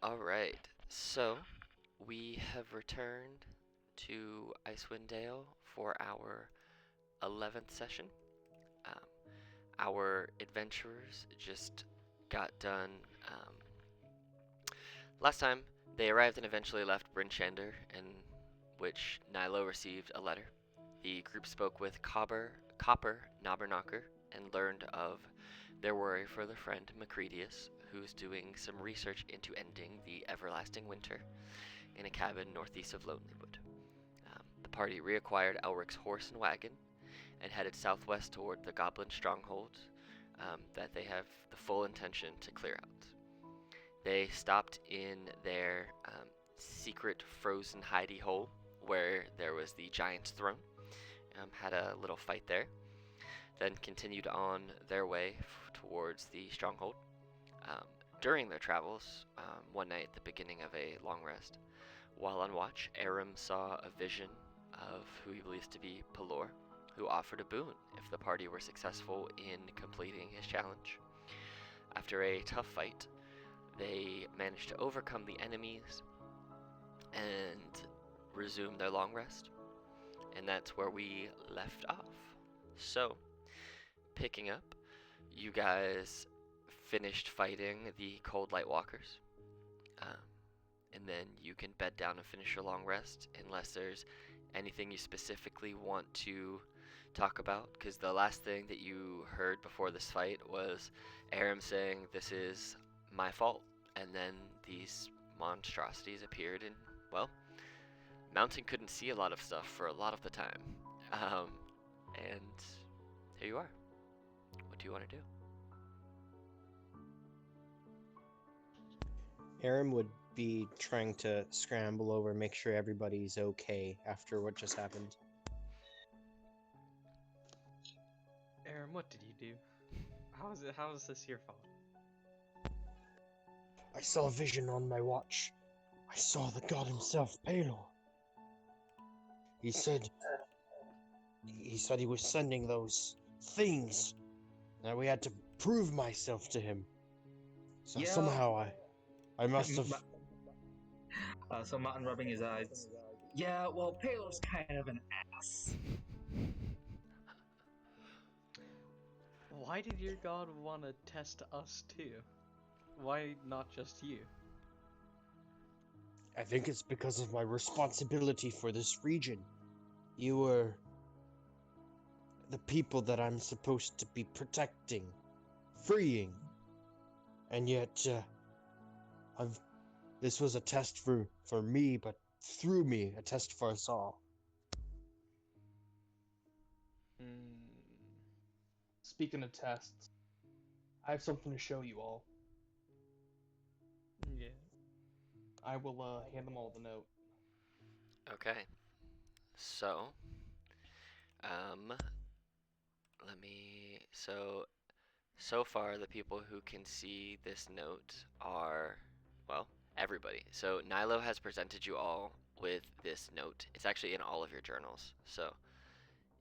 All right. So we have returned to Icewind Dale for our 11th session. Um, our adventurers just got done. Um, Last time, they arrived and eventually left Bryn Shander, in which Nilo received a letter. The group spoke with Copper Knobberknocker and learned of their worry for their friend Macredius, who's doing some research into ending the everlasting winter in a cabin northeast of Lonelywood. The party reacquired Elric's horse and wagon and headed southwest toward the Goblin Stronghold that they have the full intention to clear out. They stopped in their secret frozen hidey hole where there was the giant's throne, had a little fight there, then continued on their way towards the stronghold. Um, During their travels, one night at the beginning of a long rest, while on watch, Aram saw a vision of who he believes to be Pelor, who offered a boon if the party were successful in completing his challenge. After a tough fight, they managed to overcome the enemies and resume their long rest. And that's where we left off. So, picking up, you guys finished fighting the Cold Light Walkers. Um, and then you can bed down and finish your long rest unless there's anything you specifically want to talk about. Because the last thing that you heard before this fight was Aram saying, "This is my fault." And then these monstrosities appeared, and, well, Mountain couldn't see a lot of stuff for a lot of the time. Um, and here you are. What do you want to do? Aram would be trying to scramble over, make sure everybody's okay after what just happened. Aaron, what did you do? How is this your fault? I saw a vision on my watch. I saw the god himself, Pelor. He said he was sending those things. That we had to prove myself to him. So Yeah. somehow I must have. So Martin rubbing his eyes. Yeah, well, Pelor's kind of an ass. Why did your god want to test us too? Why not just you? I think it's because of my responsibility for this region. You were the people that I'm supposed to be protecting, freeing, and yet this was a test for me, but through me, a test for us all. Speaking of tests, I have something to show you all. Yeah. I will hand them all the note. Okay. So, let me. So far, the people who can see this note are, well, everybody. So, Nilo has presented you all with this note. It's actually in all of your journals. So,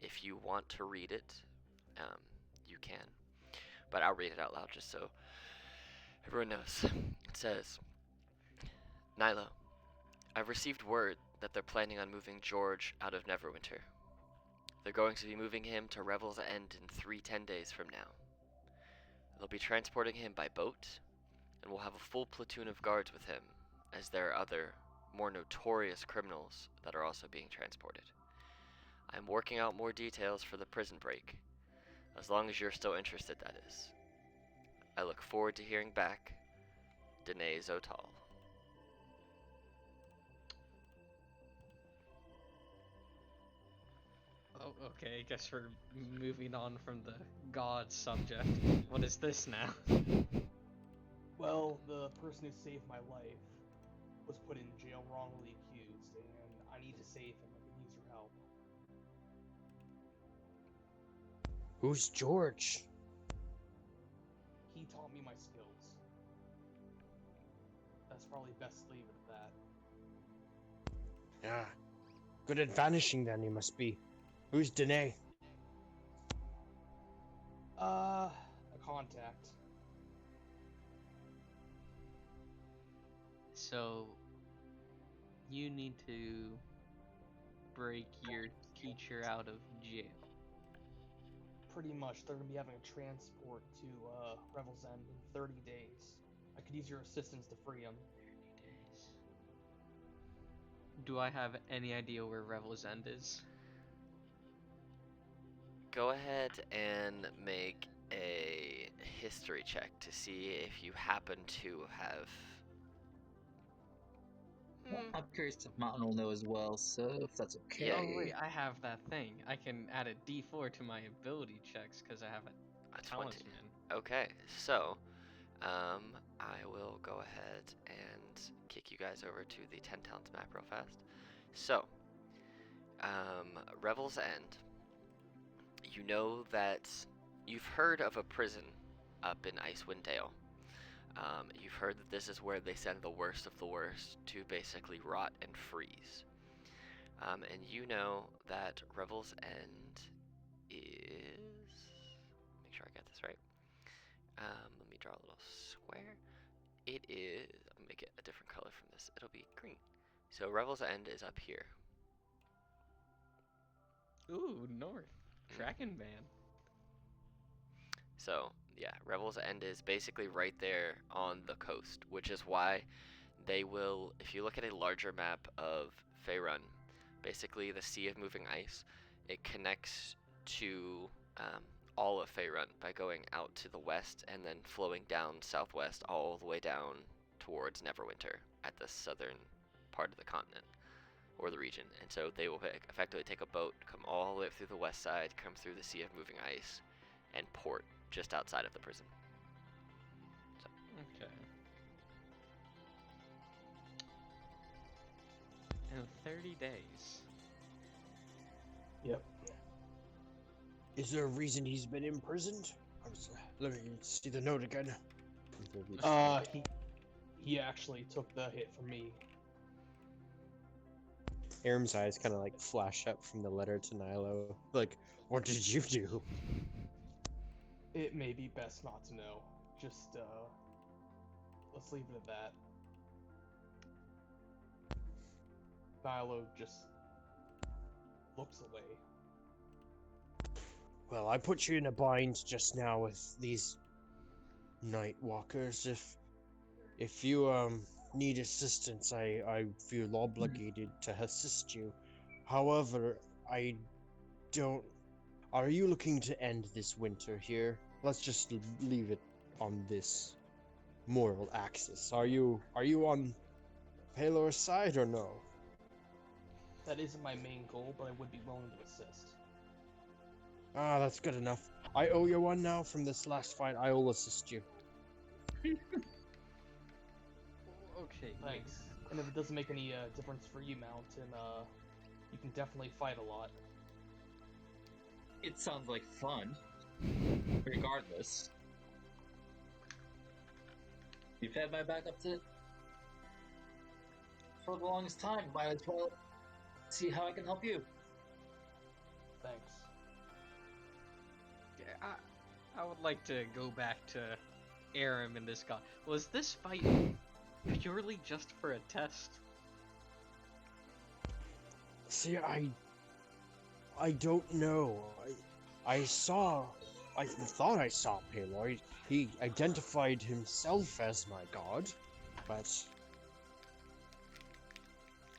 if you want to read it, you can. But I'll read it out loud just so everyone knows. It says, Nilo, I've received word that they're planning on moving George out of Neverwinter. They're going to be moving him to Revel's End in 10 days from now. They'll be transporting him by boat, and we'll have a full platoon of guards with him, as there are other, more notorious criminals that are also being transported. I'm working out more details for the prison break, as long as you're still interested, that is. I look forward to hearing back. Danae Zotal. Oh, okay, I guess we're moving on from the god subject. What is this now? Well, the person who saved my life was put in jail wrongly accused, and I need to save him. I can use your help. Who's George? He taught me my skills. That's probably best to leave it at that. Ah, good at vanishing then he must be. Who's Danae? A contact. So you need to break your teacher out of jail. Pretty much, they're gonna be having a transport to Revel's End in 30 days. I could use your assistance to free him. 30 days. Do I have any idea where Revel's End is? Go ahead and make a history check to see if you happen to have. I'm curious if Martin will know as well, so if that's okay. Yeah, Oh wait, I have that thing. I can add a D4 to my ability checks because I have a 20. talisman. Okay, so I will go ahead and kick you guys over to the 10 Talents map real fast. So, Revel's End. You know that you've heard of a prison up in Icewind Dale. You've heard that this is where they send the worst of the worst to basically rot and freeze. And you know that Revel's End is. Make sure I get this right. Let me draw a little square. It is. I'll make it a different color from this. It'll be green. So Revel's End is up here. Ooh, north. Kraken Man. So yeah, Revel's End is basically right there on the coast, which is why they will. If you look at a larger map of Faerun, basically the Sea of Moving Ice, it connects to all of Faerun by going out to the west and then flowing down southwest all the way down towards Neverwinter at the southern part of the continent or the region. And so they will effectively take a boat, come all the way up through the west side, come through the Sea of Moving Ice, and port just outside of the prison. Okay. In 30 days. Yep. Is there a reason he's been imprisoned? Let me see the note again. He actually took the hit from me. Aram's eyes kind of like flash up from the letter to Nilo. Like, what did you do? It may be best not to know. Just, let's leave it at that. Nilo just looks away. Well, I put you in a bind just now with these night walkers. If you need assistance, I feel obligated to assist you. However, I don't. Are you looking to end this winter here? Let's just leave it on this moral axis. Are you on Palor's side or no? That isn't my main goal, but I would be willing to assist. Ah, that's good enough. I owe you one now from this last fight. I will assist you. Okay, Thanks. And if it doesn't make any difference for you, Mountain, you can definitely fight a lot. It sounds like fun. Regardless. You've had my back up to for the longest time. Might as well see how I can help you. Thanks. Yeah, I would like to go back to Aram and this guy. Was this fight purely just for a test? See, I don't know. I thought I saw Palor. He identified himself as my god, but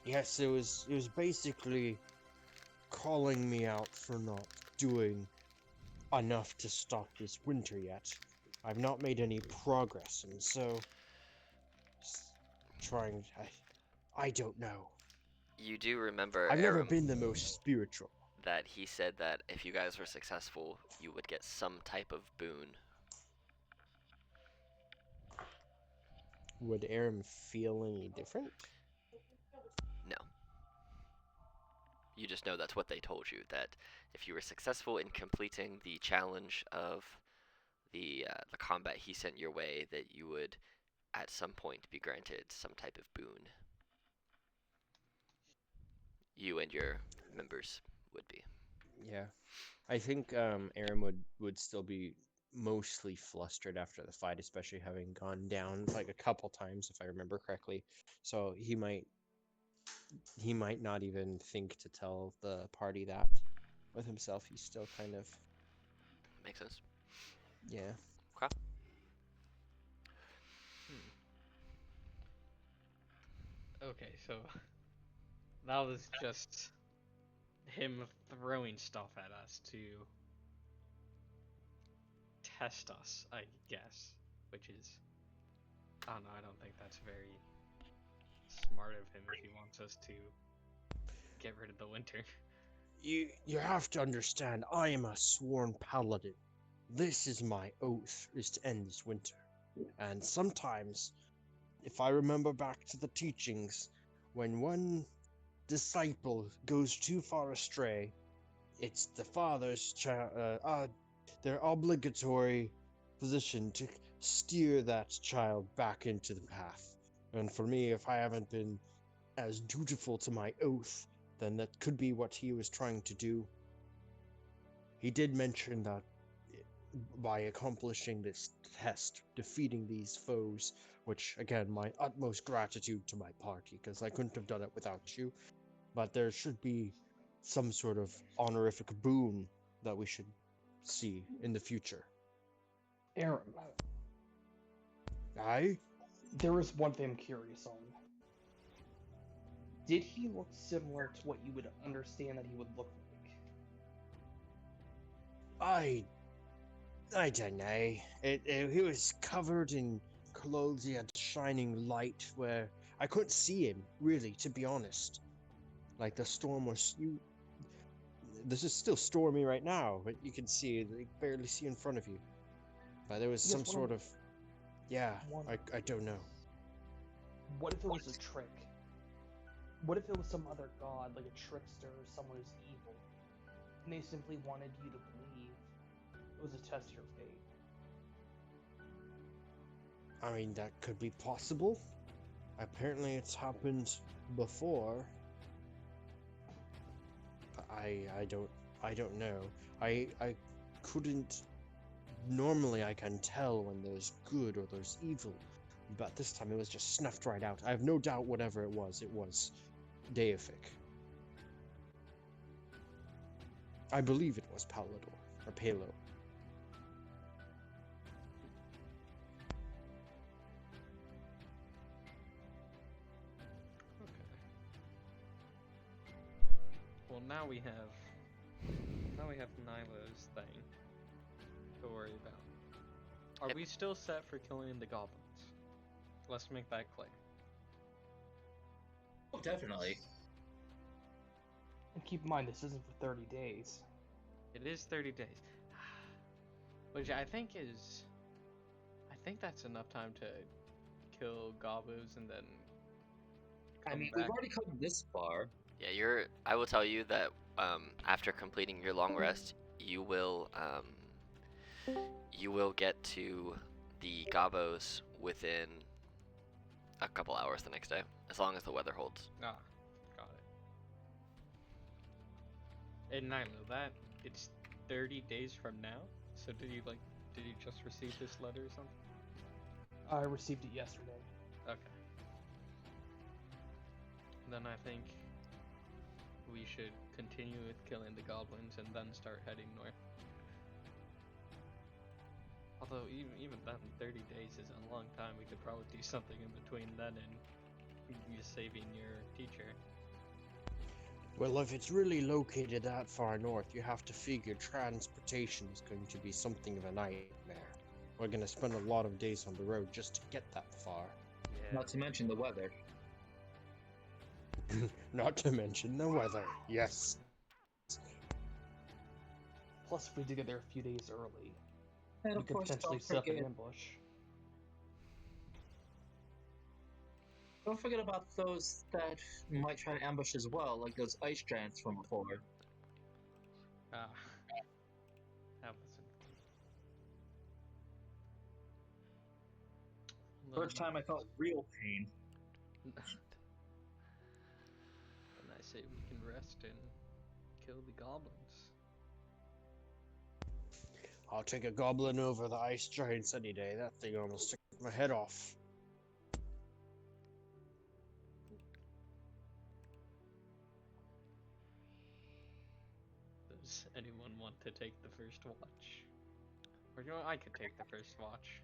yes, it was basically calling me out for not doing enough to stop this winter yet. I've not made any progress, and so trying. I don't know. You do remember, I've never Aram, been the most spiritual. that he said that if you guys were successful, you would get some type of boon. Would Aram feel any different? No. You just know that's what they told you, that if you were successful in completing the challenge of the combat he sent your way, that you would at some point be granted some type of boon. You and your members would be. Yeah, I think Aram would still be mostly flustered after the fight, especially having gone down like a couple times, if I remember correctly. So he might not even think to tell the party that. With himself, he's still kind of, Makes sense. yeah. Okay. Okay, so that was just him throwing stuff at us to test us, I guess. Which is, I don't know, I don't think that's very smart of him if he wants us to get rid of the winter. You have to understand, I am a sworn paladin. This is my oath, is to end this winter. And sometimes, if I remember back to the teachings, when one disciple goes too far astray, it's the father's their obligatory position to steer that child back into the path. And for me, if I haven't been as dutiful to my oath, then that could be what he was trying to do. He did mention that by accomplishing this test, defeating these foes, which again, my utmost gratitude to my party, because I couldn't have done it without you, but there should be some sort of honorific boon that we should see in the future. Aaron, Aye? there is one thing I'm curious on. Did he look similar to what you would understand that he would look like? I don't know. He was covered in clothes. He had shining light where I couldn't see him, really, to be honest. Like the storm was. This is still stormy right now, but you can see, like, barely see in front of you. But there was Yes, some what sort I'm of. Yeah, wondering I don't know. is, what if it was a trick? What if it was some other god, like a trickster or someone who's evil, and they simply wanted you to believe it was a test of your fate? I mean, that could be possible. Apparently, it's happened before. I don't know. I couldn't. Normally, I can tell when there's good or there's evil, but this time it was just snuffed right out. I have no doubt whatever it was deific. I believe it was Palador or Palo. Okay. Well, now we have Nyla's thing to worry about. Are Yep. we still set for killing the goblins? Let's make that clear. Oh, definitely. And keep in mind, this isn't for 30 days. It is 30 days. Which I think that's enough time to kill gobos and then I come mean, back. we've already come this far. Yeah, I will tell you that after completing your long rest, you will get to the Gobos within a couple hours the next day, as long as the weather holds. Ah, got it. And Nilo, it's 30 days from now. So did you just receive this letter or something? I received it yesterday. Okay. Then I think we should continue with killing the goblins and then start heading north. Although even then, 30 days is a long time. We could probably do something in between then and you saving your teacher. Well, if it's really located that far north, you have to figure transportation is going to be something of a nightmare. We're going to spend a lot of days on the road just to get that far. Yeah. Not to mention the weather. Not to mention the weather, yes. Plus, if we did get there a few days early, And we of could course, potentially set up an ambush. don't forget about those that might try to ambush as well, like those ice giants from before. Ah. That wasn't good. First time I felt real pain. And I say we can rest and kill the goblins. I'll take a goblin over the ice giants any day. That thing almost took my head off. Does anyone want to take the first watch? Or you know, I could take the first watch.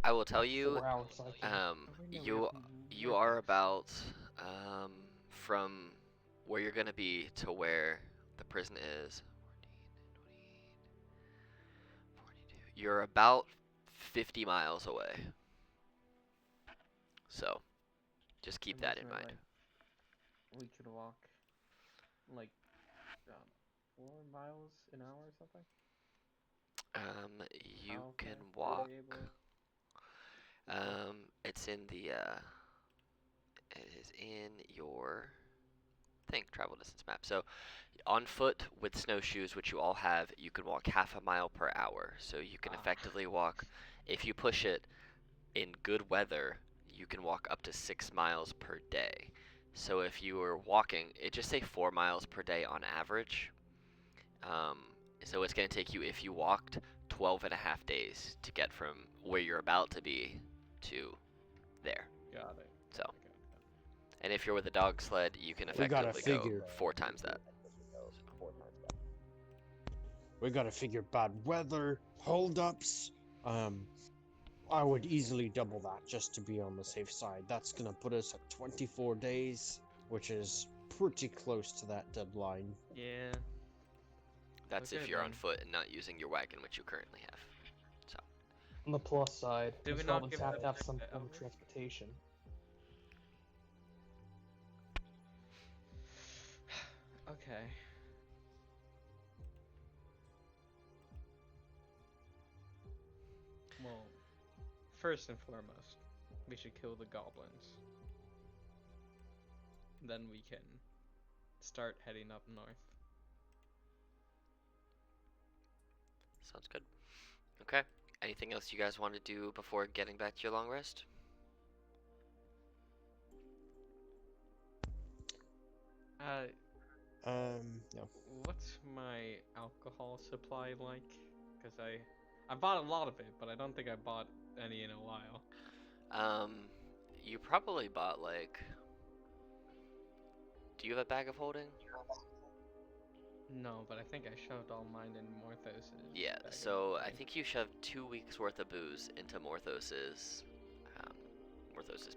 I will tell you, 4-hour cycle. you are about from where you're gonna be to where the prison is. 42. You're about 50 miles away. So, just keep that in mind. We could walk like 4 miles an hour or something. You How can fast are walk. they able- It's in the it is in your thing, travel distance map. So, on foot with snowshoes, which you all have, you can walk half a mile per hour. So you can effectively walk, if you push it in good weather, you can walk up to 6 miles per day. So if you were walking, it just say 4 miles per day on average. So it's going to take you, if you walked, 12 and a half days to get from where you're about to be to there. Got it. So. Got it. And if you're with a dog sled, you can We gotta effectively go figure. 4 times that. We gotta figure bad weather, holdups. I would easily double that just to be on the safe side. That's gonna put us at 24 days, which is pretty close to that deadline. Yeah. That's Okay, if you're on then. foot and not using your wagon, which you currently have. On the plus side, Did we these not goblins give have them to have back some the form of elves? transportation. Okay. Well, first and foremost, we should kill the goblins. Then we can start heading up north. Sounds good. Okay. Anything else you guys want to do before getting back to your long rest? No. What's my alcohol supply like? Because I bought a lot of it, but I don't think I bought any in a while. You probably bought like. Do you have a bag of holding? No, but I think I shoved all mine in Morthos's. Yeah. bag of So I holding. think you shoved 2 weeks worth of booze into Morthos's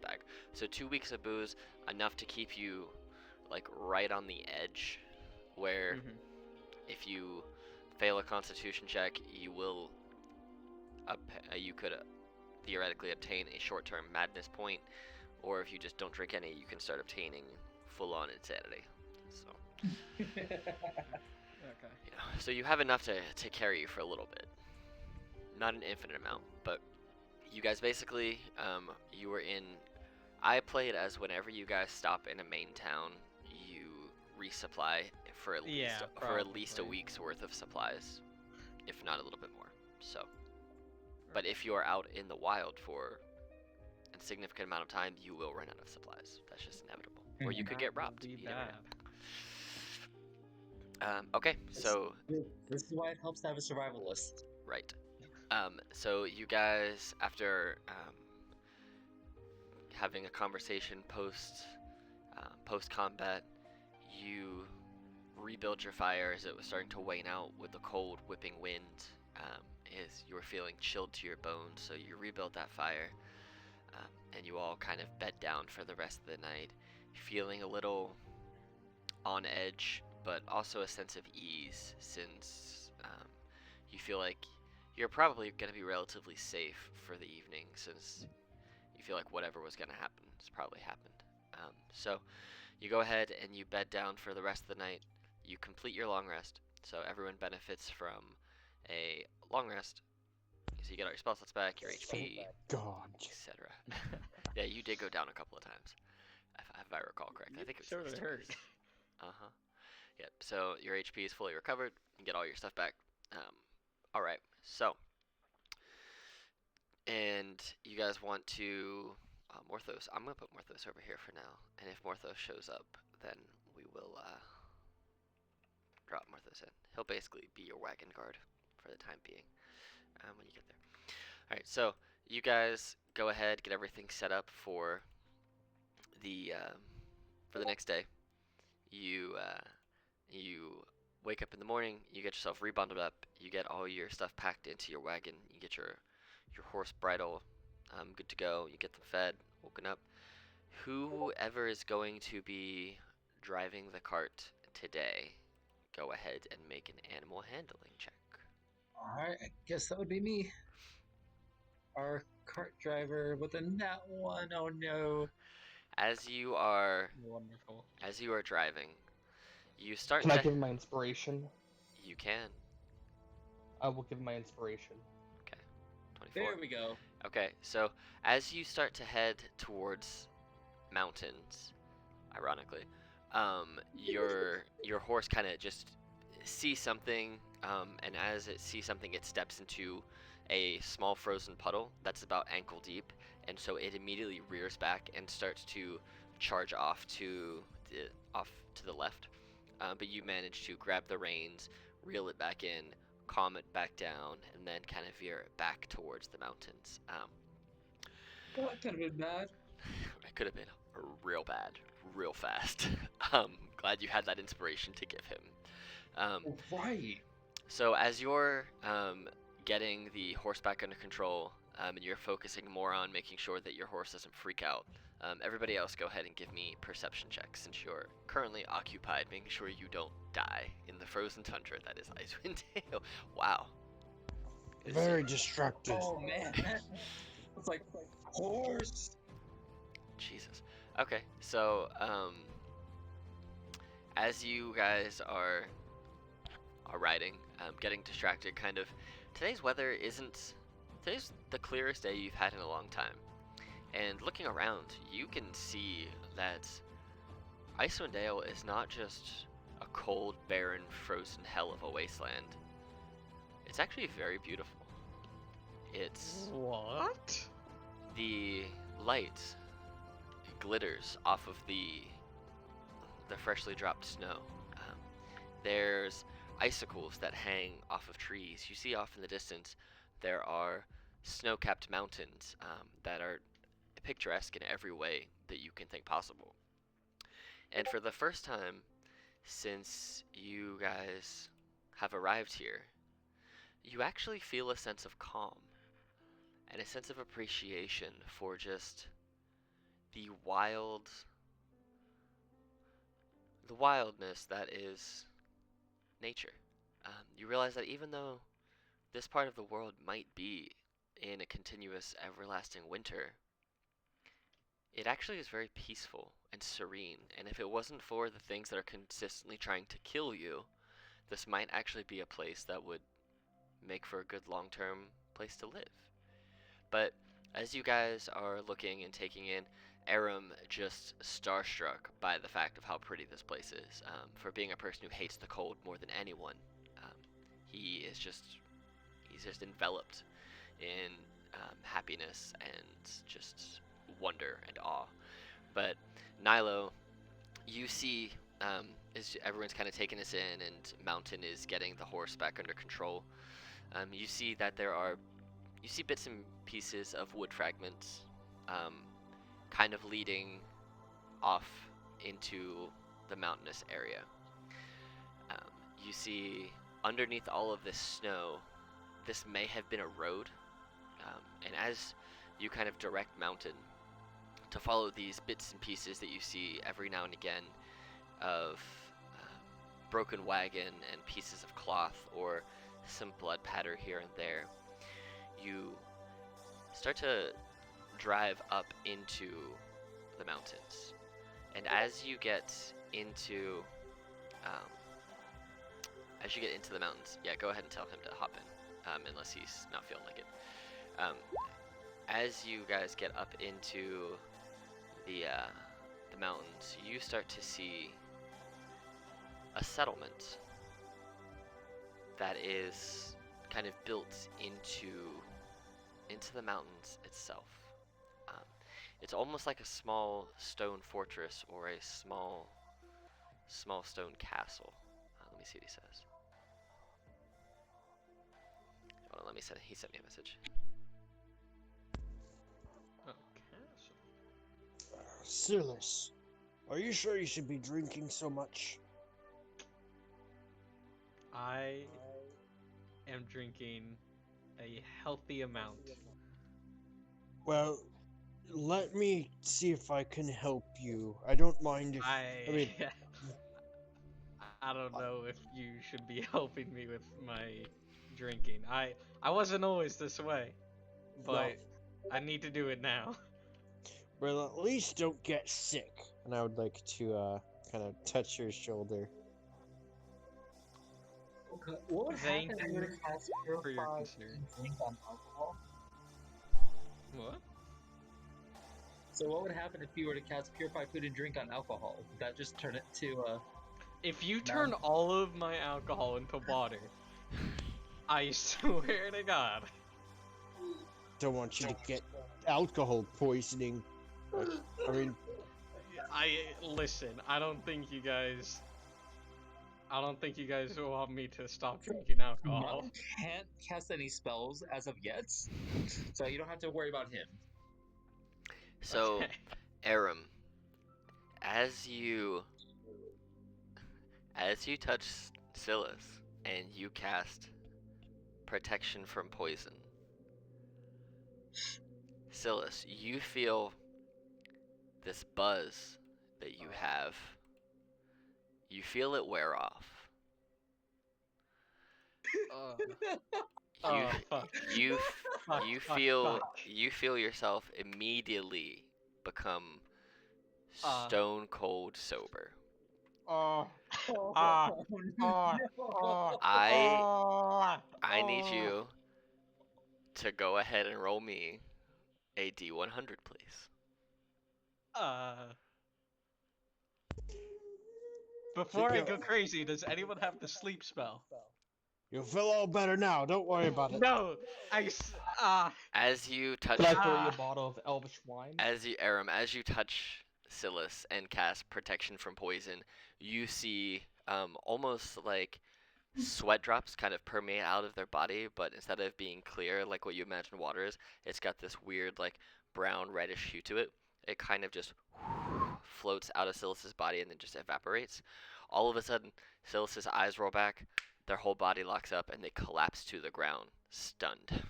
bag. So 2 weeks of booze, enough to keep you like right on the edge, where Mhm. if you fail a Constitution check, you will. You could theoretically obtain a short-term madness point, or if you just don't drink any, you can start obtaining full-on insanity. So, Okay. so you have enough to carry you for a little bit. Not an infinite amount, but you guys basically, you were in. I play it as whenever you guys stop in a main town, you resupply for at least Yeah, for at least a probably. week's worth of supplies, if not a little bit more. So. But if you are out in the wild for a significant amount of time, you will run out of supplies. That's just inevitable. Or you could That get would robbed. be You never bad. know. Okay, so This is why it helps to have a survival list. right. So you guys, after having a conversation post combat, you rebuild your fire as it was starting to wane out with the cold whipping wind. As you were feeling chilled to your bones, so you rebuilt that fire, and you all kind of bed down for the rest of the night, feeling a little on edge, but also a sense of ease, since you feel like you're probably going to be relatively safe for the evening, since you feel like whatever was going to happen has probably happened. So you go ahead and you bed down for the rest of the night. You complete your long rest, so everyone benefits from a long rest. So you get all your spell slots back, your HP, God. etc. Yeah, you did go down a couple of times, if I recall correctly. I think it was Sure at least hurt. twice. Uh-huh. Yep, so your HP is fully recovered. You get all your stuff back. Alright, so. And you guys want to... Morthos. I'm going to put Morthos over here for now. And if Morthos shows up, then we will... drop Marthos in. He'll basically be your wagon guard for the time being when you get there. All right, so you guys go ahead, get everything set up for the next day. You wake up in the morning, you get yourself rebundled up, you get all your stuff packed into your wagon, you get your horse bridle good to go, you get them fed, woken up. Whoever is going to be driving the cart today, go ahead and make an animal handling check. Alright, I guess that would be me. Our cart driver with a nat 1. Oh no. As you are Wonderful. driving, you start Can I to give my inspiration? you can. I will give my inspiration. Okay. 24. There we go. Okay, so as you start to head towards mountains, ironically, your horse kind of just sees something, and as it sees something, it steps into a small frozen puddle that's about ankle deep, and so it immediately rears back and starts to charge off to the left. But you manage to grab the reins, reel it back in, calm it back down, and then kind of veer it back towards the mountains. Well, that could have been bad. It could have been real bad, real fast. Glad you had that inspiration to give him. Right. So as you're getting the horse back under control, and you're focusing more on making sure that your horse doesn't freak out, everybody else go ahead and give me perception checks since you're currently occupied making sure you don't die in the frozen tundra that is Icewind Dale. Wow. Very distracted. Oh man. It's like horse. Jesus. Okay, so as you guys are riding, getting distracted, kind of, today's the clearest day you've had in a long time. And looking around, you can see that Icewind Dale is not just a cold, barren, frozen hell of a wasteland. It's actually very beautiful. It's What? the light glitters off of the freshly dropped snow. There's icicles that hang off of trees. You see off in the distance there are snow-capped mountains that are picturesque in every way that you can think possible. And for the first time since you guys have arrived here, you actually feel a sense of calm and a sense of appreciation for just the wildness that is nature. You realize that even though this part of the world might be in a continuous, everlasting winter, it actually is very peaceful and serene. And if it wasn't for the things that are consistently trying to kill you, this might actually be a place that would make for a good long-term place to live. But as you guys are looking and taking in, Aram just starstruck by the fact of how pretty this place is. For being a person who hates the cold more than anyone, he's just enveloped in happiness and just wonder and awe. But Nilo, you see, as everyone's kind of taking this in, and Mountain is getting the horse back under control. You see that you see bits and pieces of wood fragments, kind of leading off into the mountainous area. You see underneath all of this snow, this may have been a road, and as you kind of direct Mountain to follow these bits and pieces that you see every now and again of broken wagon and pieces of cloth or some blood patter here and there, you start to drive up into the mountains. And as you get into the mountains, yeah, go ahead and tell him to hop in, unless he's not feeling like it. As you guys get up into the mountains, you start to see a settlement that is kind of built into the mountains itself. It's almost like a small stone fortress or a small stone castle. Let me see what he says. Hold on, let me send. He sent me a message. Okay. Silas, are you sure you should be drinking so much? I am drinking a healthy amount. Well, let me see if I can help you. I don't mind if I mean, I don't know if you should be helping me with my drinking. I wasn't always this way, but well, I need to do it now. well, at least don't get sick. And I would like to kind of touch your shoulder. Okay. What would Thank happen if you were to cast for your Purify concern. and drink on alcohol? What? So what would happen if you were to cast Purify Food and drink on alcohol? Would that just turn it to If you turn all of my alcohol into water, I swear to God. Don't want you to get alcohol poisoning. I mean, Listen. I don't think you guys want me to stop drinking alcohol. Mug can't cast any spells as of yet, so you don't have to worry about him. So, Okay. Aram, as you touch Silas and you cast protection from poison, Silas, you feel this buzz that you have. You feel it wear off. Fuck. You Fuck, you fuck, feel fuck. you feel yourself immediately become Uh. stone cold sober. Oh. I need you to go ahead and roll me a D100, please. Before I go crazy, does anyone have the sleep spell? you'll feel all better now. Don't worry about it. No, As you touch, Could I throw you a bottle of elvish wine? as you touch Silas and cast protection from poison, you see almost like sweat drops kind of permeate out of their body, but instead of being clear like what you imagine water is, it's got this weird like brown reddish hue to it. It kind of just floats out of Silas's body and then just evaporates. All of a sudden, Silas's eyes roll back, their whole body locks up, and they collapse to the ground, stunned.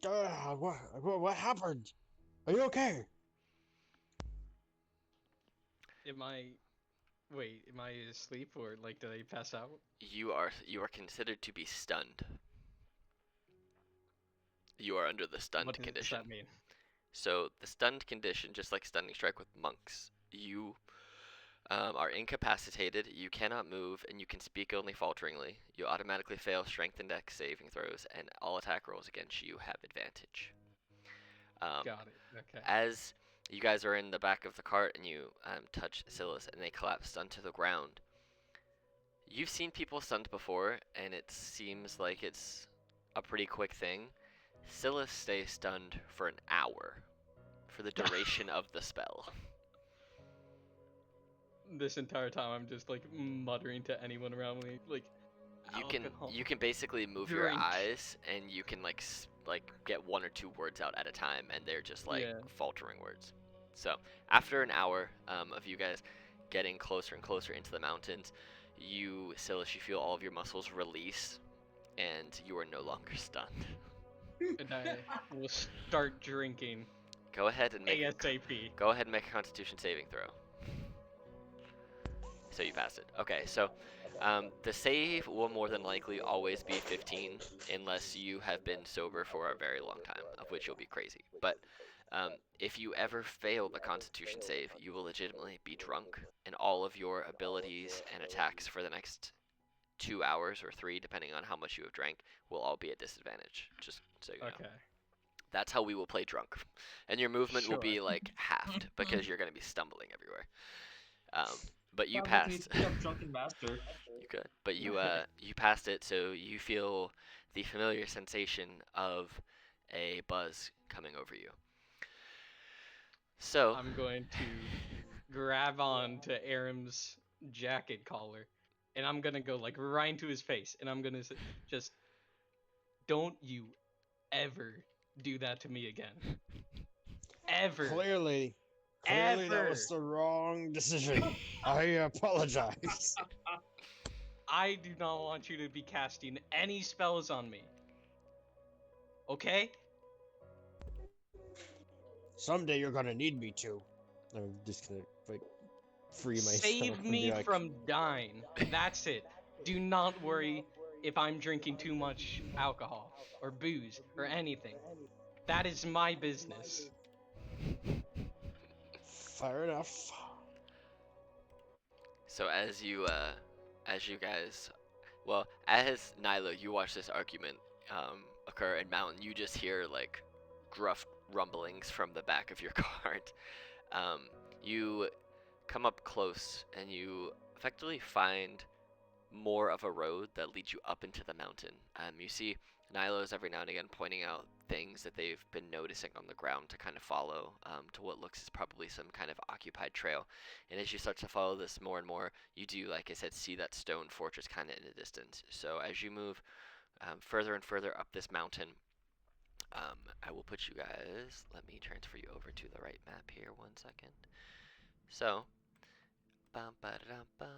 What happened? Are you okay? am I asleep or like did I pass out? You are considered to be stunned. You are under the stunned What does condition. that mean? So the stunned condition, just like stunning strike with monks, you are incapacitated, you cannot move, and you can speak only falteringly. You automatically fail strength and dex saving throws, and all attack rolls against you have advantage. Got it. Okay. As you guys are in the back of the cart and you touch Silas and they collapse stunned to the ground, you've seen people stunned before, and it seems like it's a pretty quick thing. Silas stays stunned for an hour for the duration of the spell. This entire time I'm just like muttering to anyone around me like You can basically move your eyes and you can like get one or two words out at a time, and they're just like faltering words. So after an hour of you guys getting closer and closer into the mountains, Silas, you feel all of your muscles release, and you are no longer stunned. And I will start drinking Go ahead and make ASAP. Go ahead and make a Constitution saving throw. So you passed it. Okay, so the save will more than likely always be 15 unless you have been sober for a very long time, of which you'll be crazy. But if you ever fail the Constitution save, you will legitimately be drunk, and all of your abilities and attacks for the next 2 hours or 3, depending on how much you have drank, will all be at disadvantage. Just so you know. Okay. That's how we will play drunk, and your movement will be Sure. like halved because you're going to be stumbling everywhere. But you Sounds like we need passed. to pick up Drunken Master. You could, but you passed it, so you feel the familiar sensation of a buzz coming over you. So I'm going to grab on to Aram's jacket collar and I'm gonna go like right into his face, and I'm gonna just don't you ever do that to me again. Ever. Clearly, that Ever. was the wrong decision. I apologize. I do not want you to be casting any spells on me. Okay? Someday you're gonna need me to. I'm just gonna like free myself Save and be me like, from dying. That's it. Do not worry if I'm drinking too much alcohol or booze or anything. That is my business. fair enough. So as you guys, well, as Nyla, you watch this argument occur in Mountain. You just hear like gruff rumblings from the back of your cart. You come up close and you effectively find more of a road that leads you up into the mountain. You see Nilo's every now and again pointing out things that they've been noticing on the ground to kind of follow to what looks is probably some kind of occupied trail. And as you start to follow this more and more, you do, like I said, see that stone fortress kind of in the distance. So as you move further and further up this mountain, I will put you guys, let me transfer you over to the right map here, 1 second. So, bum ba da dum bum,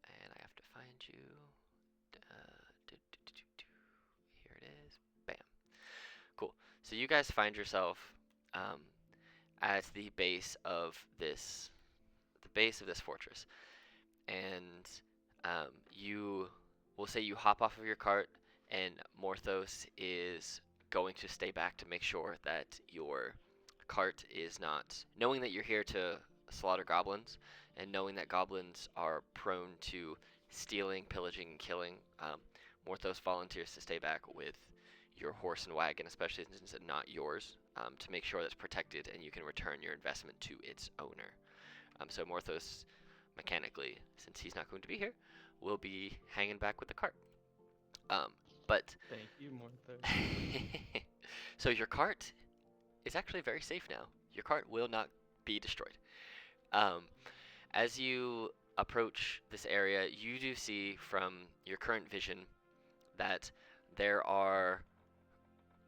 and I have to find you. Here it is. Bam. Cool. So you guys find yourself at the base of this fortress, and you will say you hop off of your cart, and Morthos is going to stay back to make sure that your cart is not, knowing that you're here to slaughter goblins, and knowing that goblins are prone to stealing, pillaging, and killing. Morthos volunteers to stay back with your horse and wagon, especially since it's not yours, to make sure that's protected and you can return your investment to its owner. So Morthos, mechanically, since he's not going to be here, will be hanging back with the cart. But Thank you, Mortho. so your cart is actually very safe now. Your cart will not be destroyed. As you approach this area, you do see from your current vision that there are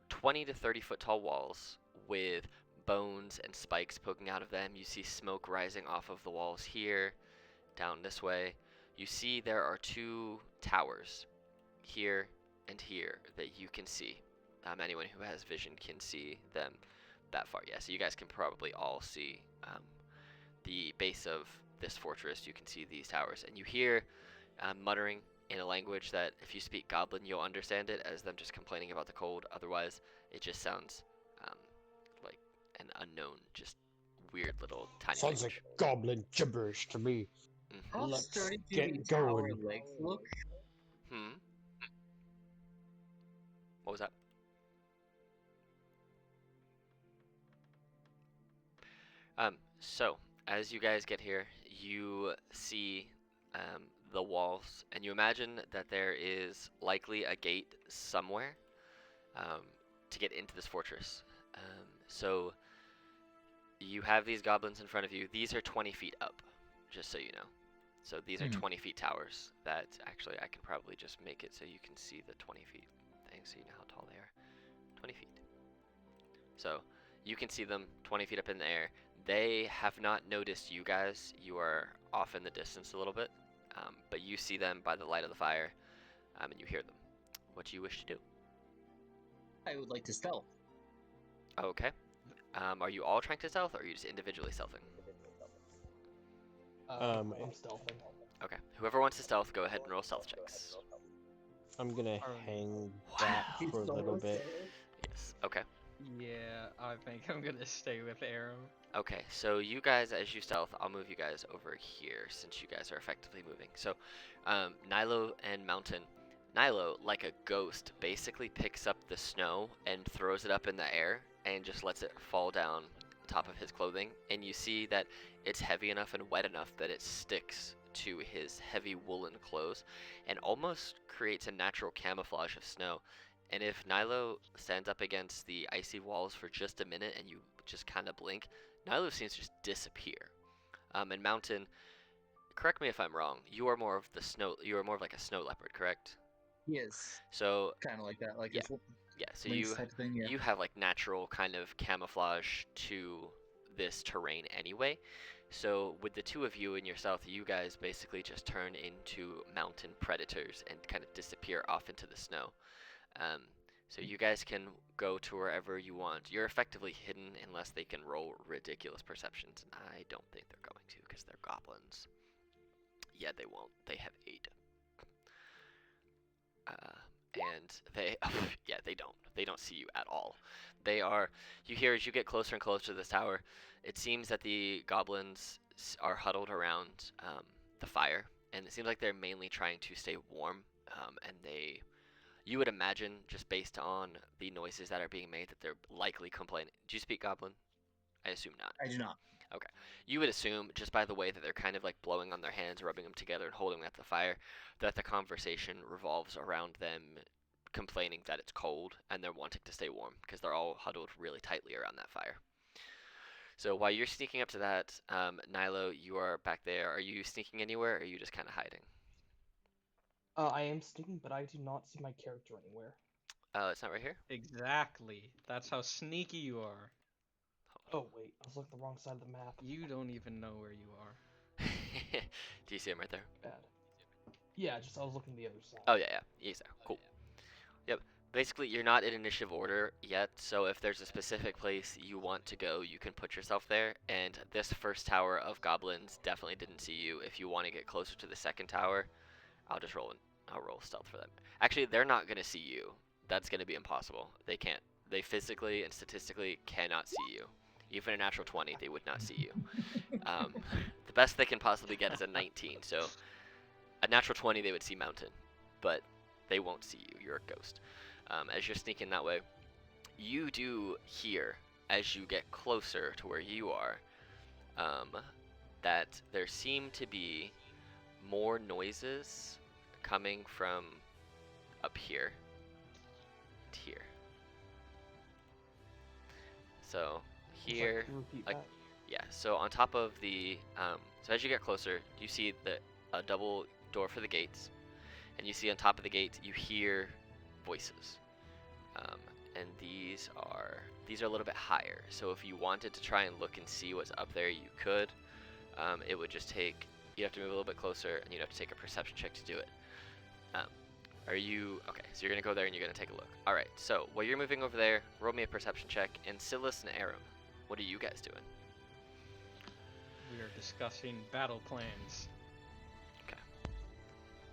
20 to 30 foot tall walls with bones and spikes poking out of them. You see smoke rising off of the walls here, down this way. You see there are 2 towers here and here that you can see. Anyone who has vision can see them that far. Yeah, so you guys can probably all see the base of this fortress. You can see these towers, and you hear muttering in a language that if you speak Goblin, you'll understand it as them just complaining about the cold. Otherwise, it just sounds like an unknown, just weird little tiny Sounds language. like goblin gibberish to me. How Let's sturdy do get these going. tower legs look? What was that? So as you guys get here, you see the walls, and you imagine that there is likely a gate somewhere to get into this fortress. So you have these goblins in front of you. These are 20 feet up, just so you know. So these are 20 feet towers that actually I can probably just make it so you can see the 20 feet thing so you know how tall they are. 20 feet. So you can see them 20 feet up in the air. They have not noticed you guys. You are off in the distance a little bit, but you see them by the light of the fire, and you hear them. What do you wish to do? I would like to stealth. Okay. Are you all trying to stealth, or are you just individually stealthing? I'm stealthing. Okay. Whoever wants to stealth, go ahead and roll stealth checks. I'm gonna hang Wow. back for a little bit. Yes. Okay. Yeah, I think I'm gonna stay with Aram. Okay, so you guys, as you stealth, I'll move you guys over here since you guys are effectively moving. So, Nilo and Mountain. Nilo, like a ghost, basically picks up the snow and throws it up in the air and just lets it fall down on top of his clothing. And you see that it's heavy enough and wet enough that it sticks to his heavy woolen clothes and almost creates a natural camouflage of snow. And if Nilo stands up against the icy walls for just a minute and you just kind of blink, Nilo seems to just disappear. And Mountain correct me if I'm wrong. You are more of the snow. You are more of like a snow leopard, correct? He is So kind of like that, like yeah, his yeah. So wings type of thing. Yeah. you have like natural kind of camouflage to this terrain anyway. So with the two of you in your stealth, you guys basically just turn into mountain predators and kind of disappear off into the snow. Um, so you guys can go to wherever you want. You're effectively hidden unless they can roll ridiculous perceptions. And I don't think they're going to because they're goblins. Yeah, they won't. They have 8. And they, yeah, they don't. They don't see you at all. They are, you hear as you get closer and closer to this tower, it seems that the goblins are huddled around the fire. And it seems like they're mainly trying to stay warm. And you would imagine, just based on the noises that are being made, that they're likely complaining. Do you speak Goblin? I assume not. I do not. Okay. You would assume, just by the way that they're kind of like blowing on their hands, rubbing them together, and holding them at the fire, that the conversation revolves around them complaining that it's cold and they're wanting to stay warm because they're all huddled really tightly around that fire. So while you're sneaking up to that, Nilo, you are back there. Are you sneaking anywhere, or are you just kind of hiding? I am sneaking, but I do not see my character anywhere. It's not right here? Exactly. That's how sneaky you are. Oh wait, I was looking at the wrong side of the map. You don't even know where you are. Do you see him right there? Bad. Yeah, just I was looking the other side. Oh, yeah, he's there. Cool. Yep. Basically, you're not in initiative order yet, so if there's a specific place you want to go, you can put yourself there. And this first tower of goblins definitely didn't see you. If you want to get closer to the second tower, I'll roll stealth for them. Actually, they're not going to see you. That's going to be impossible. They can't. They physically and statistically cannot see you. Even a natural 20, they would not see you. The best they can possibly get is a 19, so a natural 20 they would see mountain, but they won't see you. You're a ghost. As you're sneaking that way, you do hear, as you get closer to where you are, that there seem to be more noises coming from up here and here. So here, Repeat like, that. yeah, so on top of the, so as you get closer, you see a double door for the gates, and you see on top of the gate, you hear voices. And these are a little bit higher, so if you wanted to try and look and see what's up there, you could. It would just take, you have to move a little bit closer, and you'd have to take a perception check to do it. Okay, so you're going to go there and you're going to take a look. Alright, so while you're moving over there, roll me a perception check, and Silas and Aram, what are you guys doing? We are discussing battle plans.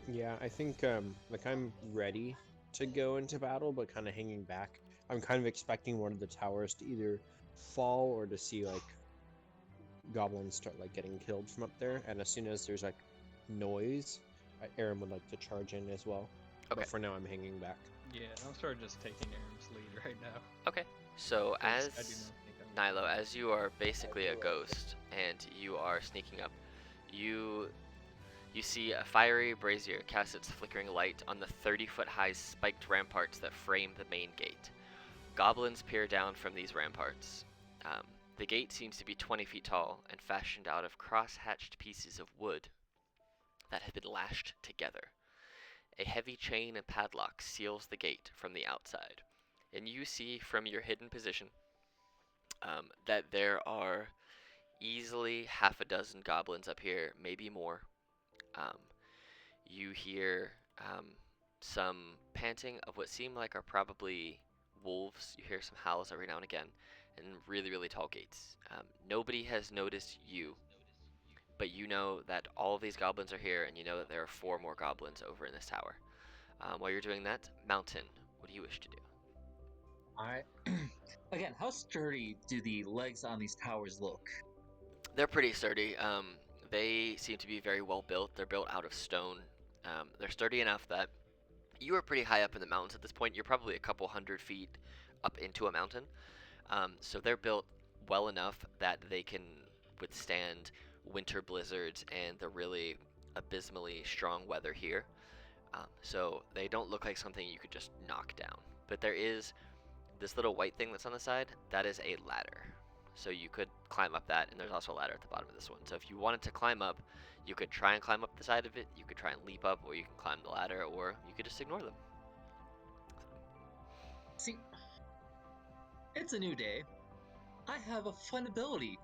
Yeah, I think like I'm ready to go into battle, but kind of hanging back. I'm kind of expecting one of the towers to either fall or to see like goblins start like getting killed from up there. And as soon as there's like noise, Aaron would like to charge in as well. Okay. But for now, I'm hanging back. Yeah, I'm sort of just taking Aram's lead right now. Okay, so 'cause as I do not think I'm... Nilo, as you are basically a ghost and you are sneaking up, you see a fiery brazier cast its flickering light on the 30-foot high spiked ramparts that frame the main gate. Goblins peer down from these ramparts. The gate seems to be 20 feet tall and fashioned out of cross-hatched pieces of wood that have been lashed together. A heavy chain and padlock seals the gate from the outside, and you see from your hidden position that there are easily half a dozen goblins up here, maybe more. You hear some panting of what seem like are probably wolves. You hear some howls every now and again, and really, really tall gates. Nobody has noticed you, but you know that all of these goblins are here, and you know that there are 4 more goblins over in this tower. While you're doing that, Mountain, what do you wish to do? I again, how sturdy do the legs on these towers look? They're pretty sturdy. They seem to be very well built. They're built out of stone. They're sturdy enough that you are pretty high up in the mountains at this point. You're probably a couple hundred feet up into a mountain. So they're built well enough that they can withstand winter blizzards and the really abysmally strong weather here. So they don't look like something you could just knock down. But there is this little white thing that's on the side. That is a ladder. So you could climb up that, and there's also a ladder at the bottom of this one. So if you wanted to climb up, you could try and climb up the side of it, you could try and leap up, or you can climb the ladder, or you could just ignore them. See, it's a new day. I have a fun ability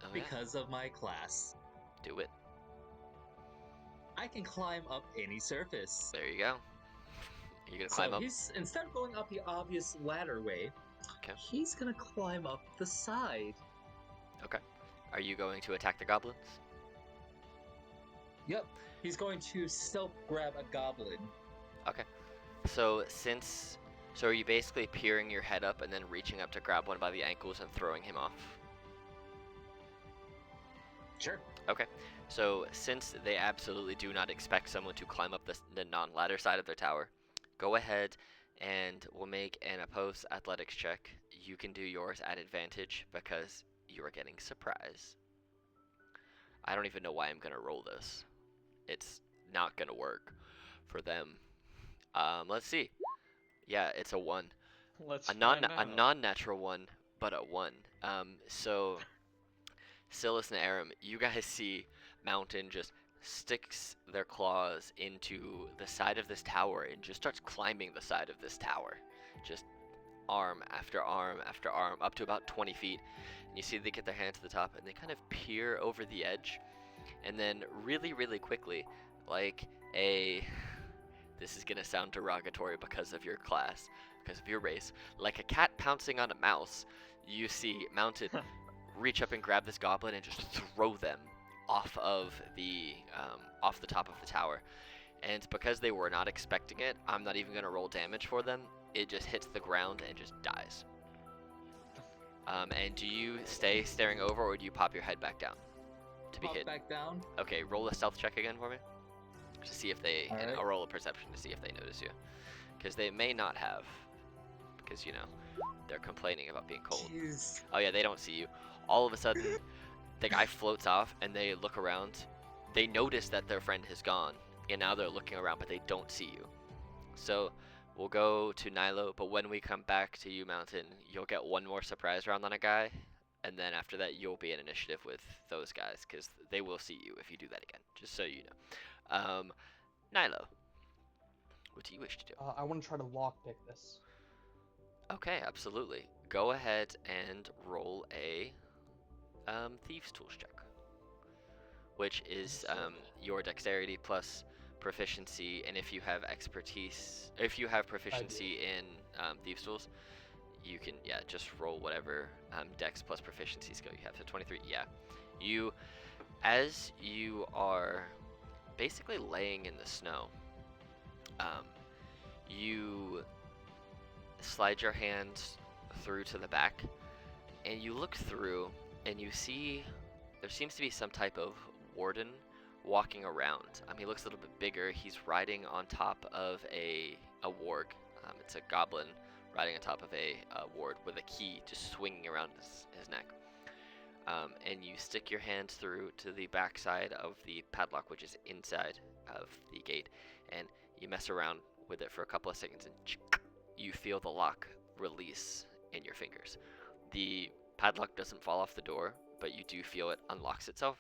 Oh, yeah. because of my class. Do it. I can climb up any surface. There you go. You're gonna So climb up. he's, instead of going up the obvious ladder way, Okay. he's gonna climb up the side. Okay. Are you going to attack the goblins? Yep, he's going to stealth grab a goblin. Okay. So so are you basically peering your head up and then reaching up to grab one by the ankles and throwing him off? Sure. Okay. So since they absolutely do not expect someone to climb up the non-ladder side of their tower, go ahead and we'll make an opposed athletics check. You can do yours at advantage because you are getting surprise. I don't even know why I'm gonna roll this. It's not gonna work for them. Let's see. Yeah, it's a 1. Let's A find out. non-natural 1, but a 1. So Silas and Aram, you guys see Mountain just sticks their claws into the side of this tower and just starts climbing the side of this tower. Just arm after arm after arm, up to about 20 feet. And you see they get their hand to the top and they kind of peer over the edge. And then really, really quickly, like this is gonna sound derogatory because of your class, because of your race, like a cat pouncing on a mouse, you see Mountain reach up and grab this goblin and just throw them off of the top of the tower. And because they were not expecting it, I'm not even gonna roll damage for them. It just hits the ground and just dies. And do you stay staring over, or do you pop your head back down to be Pop hit? back down. Okay, roll a stealth check again for me, to see if they, and Alright. I'll roll a perception to see if they notice you, because they may not have, because you know they're complaining about being cold. Jeez. Oh yeah, they don't see you. All of a sudden, the guy floats off, and they look around. They notice that their friend has gone, and now they're looking around, but they don't see you. So we'll go to Nilo, but when we come back to you, Mountain, you'll get one more surprise round on a guy, and then after that, you'll be in initiative with those guys, because they will see you if you do that again, just so you know. Nilo, what do you wish to do? I want to try to lockpick this. Okay, absolutely. Go ahead and roll a Thieves' Tools check, which is your dexterity plus proficiency, and if you have expertise, if you have proficiency in Thieves' Tools, you can, yeah, just roll whatever dex plus proficiency skill you have. So 23, yeah. You, as you are basically laying in the snow, you slide your hand through to the back, and you look through, and you see there seems to be some type of warden walking around. He looks a little bit bigger. He's riding on top of a warg. It's a goblin riding on top of a ward with a key just swinging around his neck. And you stick your hand through to the back side of the padlock, which is inside of the gate, and you mess around with it for a couple of seconds, and you feel the lock release in your fingers. The padlock doesn't fall off the door, but you do feel it unlocks itself.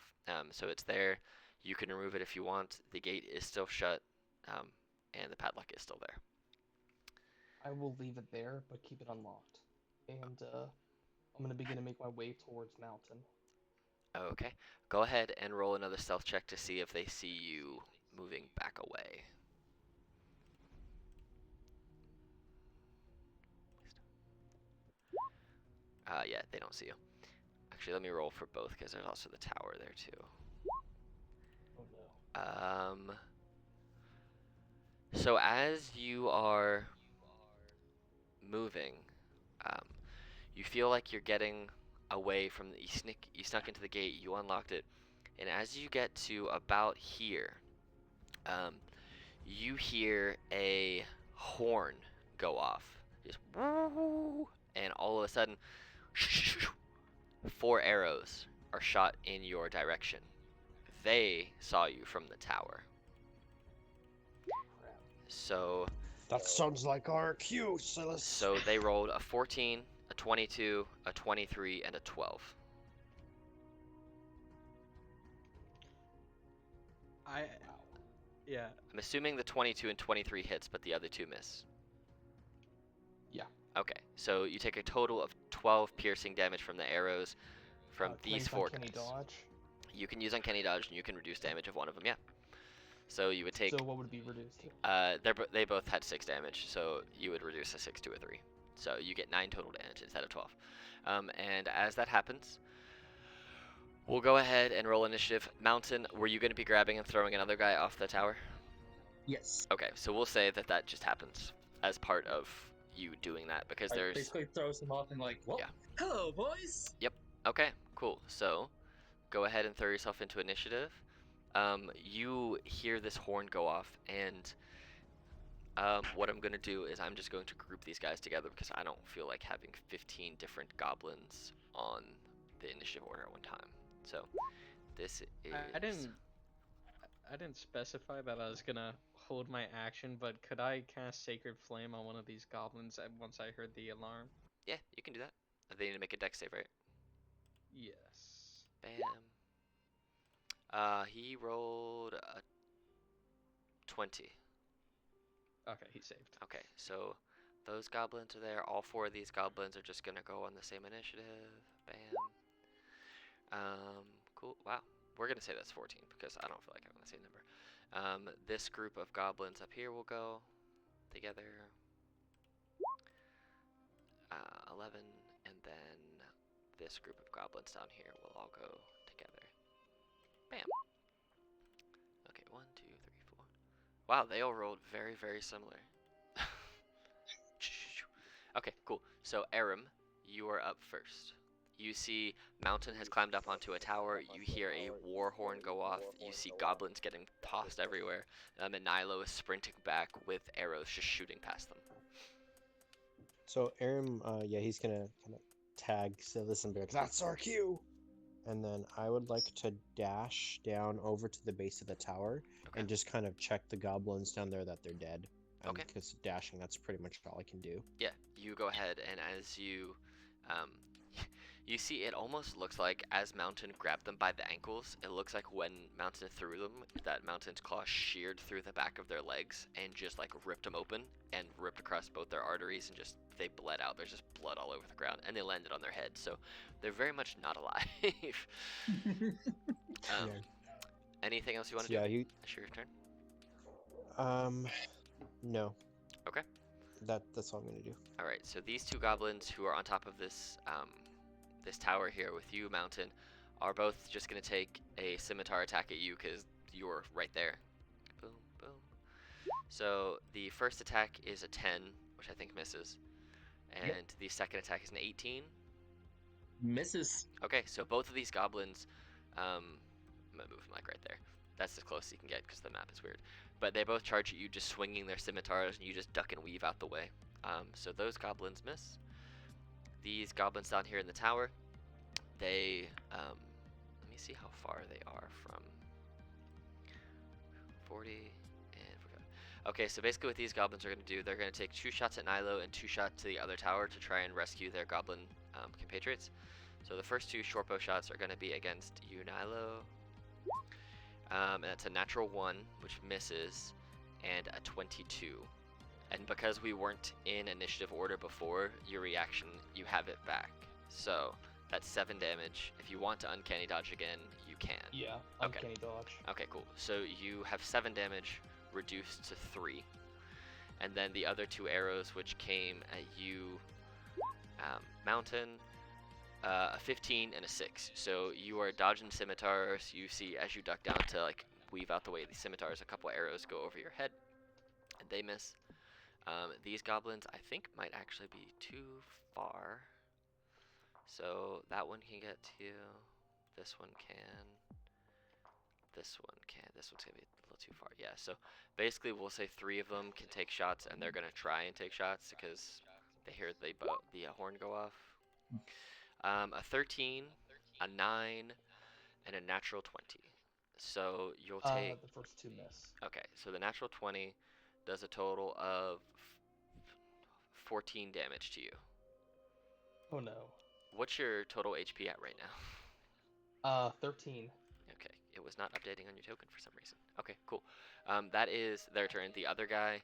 So it's there. You can remove it if you want. The gate is still shut, and the padlock is still there. I will leave it there, but keep it unlocked. And I'm going to begin to make my way towards Mountain. Okay. Go ahead and roll another stealth check to see if they see you moving back away. Yeah, they don't see you. Actually, let me roll for both because there's also the tower there too. Oh no. So as you are moving, you feel like you're getting away from the, you snuck into the gate, you unlocked it, and as you get to about here, you hear a horn go off, just woo, and all of a sudden, 4 arrows are shot in your direction. They saw you from the tower. So That sounds like our cue, Silas. they rolled a 14, a 22, a 23, and a 12. Yeah. I'm assuming the 22 and 23 hits, but the other two miss. Yeah. Okay, so you take a total of 12 piercing damage from the arrows from Can I these use 4 Uncanny guys. Dodge? You can use Uncanny Dodge, and you can reduce damage of one of them, yeah. So you would take... So what would it be reduced to? they both had 6 damage, so you would reduce a 6 to a 3. So you get 9 total damage instead of 12. And as that happens, we'll go ahead and roll initiative. Mountain, were you going to be grabbing and throwing another guy off the tower? Yes. Okay, so we'll say that that just happens as part of you doing that, because Like, there's... basically throws him off and like, well, Yeah. hello, boys. Okay, cool. So go ahead and throw yourself into initiative. You hear this horn go off, and what I'm going to do is I'm just going to group these guys together, because I don't feel like having 15 different goblins on the initiative order at one time. So this is... I didn't specify that I was gonna hold my action, but could I cast Sacred Flame on one of these goblins once I heard the alarm? Yeah, you can do that. They need to make a dex save, right? Yes. Bam. He rolled a 20. Okay, he saved. Okay, so those goblins are there. All 4 of these goblins are just gonna go on the same initiative. Bam. Cool. Wow. We're gonna say that's 14 because I don't feel like having the same number. This group of goblins up here will go together. 11, and then this group of goblins down here will all go together. Bam. Okay, 1, 2, 3, 4. Wow, they all rolled very, very similar. Okay, cool. So, Aram, you are up first. You see Mountain has climbed up onto a tower. You hear a war horn go off. You see goblins getting tossed everywhere. And Nilo is sprinting back with arrows just shooting past them. So Aram, yeah, he's gonna kind of tag Silas and be like, "That's our cue." And then I would like to dash down over to the base of the tower Okay. and just kind of check the goblins down there that they're dead. Okay. Because dashing, that's pretty much all I can do. Yeah, you go ahead, and as you, you see, it almost looks like as Mountain grabbed them by the ankles, it looks like when Mountain threw them, that Mountain's claw sheared through the back of their legs and just like ripped them open and ripped across both their arteries, and just they bled out. There's just blood all over the ground, and they landed on their head, so they're very much not alive. Yeah. Anything else you want So to do? yeah, It's your turn. no. Okay. That's all I'm gonna do. All right. So these 2 goblins who are on top of this this tower here with you, Mountain, are both just gonna take a scimitar attack at you because you're right there. Boom, boom. So the first attack is a 10, which I think misses, and the second attack is an 18. Misses. Okay, so both of these goblins, I'm gonna move him like right there. That's as close as you can get because the map is weird. But they both charge at you, just swinging their scimitars, and you just duck and weave out the way. So those goblins miss. These goblins down here in the tower, they, let me see how far they are from 40 and 45. Okay, so basically what these goblins are going to do, they're going to take 2 shots at Nilo and 2 shots to the other tower to try and rescue their goblin compatriots. So the first 2 shortbow shots are going to be against you, Nilo. And that's a natural 1, which misses, and a 22. And because we weren't in initiative order before, your reaction, you have it back. So that's 7 damage. If you want to uncanny dodge again, you can. Yeah, Okay. Uncanny Dodge. Okay, cool. So you have 7 damage reduced to 3. And then the other 2 arrows, which came at you, Mountain, a 15 and a 6. So you are dodging scimitars. You see as you duck down to like weave out the way of the scimitars, a couple arrows go over your head, and they miss. These goblins, I think, might actually be too far. So that one can get to you. This one can. This one can. This one's gonna be a little too far. Yeah. So basically, we'll say 3 of them can take shots, and they're gonna try and take shots because they hear the horn go off. A 13, a 9, and a natural 20. So you'll take... The first 2 miss. Okay, so the natural 20 does a total of 14 damage to you. Oh no. What's your total HP at right now? 13. Okay, it was not updating on your token for some reason. Okay, cool. That is their turn. The other guy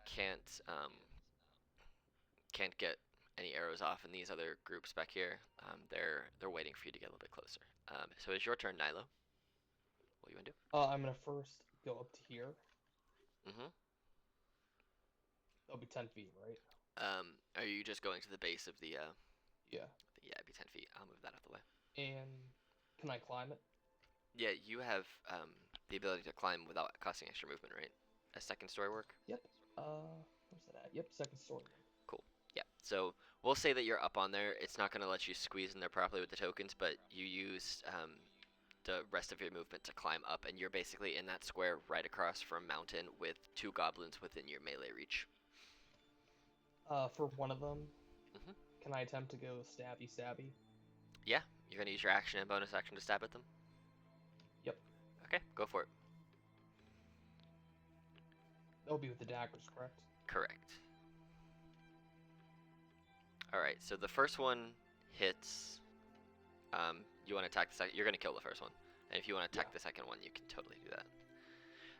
can't get any arrows off, and these other groups back here, they're waiting for you to get a little bit closer. So it's your turn, Nilo. What do you want to do? I'm gonna first go up to here. Mm-hmm. That'll be 10 feet, right? Are you just going to the base of the? Yeah. Yeah, it'd be 10 feet. I'll move that out of the way. And can I climb it? Yeah, you have the ability to climb without costing extra movement, right? A second story work. Yep. Where's that at? Yep, second story. Cool. Yeah. So we'll say that you're up on there. It's not going to let you squeeze in there properly with the tokens, but you use the rest of your movement to climb up, and you're basically in that square right across from Mountain with 2 goblins within your melee reach. For one of them, Mhm. can I attempt to go stabby? Yeah, you're going to use your action and bonus action to stab at them? Yep. Okay, go for it. That'll be with the daggers, correct? Correct. Alright, so the first one hits. You want to attack the second? You're going to kill the first one. And if you want to attack the second one, you can totally do that.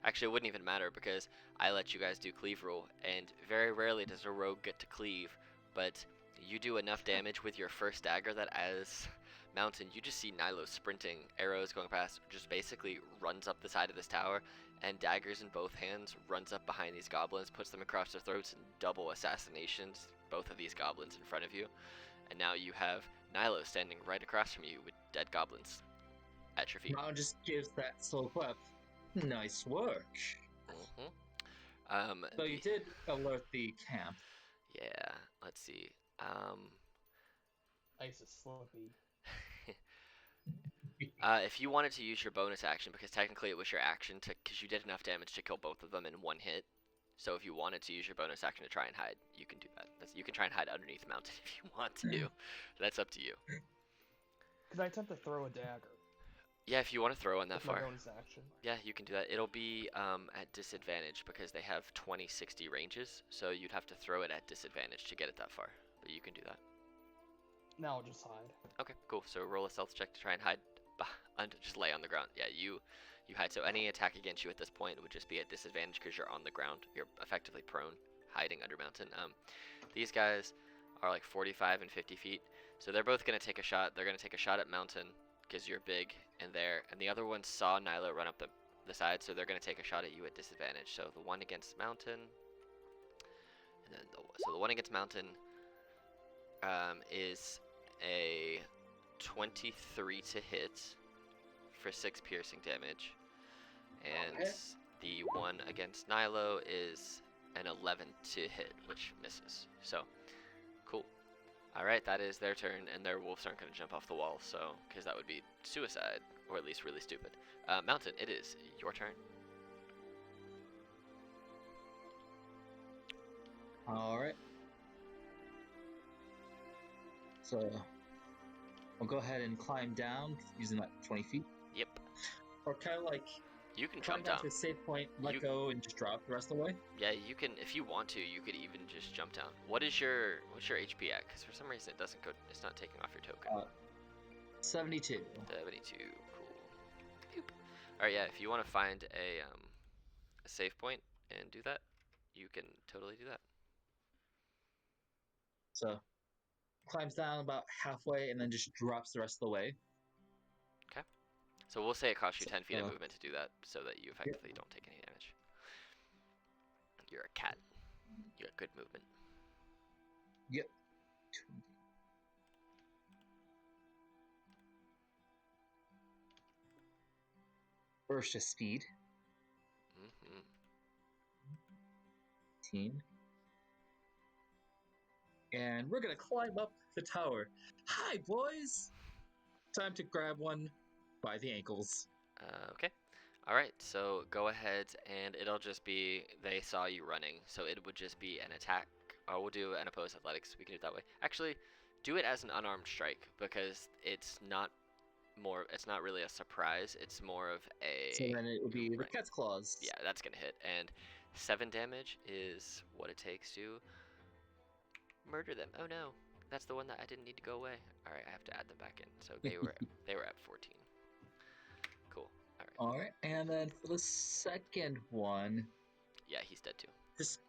Actually, it wouldn't even matter because I let you guys do cleave rule, and very rarely does a rogue get to cleave, but you do enough damage with your first dagger that as Mountain, you just see Nilo sprinting, arrows going past, just basically runs up the side of this tower, and daggers in both hands, runs up behind these goblins, puts them across their throats, and double assassinations both of these goblins in front of you. And now you have Nilo standing right across from you with dead goblins at your feet. Now just gives that slow clap. Nice work. Mm-hmm. So you did alert the camp. Yeah, let's see. Ice is slippy. If you wanted to use your bonus action, because technically it was your action to, because you did enough damage to kill both of them in one hit. So if you wanted to use your bonus action to try and hide, you can do that. You can try and hide underneath Mountain if you want to. That's up to you. Can I attempt to throw a dagger? Yeah, if you want to throw one that With my far. bonus action. Yeah, you can do that. It'll be at disadvantage because they have 20-60 ranges, so you'd have to throw it at disadvantage to get it that far. But you can do that. Now I'll just hide. Okay, cool. So roll a stealth check to try and hide, just lay on the ground. Yeah, you hide. So any attack against you at this point would just be at disadvantage because you're on the ground. You're effectively prone, hiding under Mountain. These guys are like 45 and 50 feet, so they're both gonna take a shot. They're gonna take a shot at Mountain because you're big and there, and the other one saw Nilo run up the side, so they're gonna take a shot at you at disadvantage. So the one against Mountain, and then so the one against Mountain is a 23 to hit for 6 piercing damage, and Okay. the one against Nilo is an 11 to hit, which misses. So, cool. Alright, that is their turn, and their wolves aren't going to jump off the wall, so, because that would be suicide, or at least really stupid. Mountain, it is your turn. Alright. So I'll go ahead and climb down using that 20 feet. Yep. Or kind of like You can climb jump down down. to a safe point, let You- go, and just drop the rest of the way. Yeah, you can, if you want to, you could even just jump down. What's your HP at? Because for some reason it doesn't go, it's not taking off your token. 72. 72, cool. Alright, yeah, if you want to find a save point and do that, you can totally do that. So climbs down about halfway and then just drops the rest of the way. So we'll say it costs you So, 10 feet of movement to do that, so that you effectively don't take any damage. You're a cat. You got good movement. Yep. Burst of speed. Mm-hmm. 18. And we're gonna climb up the tower. Hi, boys! Time to grab one by the ankles. Okay. Alright, so go ahead, and it'll just be, they saw you running, so it would just be an attack. Or we'll do an opposed athletics, we can do it that way. Actually, do it as an unarmed strike, because it's not really a surprise, it's more of a... So then it would be the right. cat's claws. Yeah, that's gonna hit, and 7 damage is what it takes to murder them. Oh no. that's the one that I didn't need to go away. All right, I have to add them back in. So they were at 14. Cool. All right. All right, and then for the second one, Yeah, he's dead too. just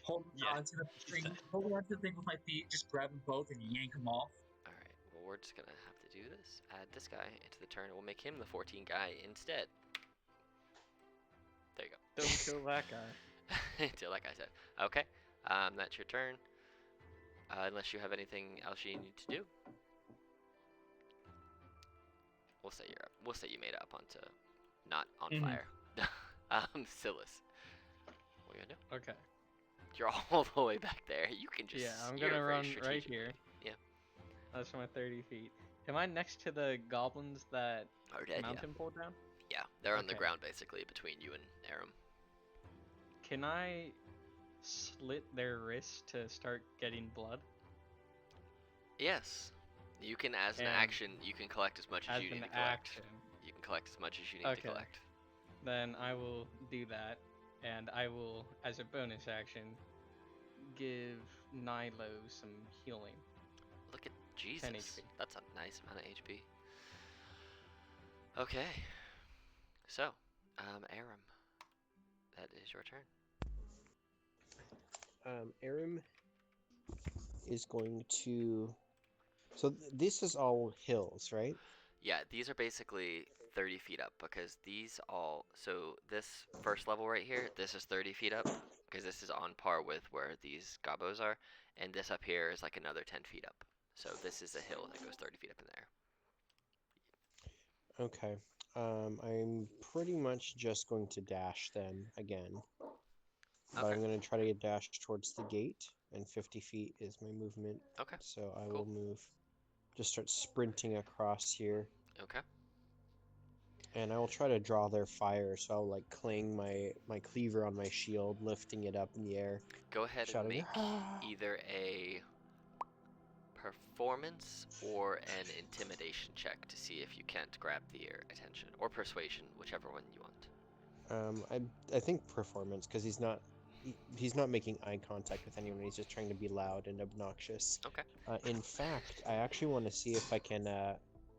hold Yeah, on to the he's thing. dead. Hold on to the thing with my feet. Just grab them both and yank them off. All right. Well, we're just gonna have to do this. Add this guy into the turn. We'll make him the 14 guy instead. There you go. Don't kill that guy. Until like I said. Okay. That's your turn. Unless you have anything else you need to do. We'll say you're up. We'll say you made it up onto not on fire. Silas. What are you gonna do? Okay. You're all the way back there. You can just Yeah, I'm steer gonna very run right strategically. here. Yeah. That's my 30 feet. Am I next to the goblins that Are dead, Mountain pulled down? yeah. They're on the Okay. ground basically between you and Aram. Can I slit their wrists to start getting blood? Yes. You can, as an And action, you can collect as much as As you need an to collect. action. You can collect as much as you need Okay. to collect. Then I will do that, and I will, as a bonus action, give Nilo some healing. Look at Jesus. HP. That's a nice amount of HP. Okay. So, Aram, that is your turn. Aram is going to. So this is all hills, right? Yeah, these are basically 30 feet up because these all. So this first level right here, this is 30 feet up because this is on par with where these gobos are, and this up here is like another 10 feet up. So this is a hill that goes 30 feet up in there. Okay. I'm pretty much just going to dash then again. But Okay. I'm going to try to get dashed towards the gate, and 50 feet is my movement. Okay. So I Cool. will move, just start sprinting across here, Okay. and I will try to draw their fire. So I'll like clang my cleaver on my shield, lifting it up in the air. Go ahead and Shouting, make "Ah!" either a performance or an intimidation check to see if you can't grab their attention, or persuasion, whichever one you want. I think performance, because he's not making eye contact with anyone. He's just trying to be loud and obnoxious. Okay. In fact, I actually want to see if I can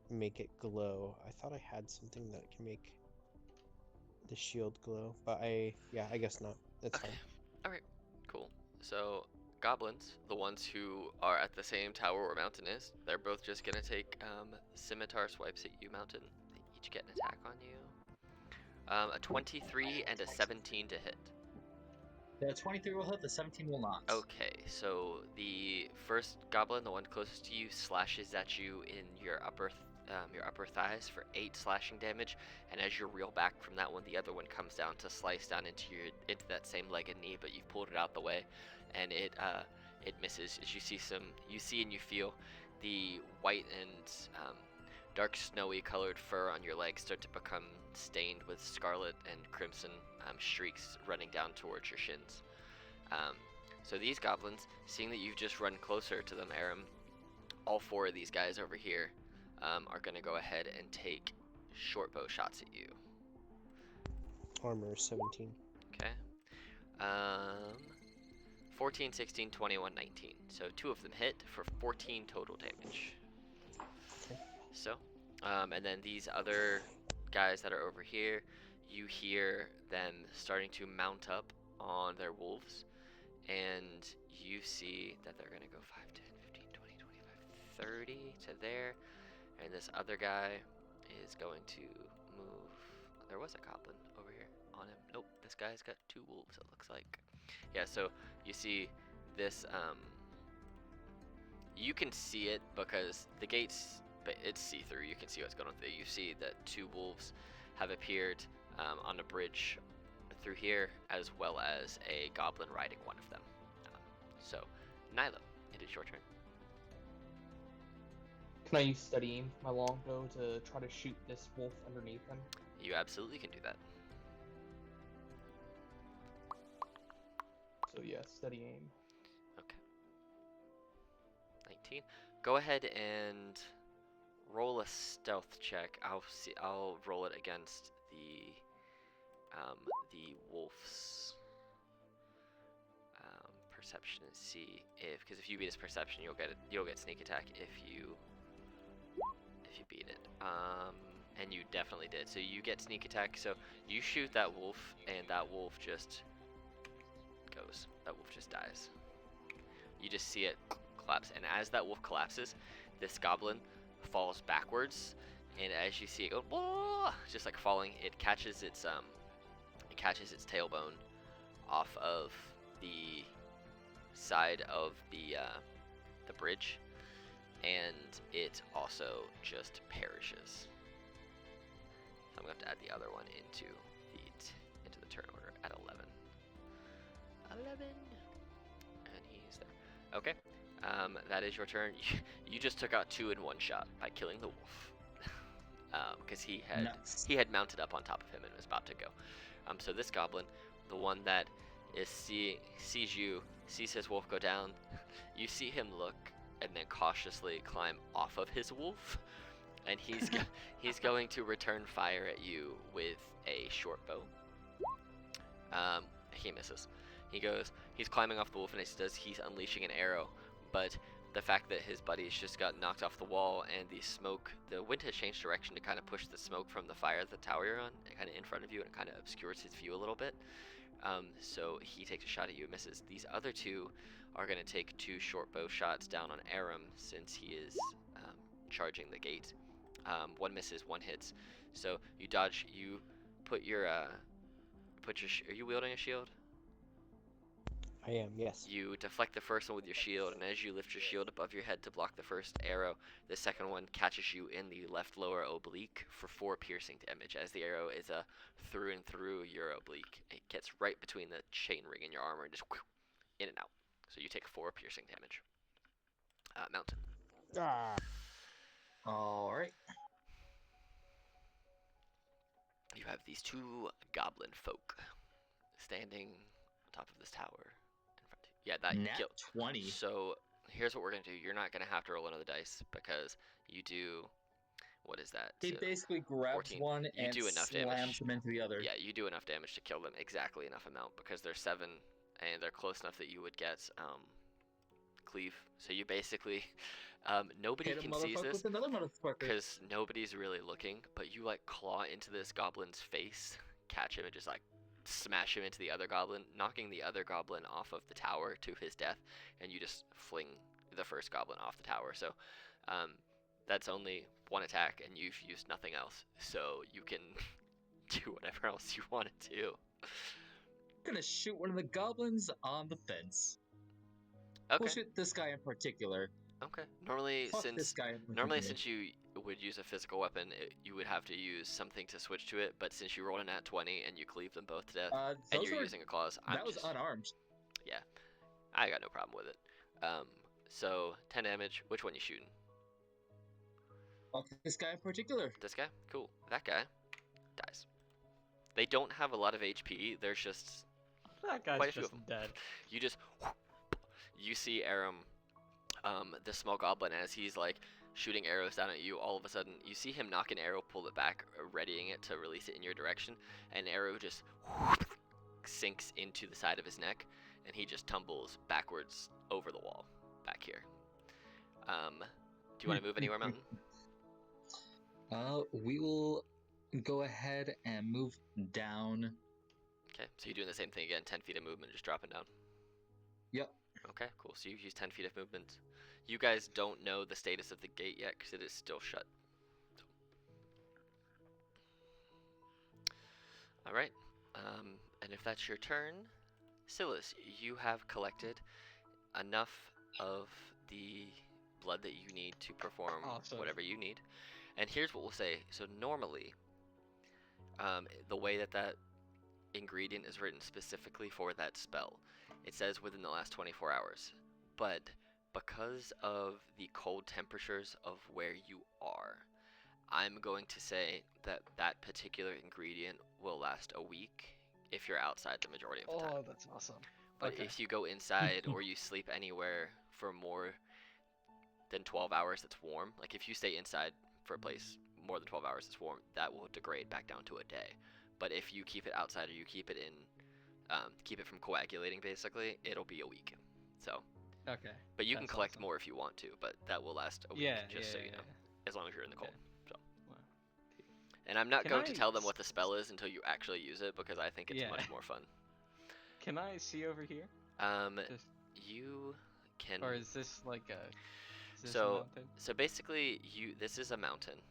make it glow. I thought I had something that can make the shield glow, but I guess not. That's Okay. fine. All right. Cool. So goblins, the ones who are at the same tower where Mountain is, they're both just gonna take scimitar swipes at you, Mountain. They each get an attack on you. A 23 and a 17 to hit. The 23 will hit, the 17 will not. Okay, so the first goblin, the one closest to you, slashes at you in your upper thighs for 8 slashing damage, and as you reel back from that one, the other one comes down to slice down into that same leg and knee, but you've pulled it out the way, and it misses. As you see and you feel the white and dark snowy colored fur on your legs start to become stained with scarlet and crimson streaks running down towards your shins. So these goblins, seeing that you've just run closer to them, Aram, all 4 of these guys over here are going to go ahead and take short bow shots at you. Armor 17. Okay. 14, 16, 21, 19. So 2 of them hit for 14 total damage. Okay. So, and then these other guys that are over here, you hear them starting to mount up on their wolves, and you see that they're going to go 5, 10, 15, 20, 25, 30 to there, and this other guy is going to move. There was a goblin over here on him. Nope, this guy's got 2 wolves, it looks like. Yeah, so you see this, you can see it because the gates, but it's see-through. You can see what's going on there. You see that 2 wolves have appeared on a bridge through here, as well as a goblin riding one of them. So, Nilo, it is your turn. Can I use steady aim for my longbow to try to shoot this wolf underneath him? You absolutely can do that. So yeah, steady aim. Okay. 19. Go ahead and roll a stealth check. I'll roll it against the wolf's perception and see if, because if you beat his perception, you'll get sneak attack if you beat it. And you definitely did. So you get sneak attack. So you shoot that wolf, and that wolf just goes. That wolf just dies. You just see it collapse, and as that wolf collapses, this goblin falls backwards, and as you see it go, whoa, just like falling, it catches its tailbone off of the side of the bridge, and it also just perishes. So I'm going to have to add the other one into the turn order at 11. 11. And he's there. Okay. That is your turn. You just took out 2 in one shot by killing the wolf. Because he had mounted up on top of him and was about to go. So this goblin, the one that sees his wolf go down, you see him look and then cautiously climb off of his wolf, and he's going to return fire at you with a short bow. He misses. He's climbing off the wolf, and as he does, he's unleashing an arrow, but the fact that his buddies just got knocked off the wall and the wind has changed direction to kind of push the smoke from the fire of the tower you're on kind of in front of you, and it kind of obscures his view a little bit. So he takes a shot at you and misses. These other 2 are going to take 2 short bow shots down on Aram since he is charging the gate. 1 misses, 1 hits. So you dodge. You put your are you wielding a shield? I am, yes. You deflect the first one with your shield, and as you lift your shield above your head to block the first arrow, the second one catches you in the left lower oblique for 4 piercing damage, as the arrow is a through and through your oblique. It gets right between the chain ring in your armor and just in and out. So you take 4 piercing damage. Mountain. Alright. You have these 2 goblin folk standing on top of this tower. Yeah, that Nat kill. 20. So here's what we're gonna do. You're not gonna have to roll another dice because you do. What is that? He So basically grabs 14. one You and do enough slams damage. him into the other. Yeah, you do enough damage to kill them. Exactly enough amount because they're 7 and they're close enough that you would get cleave. So you basically nobody Hit a can see motherfucker this with another motherfucker. because nobody's really looking. But you like claw into this goblin's face, catch him, and just like smash him into the other goblin, knocking the other goblin off of the tower to his death, and you just fling the first goblin off the tower. So that's only 1 attack, and you've used nothing else, so you can do whatever else you want to do. I'm gonna shoot one of the goblins on the fence. Okay. We'll shoot this guy in particular. Okay. Normally, Fuck this guy in particular. since you would use a physical weapon, you would have to use something to switch to it. But since you rolled a nat 20 and you cleave them both to death, and you're using a claws, that was unarmed. Yeah, I got no problem with it. So 10 damage. Which one you shooting? Fuck this guy in particular. This guy? Cool. That guy dies. They don't have a lot of HP. There's just That guy's quite a few just of them. dead. You see Aram, the small goblin, as he's like shooting arrows down at you. All of a sudden, you see him knock an arrow, pull it back, readying it to release it in your direction. An arrow just sinks into the side of his neck, and he just tumbles backwards over the wall back here. Do you want to move anywhere, Mountain? We will go ahead and move down. Okay, so you're doing the same thing again, 10 feet of movement, just dropping down. Yep. Okay, cool. So you've used 10 feet of movement. You guys don't know the status of the gate yet because it is still shut. All right. And if that's your turn, Silas, you have collected enough of the blood that you need to perform Awesome. whatever you need. And here's what we'll say. So normally, the way that ingredient is written specifically for that spell, it says within the last 24 hours. But because of the cold temperatures of where you are, I'm going to say that that particular ingredient will last a week if you're outside the majority of the time. Oh, that's awesome. But Okay. if you go inside or you sleep anywhere for more than 12 hours that's warm, like if you stay inside for a place more than 12 hours that's warm, that will degrade back down to a day. But if you keep it outside or you keep it in, keep it from coagulating basically, it'll be a week. So, Okay. but you can That's collect awesome. more if you want to, but that will last a week, Yeah, just so yeah, you know, yeah. as long as you're in the cold. Okay. So, Wow. and I'm not Can going to I tell them what the spell is until you actually use it because I think it's Yeah. much more fun. Can I see over here? Just, You can. or is this like a? Is this a So, mountain? so basically, this is a mountain.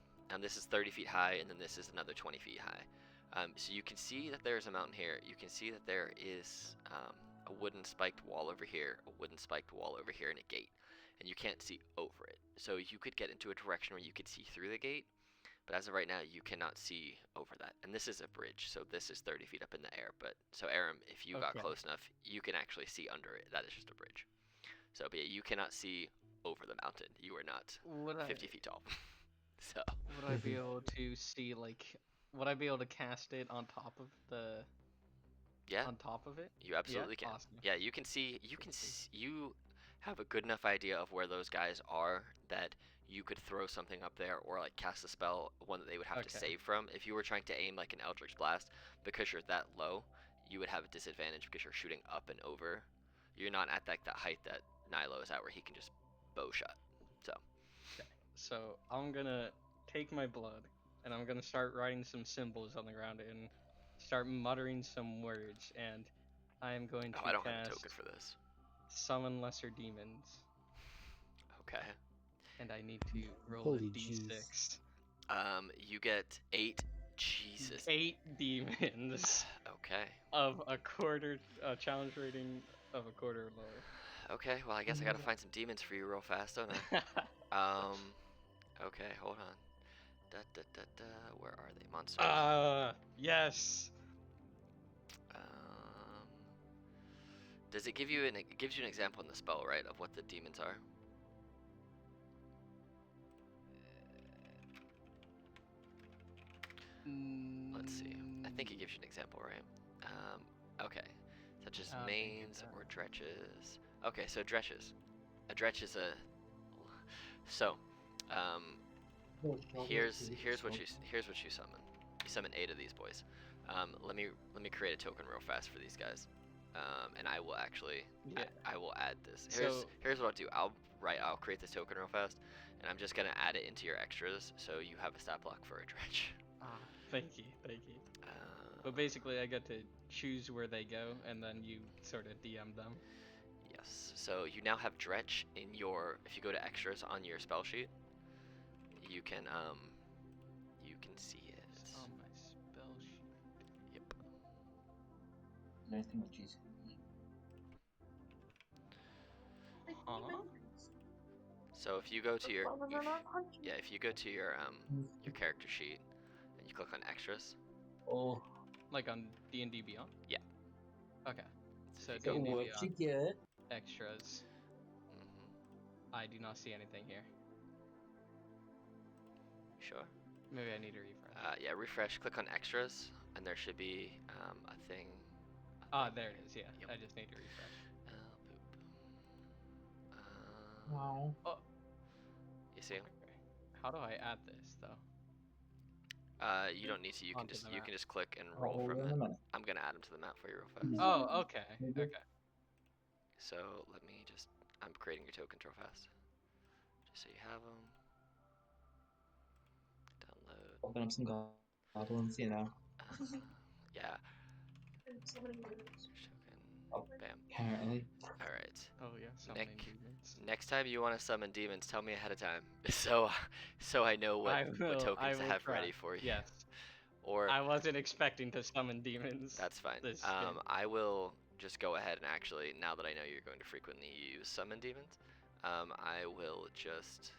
This is 30 feet high, and then this is another 20 feet high. So you can see that there's a mountain here. You can see that there is a wooden spiked wall over here, a wooden spiked wall over here, and a gate. And you can't see over it. So you could get into a direction where you could see through the gate, but as of right now, you cannot see over that. And this is a bridge, so this is 30 feet up in the air. But so Aram, if you got Okay. close enough, you can actually see under it. That is just a bridge. So, but yeah, you cannot see over the mountain. You are not Would 50 feet tall. So, Would I be able to see like? Would I be able to cast it on top of the? yeah, On top of it? you absolutely Yeah? can. Awesome. Yeah, you can see. You have a good enough idea of where those guys are that you could throw something up there or like cast a spell, one that they would have to Okay. save from. If you were trying to aim like an Eldritch Blast, because you're that low, you would have a disadvantage because you're shooting up and over. You're not at like that height that Nilo is at, where he can just bow shot. So, So I'm gonna take my blood and I'm gonna start writing some symbols on the ground and start muttering some words, and I am going to oh, I don't have a cast token for this. Summon Lesser Demons, Okay. and I need to roll Holy a d6. You get 8. Jesus. 8 demons Okay. of a quarter, challenge rating of a quarter or lower. Okay, well, I guess I gotta find some demons for you real fast, don't I? Okay, hold on. Da da da da. Where are they? Monsters. Yes. Um, does it give you it gives you an example in the spell, right, of what the demons are? Let's see. I think it gives you an example, right? Okay. Such as I don't think it mains does. or dretches. Okay, so dretches. A dretch is a. So, here's what you summon. You summon 8 of these boys. Let me create a token real fast for these guys. And I will actually Yeah. I will add this. So- Here's what I'll do. I'll create this token real fast, and I'm just gonna add it into your extras, so you have a stat block for a dredge. Thank you. But basically, I get to choose where they go, and then you sort of DM them. Yes. So you now have dredge in your. If you go to extras on your spell sheet, you can see it. It's on my spell sheet. Yep. Anything with Jesus. Huh? So if you go to your if you go to your character sheet and you click on extras, Oh, Like on D&D Beyond? Yeah. Okay. So if you go- D&D what you Beyond get? extras. I do not see anything here. sure. Maybe I need to refresh. Yeah, refresh. Click on extras, and there should be a thing. There it is. Yeah. Yep. I just need to refresh. Boop. Wow. You see 'em? Okay. How do I add this though? You don't need to. You can Onto just the you map. can just click and I'll roll hold from in it. a minute. I'm gonna add them to the map for you real fast. Oh, okay. Mhm. Okay. So let me just. I'm creating your tokens real fast, just so you have them. Download. Open up some goblins, you know. Yeah. Token. Bam. Apparently. All right. Oh yeah. Summoning Nick. demons. Next time you want to summon demons, tell me ahead of time, so I know what I what tokens to will have try. ready for you. Yes. Or I wasn't expecting to summon demons. that's fine. this game. I will just go ahead and actually, now that I know you're going to frequently use summon demons, I will just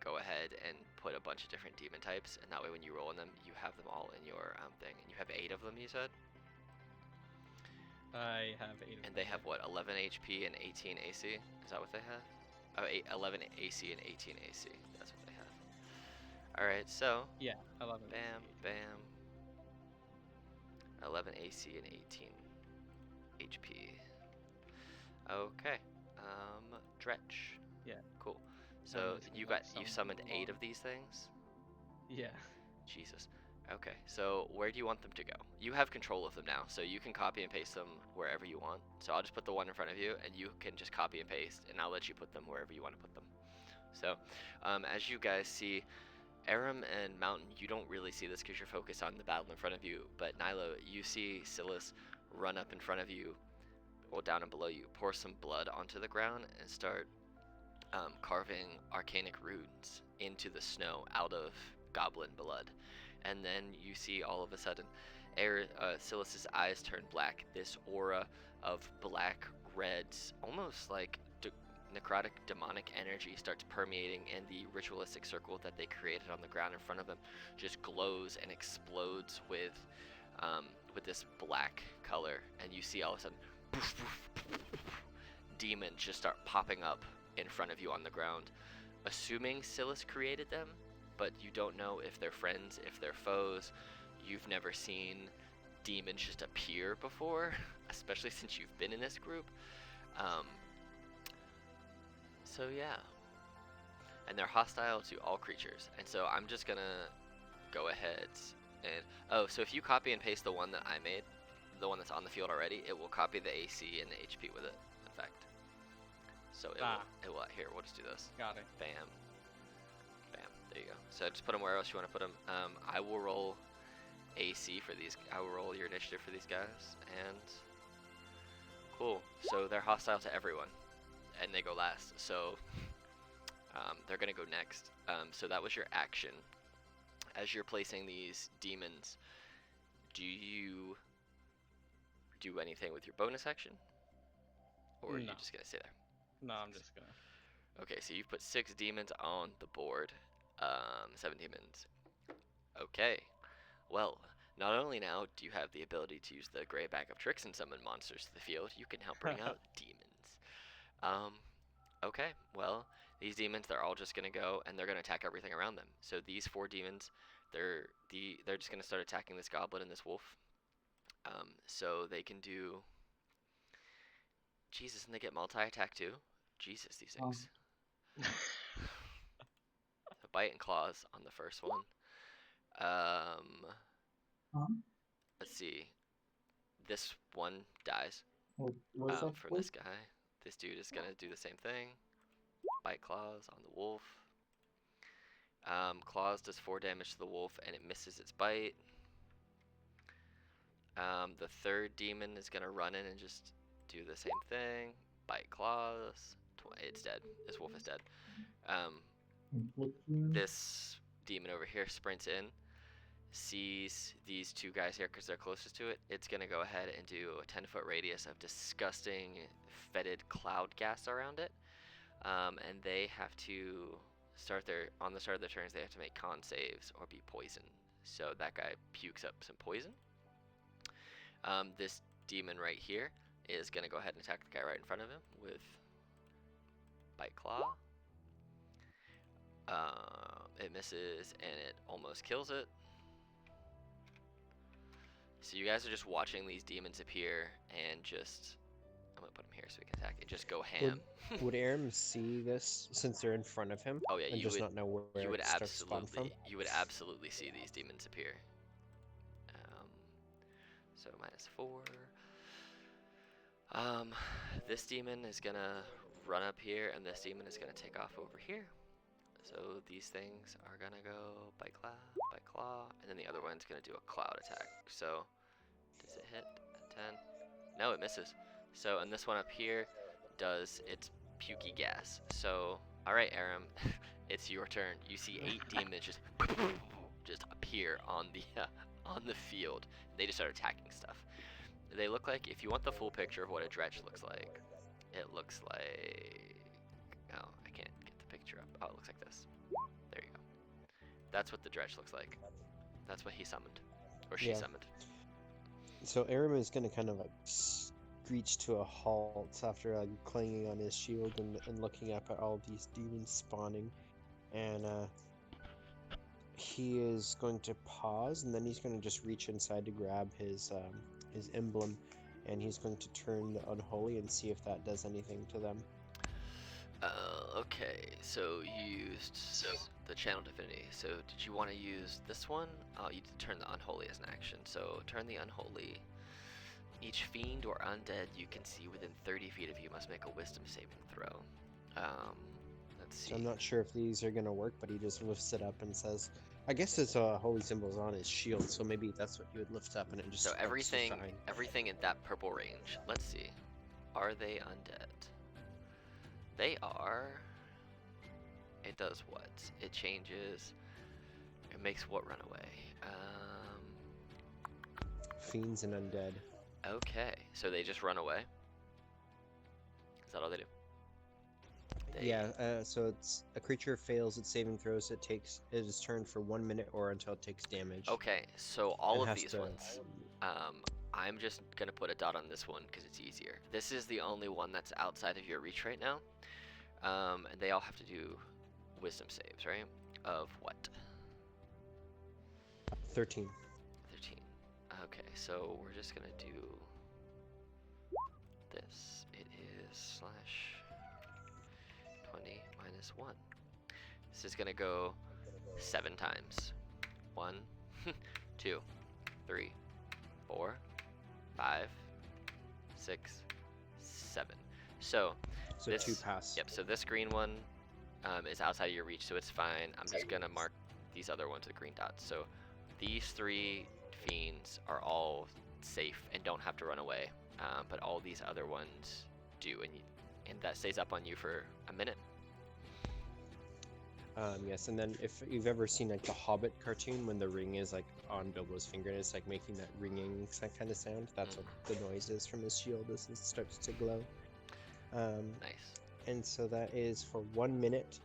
go ahead and put a bunch of different demon types, and that way when you roll on them, you have them all in your thing. And you have 8 of them, you said? I have 8 of And them, they have yeah. what, 11 HP and 18 AC? Is that what they have? Oh, 11 AC and 18 AC. That's what they have. Alright, so, Yeah, 11. bam, bam. 11 AC and 18 HP. Okay. Dretch. Yeah. Cool. So just you like you summon summoned them 8 all. of these things? Yeah. Jesus. Okay, so where do you want them to go? You have control of them now, so you can copy and paste them wherever you want. So I'll just put the one in front of you, and you can just copy and paste, and I'll let you put them wherever you want to put them. So, as you guys see, Aram and Mountain, you don't really see this because you're focused on the battle in front of you, but Nilo, you see Silas run up in front of you, well, down and below you, pour some blood onto the ground, and start carving arcanic runes into the snow out of goblin blood. And then you see all of a sudden Silas's eyes turn black. This aura of black reds, almost like necrotic demonic energy, starts permeating, and the ritualistic circle that they created on the ground in front of them just glows and explodes with this black color. And you see all of a sudden demons just start popping up in front of you on the ground, assuming Silas created them, but you don't know if they're friends, if they're foes. You've never seen demons just appear before, especially since you've been in this group. So yeah, and they're hostile to all creatures. And so I'm just gonna go ahead and so if you copy and paste the one that I made, the one that's on the field already, it will copy the AC and the HP with it. In fact, so it will. Here, we'll just do this. Got it. Bam. Bam. There you go. So just put them where else you want to put them. I will roll AC for these. I will roll your initiative for these guys. And cool. So they're hostile to everyone, and they go last. So they're gonna go next. So that was your action. As you're placing these demons, do you do anything with your bonus action, or are you No. just gonna stay there? No, I'm just gonna. Okay, so you've put 6 demons on the board. 7 demons. Okay. Well, not only now do you have the ability to use the gray bag of tricks and summon monsters to the field, you can help bring out demons. Okay, well, these demons, they're all just gonna go and they're gonna attack everything around them. So these 4 demons, they're just gonna start attacking this goblin and this wolf. So they can do. Jesus, and they get multi-attack too. Jesus, these things. The bite and claws on the first one. Let's see. This one dies What's that? from this guy. This dude is gonna do the same thing. Bite claws on the wolf. Claws does 4 damage to the wolf and it misses its bite. The third demon is gonna run in and just do the same thing. Bite claws. It's dead. This wolf is dead. This demon over here sprints in, sees these 2 guys here because they're closest to it. It's gonna go ahead and do a 10-foot radius of disgusting fetid cloud gas around it. And they have to on the start of their turns, they have to make con saves or be poisoned. So that guy pukes up some poison. This demon right here is gonna go ahead and attack the guy right in front of him with bite claw. It misses and it almost kills it. So you guys are just watching these demons appear and just, I'm gonna put them here so we can attack it. Just go ham. Would Aram see this since they're in front of him? Oh yeah, and you just would. not know where You would it starts to spawn from? absolutely see these demons appear. So -4. This demon is gonna run up here, and this demon is gonna take off over here. So these things are gonna go bite claw, and then the other one's gonna do a cloud attack. So does it hit at 10? No, it misses. So, and this one up here does its pukey gas. So, all right, Aram, it's your turn. You see 8 demons just appear on the field. They just start attacking stuff. They look like, if you want the full picture of what a dredge looks like, it looks like, oh, I can't get the picture up. Oh, it looks like this. There you go. That's what the dredge looks like. That's what he summoned, or she summoned. So Aram is gonna kind of like screech to a halt after like clanging on his shield and looking up at all these demons spawning, and he is going to pause, and then he's going to just reach inside to grab his emblem, and he's going to turn the unholy and see if that does anything to them. Okay, so you used the channel divinity. So did you want to use this one? You did turn the unholy as an action. So turn the unholy. Each fiend or undead you can see within 30 feet of you must make a wisdom saving throw. Let's see. So I'm not sure if these are gonna work, but he just lifts it up and says, I guess his holy symbol's on his shield, so maybe that's what you would lift up and it just So starts to everything shine. in that purple range. Let's see. Are they undead? They are. It does what? It changes. It makes what run away? Fiends and undead. Okay, so they just run away. Is that all they do? Yeah, so it's a creature fails its saving throws, it is turned for 1 minute or until it takes damage. Okay, so all and of has these to- ones. I'm just gonna put a dot on this one because it's easier. This is the only one that's outside of your reach right now. And they all have to do wisdom saves, right? Of what? 13. 13. Okay, so we're just gonna do this. It is /20 minus 1. This is gonna go 7 times. 1, 2, 3, 4, 5, 6, 7. So So this, 2 pass. Yep, so this green one is outside of your reach, so it's fine. I'm just gonna mark these other ones with green dots. So these 3 fiends are all safe and don't have to run away, but all these other ones do, and that stays up on you for a minute. Yes, and then if you've ever seen like the Hobbit cartoon when the ring is like on Bilbo's finger and it's like making that ringing kind of sound, that's what the noise is from his shield as it starts to glow. Nice. And so that is for 1 minute.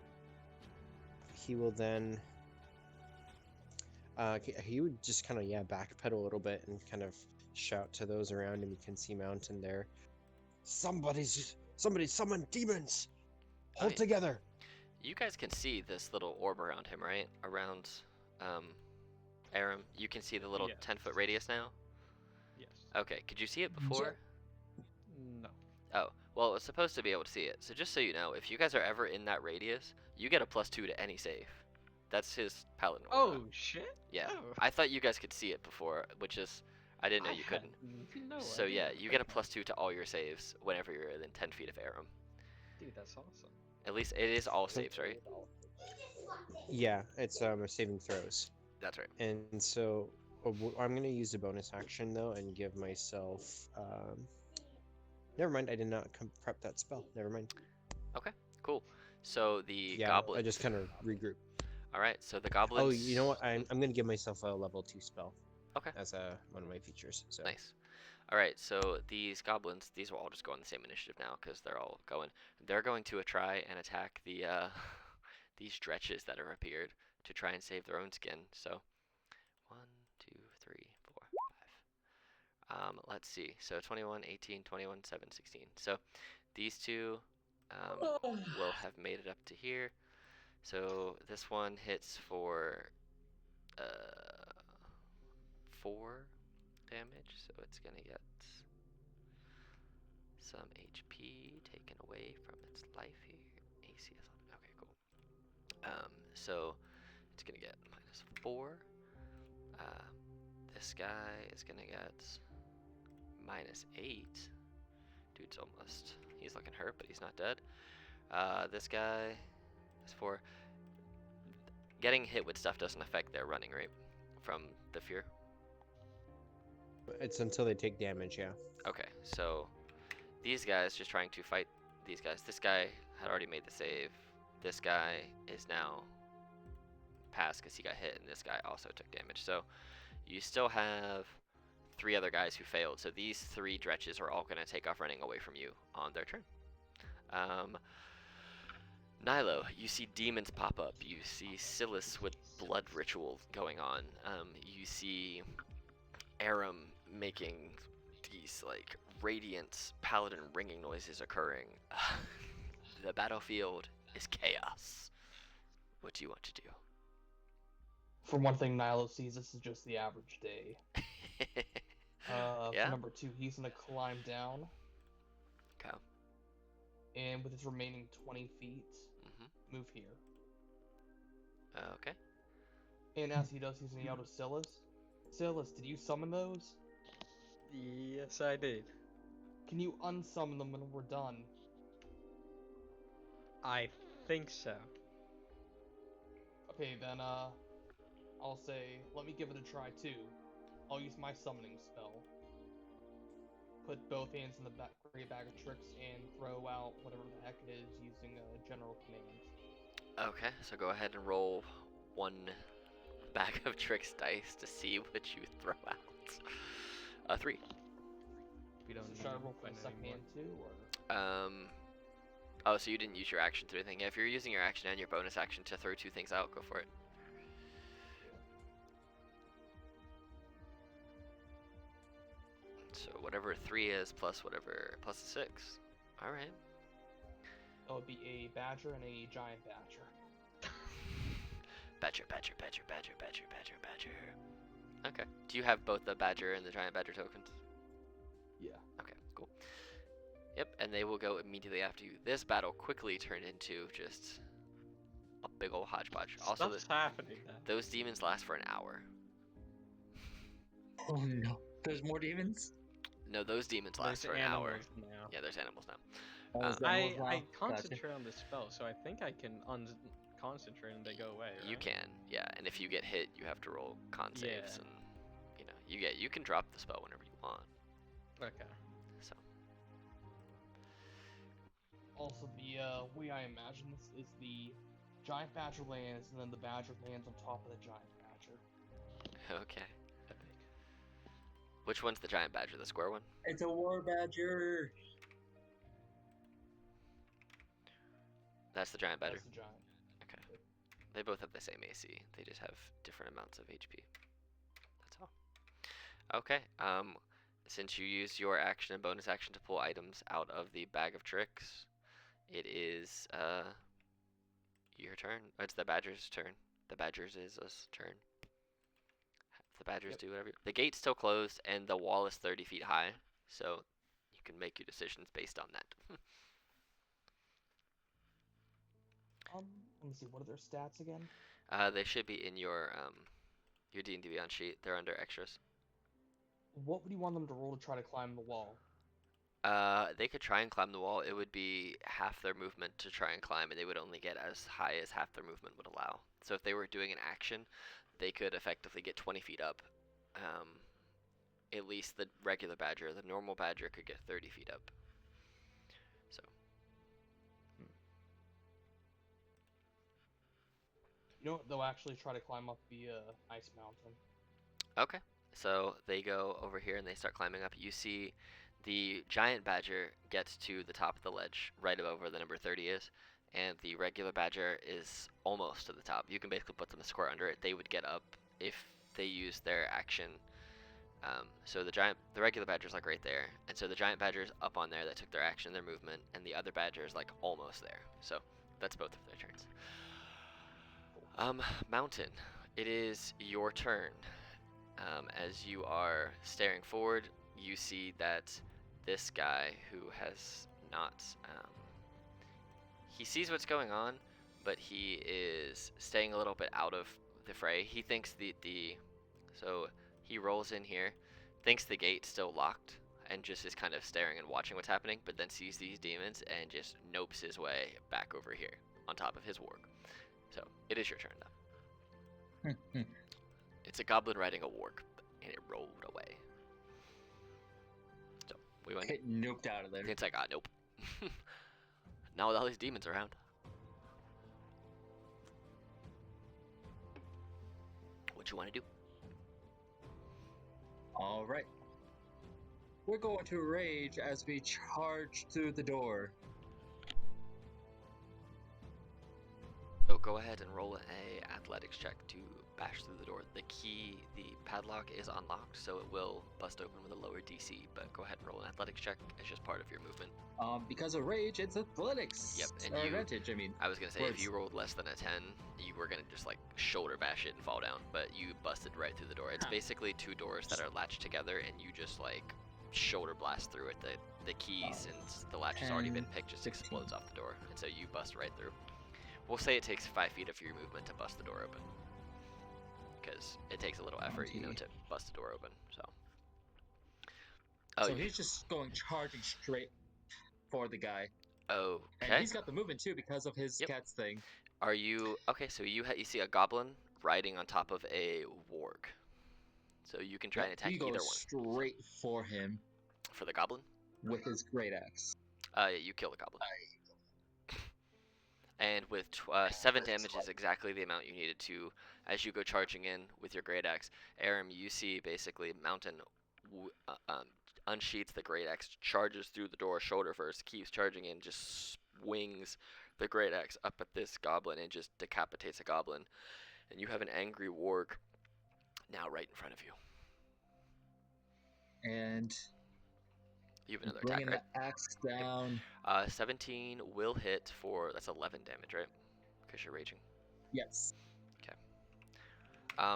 He will then he would just kind of backpedal a little bit and kind of shout to those around him. You can see Mountain there. Somebody summon demons. Hold yeah. together. You guys can see this little orb around him, right? Around Aram. You can see the little Yes. 10-foot radius now? Yes. Okay, could you see it before? No. Oh, well, it was supposed to be able to see it. So just so you know, if you guys are ever in that radius, you get a +2 to any save. That's his paladin aura. Oh shit. Yeah. Oh. I thought you guys could see it before, which is, I didn't know you had couldn't. no So idea. yeah, you get a +2 to all your saves whenever you're within 10 feet of Aram. Dude, that's awesome. At least it is all saves, right? Yeah, it's saving throws. That's right. And so I'm gonna use a bonus action though and give myself. Never mind, I did not prep that spell. Never mind. Okay, cool. So the Yeah, goblins. I just kind of regroup. All right, so the goblins. Oh, you know what? I'm gonna give myself a level 2 spell. Okay. As one of my features. So. Nice. All right, so these goblins, these will all just go on the same initiative now because they're all going. They're going to try and attack the these dretches that have appeared to try and save their own skin. So 1, 2, 3, 4, 5. Let's see. So 21, 18, 21, 7, 16. So these two will have made it up to here. So this one hits for 4 damage, so it's gonna get some HP taken away from its life here. AC is on. Okay, cool. So it's gonna get -4. This guy is gonna get -8. Dude's almost. He's looking hurt, but he's not dead. This guy is 4. Getting hit with stuff doesn't affect their running rate from the fear. It's until they take damage, yeah. Okay, so these guys just trying to fight these guys. This guy had already made the save. This guy is now passed because he got hit, and this guy also took damage. So you still have 3 other guys who failed. So these 3 dretches are all going to take off running away from you on their turn. Nilo, you see demons pop up. You see Silas with blood ritual going on. You see Aram making these like radiant paladin ringing noises occurring. The battlefield is chaos. What do you want to do? For one thing, Nilo sees this is just the average day. Yeah? For number 2, he's gonna climb down. Okay. and with its remaining 20 feet, move here. Okay. And as he does, he's gonna yell to Silas. Silas, did you summon those? Yes, I did. Can you unsummon them when we're done? I think so. Okay, then, I'll say, let me give it a try too. I'll use my summoning spell. Put both hands in the great bag of tricks and throw out whatever the heck it is using general commands. Okay, so go ahead and roll one bag of tricks dice to see what you throw out. 3. We don't So need should I roll for Icewind the second anymore. hand too, or? Oh, so you didn't use your action to do anything. Yeah, if you're using your action and your bonus action to throw 2 things out, go for it. So whatever 3 is plus whatever plus a 6. All right. That would be a badger and a giant badger. Badger. Okay. Do you have both the badger and the giant badger tokens? Yeah. Okay, cool. Yep, and they will go immediately after you. This battle quickly turned into just a big old hodgepodge. Also, Stuff's happening then. those demons last for an hour. Oh no. There's more demons? No, those demons last There's for an hour. animals now. Yeah, there's animals now. Oh, there's I animals now? Gotcha. concentrate on the spell, so I think I can concentrate and they go away, right? You can, yeah. And if you get hit, you have to roll con saves, Yeah. and you can drop the spell whenever you want. Okay. So Also, the way I imagine this is the giant badger lands, and then the badger lands on top of the giant badger. okay. Epic. Which one's the giant badger? The square one? It's a war badger. That's the giant badger. That's the giant. Okay. They both have the same AC. They just have different amounts of HP. That's all. Okay. Since you used your action and bonus action to pull items out of the bag of tricks, it is your turn. It's the badger's turn. The badger's is us turn. The badgers do whatever. The gate's still closed and the wall is 30 feet high, so you can make your decisions based on that. Let me see. What are their stats again? They should be in your D&D Beyond sheet. They're under extras. What would you want them to roll to try to climb the wall? They could try and climb the wall. It would be half their movement to try and climb, and they would only get as high as half their movement would allow. So if they were doing an action, they could effectively get 20 feet up. At least the regular badger, the normal badger, could get 30 feet up. So. You know what? They'll actually try to climb up the ice mountain. Okay. So they go over here and they start climbing up. You see the giant badger gets to the top of the ledge, right above where the number 30 is, and the regular badger is almost to the top. You can basically put them a square under it. They would get up if they use their action. So the regular badger's like right there, and so the giant badger's up on there that took their action, their movement, and the other badger's like almost there. So that's both of their turns. Mountain, it is your turn. As you are staring forward, you see that this guy who has not, he sees what's going on, but he is staying a little bit out of the fray. He thinks so he rolls in here, thinks the gate's still locked, and just is kind of staring and watching what's happening, but then sees these demons and just nopes his way back over here on top of his warg. So it is your turn now. It's a goblin riding a warg, and it rolled away. So we went. Get noped out of there. It's like, nope. Now with all these demons around. What you want to do? All right. We're going to rage as we charge through the door. So go ahead and roll a athletics check to bash through the door. The padlock is unlocked, so it will bust open with a lower DC, but go ahead and roll an athletics check. It's just part of your movement. Because of rage, it's athletics. Yep, and Or you- advantage, I mean. I was going to say, Words. if you rolled less than a 10, you were going to just, shoulder bash it and fall down, but you busted right through the door. It's Huh. basically 2 doors that are latched together, and you just, shoulder blast through it. The key, since the latch has already been 10, picked, just 15. explodes off the door, and so you bust right through. We'll say it takes 5 feet of your movement to bust the door open, because it takes a little effort, you know, to bust the door open. So. Oh, So he's just going charging straight for the guy. okay. And he's got the movement too because of his Yep. cat's thing. Are you okay? So you see a goblin riding on top of a warg. So you can try and attack He either goes one. straight for him For the goblin? with his great axe. Yeah, you kill the goblin. And with 7 damage is exactly the amount you needed to, as you go charging in with your great axe. Aram, you see basically Mountain unsheaths the great axe, charges through the door shoulder first, keeps charging in, just swings the great axe up at this goblin and just decapitates a goblin. And you have an angry warg now right in front of you. And You have another bringing attack, right? the axe down. 17 will hit for, that's 11 damage, right? Because you're raging. Yes.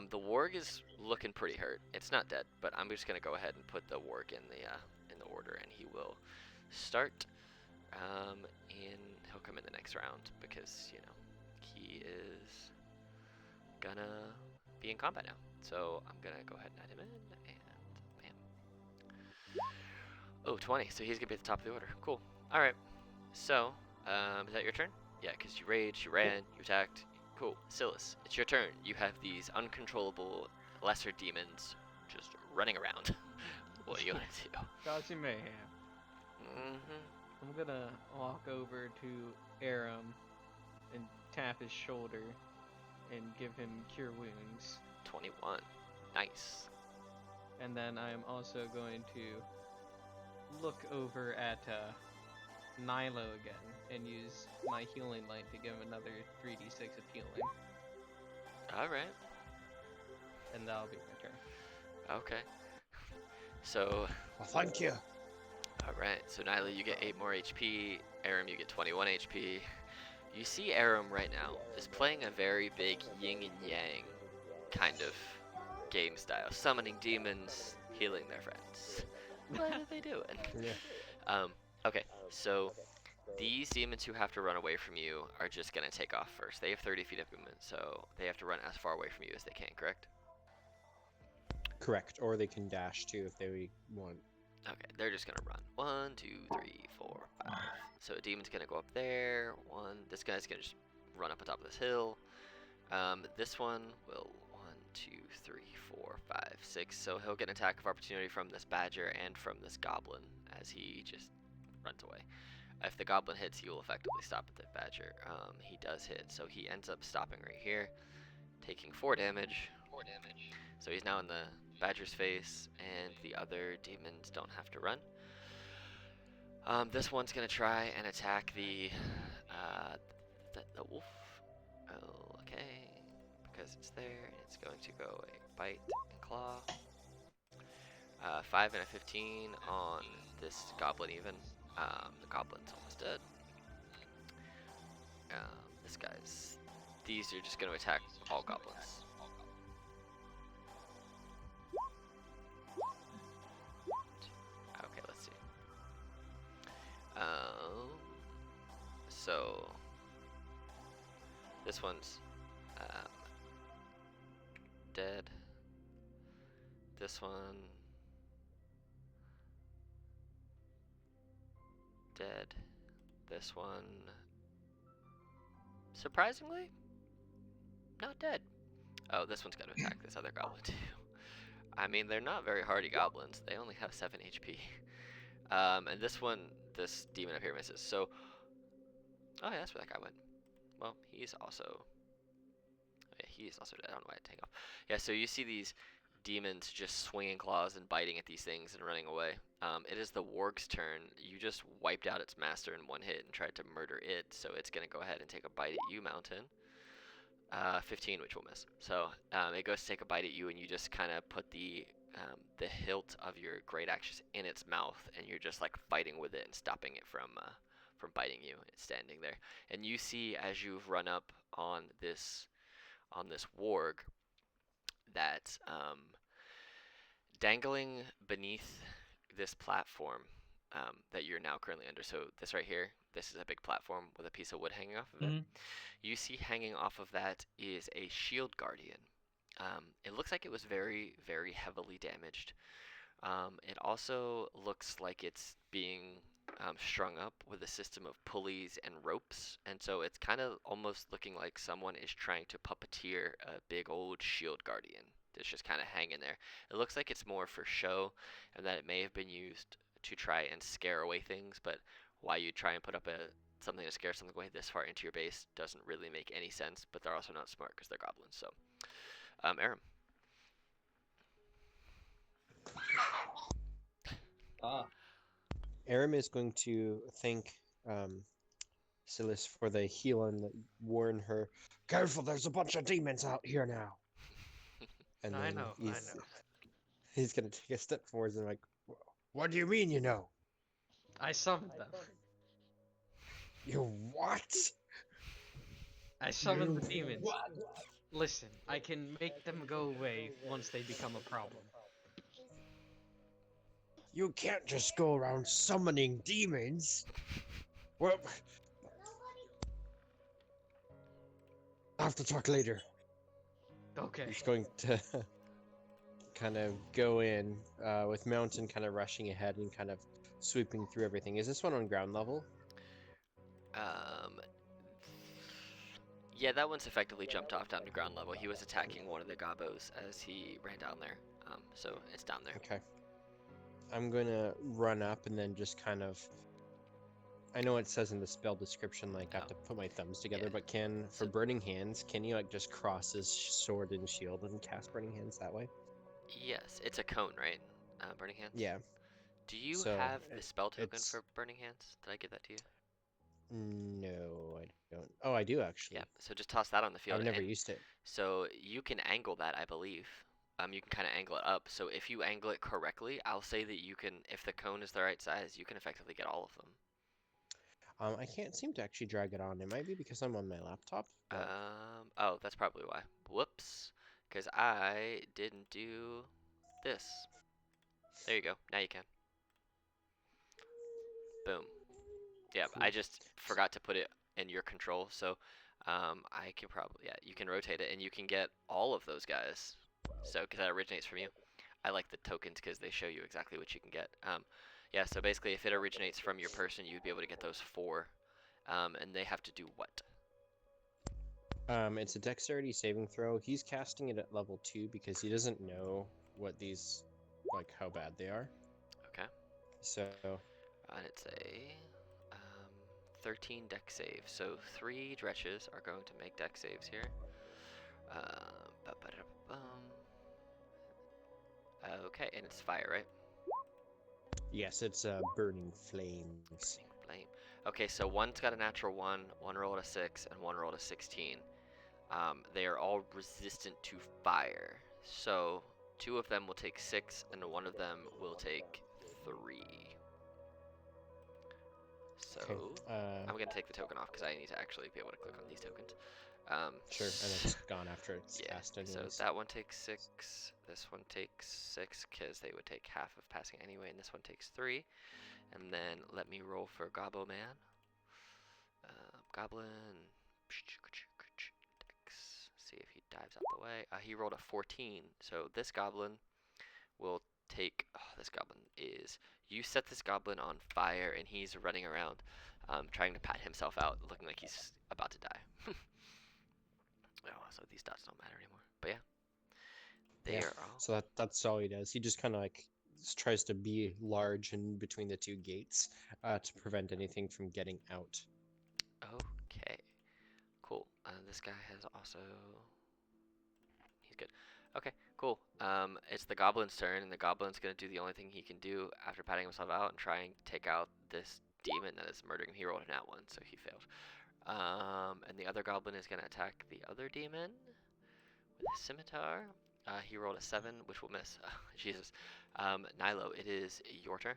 The warg is looking pretty hurt. It's not dead, but I'm just gonna go ahead and put the warg in the order, and he will start. He'll come in the next round because he is gonna be in combat now. So I'm gonna go ahead and add him in, and bam. Oh, 20. So he's gonna be at the top of the order. Cool. All right. So is that your turn? Yeah, because you raged, you ran, you attacked. Cool. Silas, it's your turn. You have these uncontrollable lesser demons just running around. What are you gonna do? Causing mayhem. Mm-hmm. I'm gonna walk over to Aram and tap his shoulder and give him cure wounds. 21. Nice. And then I am also going to look over at Nilo again and use my healing light to give him another 3d6 of healing. Alright. And that'll be my turn. Okay. So, Well, thank you. alright. So, Nyla, you get 8 more HP. Aram, you get 21 HP. You see Aram right now is playing a very big yin and yang kind of game style. Summoning demons, healing their friends. What are they doing? Yeah. Okay, so these demons who have to run away from you are just going to take off first. They have 30 feet of movement, so they have to run as far away from you as they can, correct? Correct. Or they can dash too if they want. Okay, they're just going to run. 1, 2, 3, 4, 5. So a demon's going to go up there. This guy's going to just run up on top of this hill. This one will 1, 2, 3, 4, 5, 6. So he'll get an attack of opportunity from this badger and from this goblin as he just runs away. If the goblin hits, he will effectively stop at the badger. He does hit, so he ends up stopping right here, taking 4 damage. So he's now in the badger's face, and the other demons don't have to run. This one's gonna try and attack the wolf. Okay, because it's there, and it's going to go a bite and claw. 5 and a 15 on this goblin even. The goblin's almost dead. These are just going to attack all goblins. Okay, let's see. So this one's dead. This one dead. This one, surprisingly, not dead. Oh, this one's gonna attack this other goblin too. I mean, they're not very hardy goblins. They only have 7 HP. And this demon up here misses. So, oh yeah, that's where that guy went. Well, he's also dead. I don't know why I take off. Yeah, so you see these demons just swinging claws and biting at these things and running away. It is the warg's turn. You just wiped out its master in 1 hit and tried to murder it, so it's going to go ahead and take a bite at you, Mountain. 15, which will miss. So it goes to take a bite at you, and you just kind of put the hilt of your great axe in its mouth, and you're just like fighting with it and stopping it from biting you. It's standing there, and you see as you've run up on this warg that dangling beneath this platform that you're now currently under. So this right here, this is a big platform with a piece of wood hanging off of it. Mhm. You see hanging off of that is a shield guardian. It looks like it was very, very heavily damaged. It also looks like it's being strung up with a system of pulleys and ropes, and so it's kind of almost looking like someone is trying to puppeteer a big old shield guardian that's just kind of hanging there. It looks like it's more for show, and that it may have been used to try and scare away things, but why you try and put up something to scare something away this far into your base doesn't really make any sense, but they're also not smart because they're goblins. So, Aram. Ah, Aram is going to thank Silas for the heal and warn her, careful, there's a bunch of demons out here now. And I then know. he's going to take a step forwards and like, what do you mean you know? I summoned them. You what? I summoned the you demons. what? Listen, I can make them go away once they become a problem. You can't just go around summoning demons. Well, I'll have to talk later. Okay. He's going to kind of go in with Mountain kind of rushing ahead and kind of sweeping through everything. Is this one on ground level? Um, yeah, that one's effectively jumped off down to ground level. He was attacking one of the gobos as he ran down there. So it's down there. Okay. I'm going to run up and then just kind of... I know it says in the spell description, like, I have to put my thumbs together, Yeah. but for Burning Hands, can you, like, just cross his sword and shield and cast Burning Hands that way? Yes, it's a cone, right? Burning Hands? Yeah. Do you So, have the spell token it's- for Burning Hands? Did I give that to you? No, I don't. Oh, I do, actually. Yeah, so just toss that on the field. I've never and used it. So you can angle that, I believe. You can kind of angle it up. So if you angle it correctly, I'll say that you can, if the cone is the right size, you can effectively get all of them. I can't seem to actually drag it on. It might be because I'm on my laptop. But... Oh, that's probably why. Whoops. Because I didn't do this. There you go. Now you can. Boom. Yeah, Cool. I just forgot to put it in your control, so I can probably, yeah, you can rotate it and you can get all of those guys. So, because that originates from you. I like the tokens because they show you exactly what you can get. Yeah, so basically if it originates from your person, you'd be able to get those 4. And they have to do what? It's a dexterity saving throw. He's casting it at level 2 because he doesn't know what these, like, how bad they are. Okay. So, And it's a 13 dex save. So 3 dretches are going to make dex saves here. Ba-ba-da-bum. Okay, and it's fire, right? yes, it's burning flames. Flame. Okay, so one's got a natural 1, one rolled a 6, and one rolled a 16. They are all resistant to fire. So 2 of them will take 6, and one of them will take 3. So Okay. I'm gonna take the token off because I need to actually be able to click on these tokens. Sure, and it's gone after it's Yeah, cast so anyways. that one takes 6, this one takes 6 because they would take half of passing anyway, and this one takes 3. And then let me roll for Gobbo Man. Goblin. Dex. See if he dives out the way. He rolled a 14, so this goblin will take. Oh, this goblin is. You set this goblin on fire, and he's running around, trying to pat himself out, looking like he's about to die. Oh, so these dots don't matter anymore. But yeah, they Yeah. are all. So that's all he does. He just kind of like tries to be large in between the 2 gates to prevent anything from getting out. Okay, cool. This guy has also. He's good. Okay, cool. It's the goblin's turn, and the goblin's gonna do the only thing he can do after patting himself out and try and take out this demon that is murdering him. He rolled a nat 1, so he failed. And the other goblin is gonna attack the other demon with a scimitar. He rolled a 7, which will miss. Jesus. Nilo, it is your turn.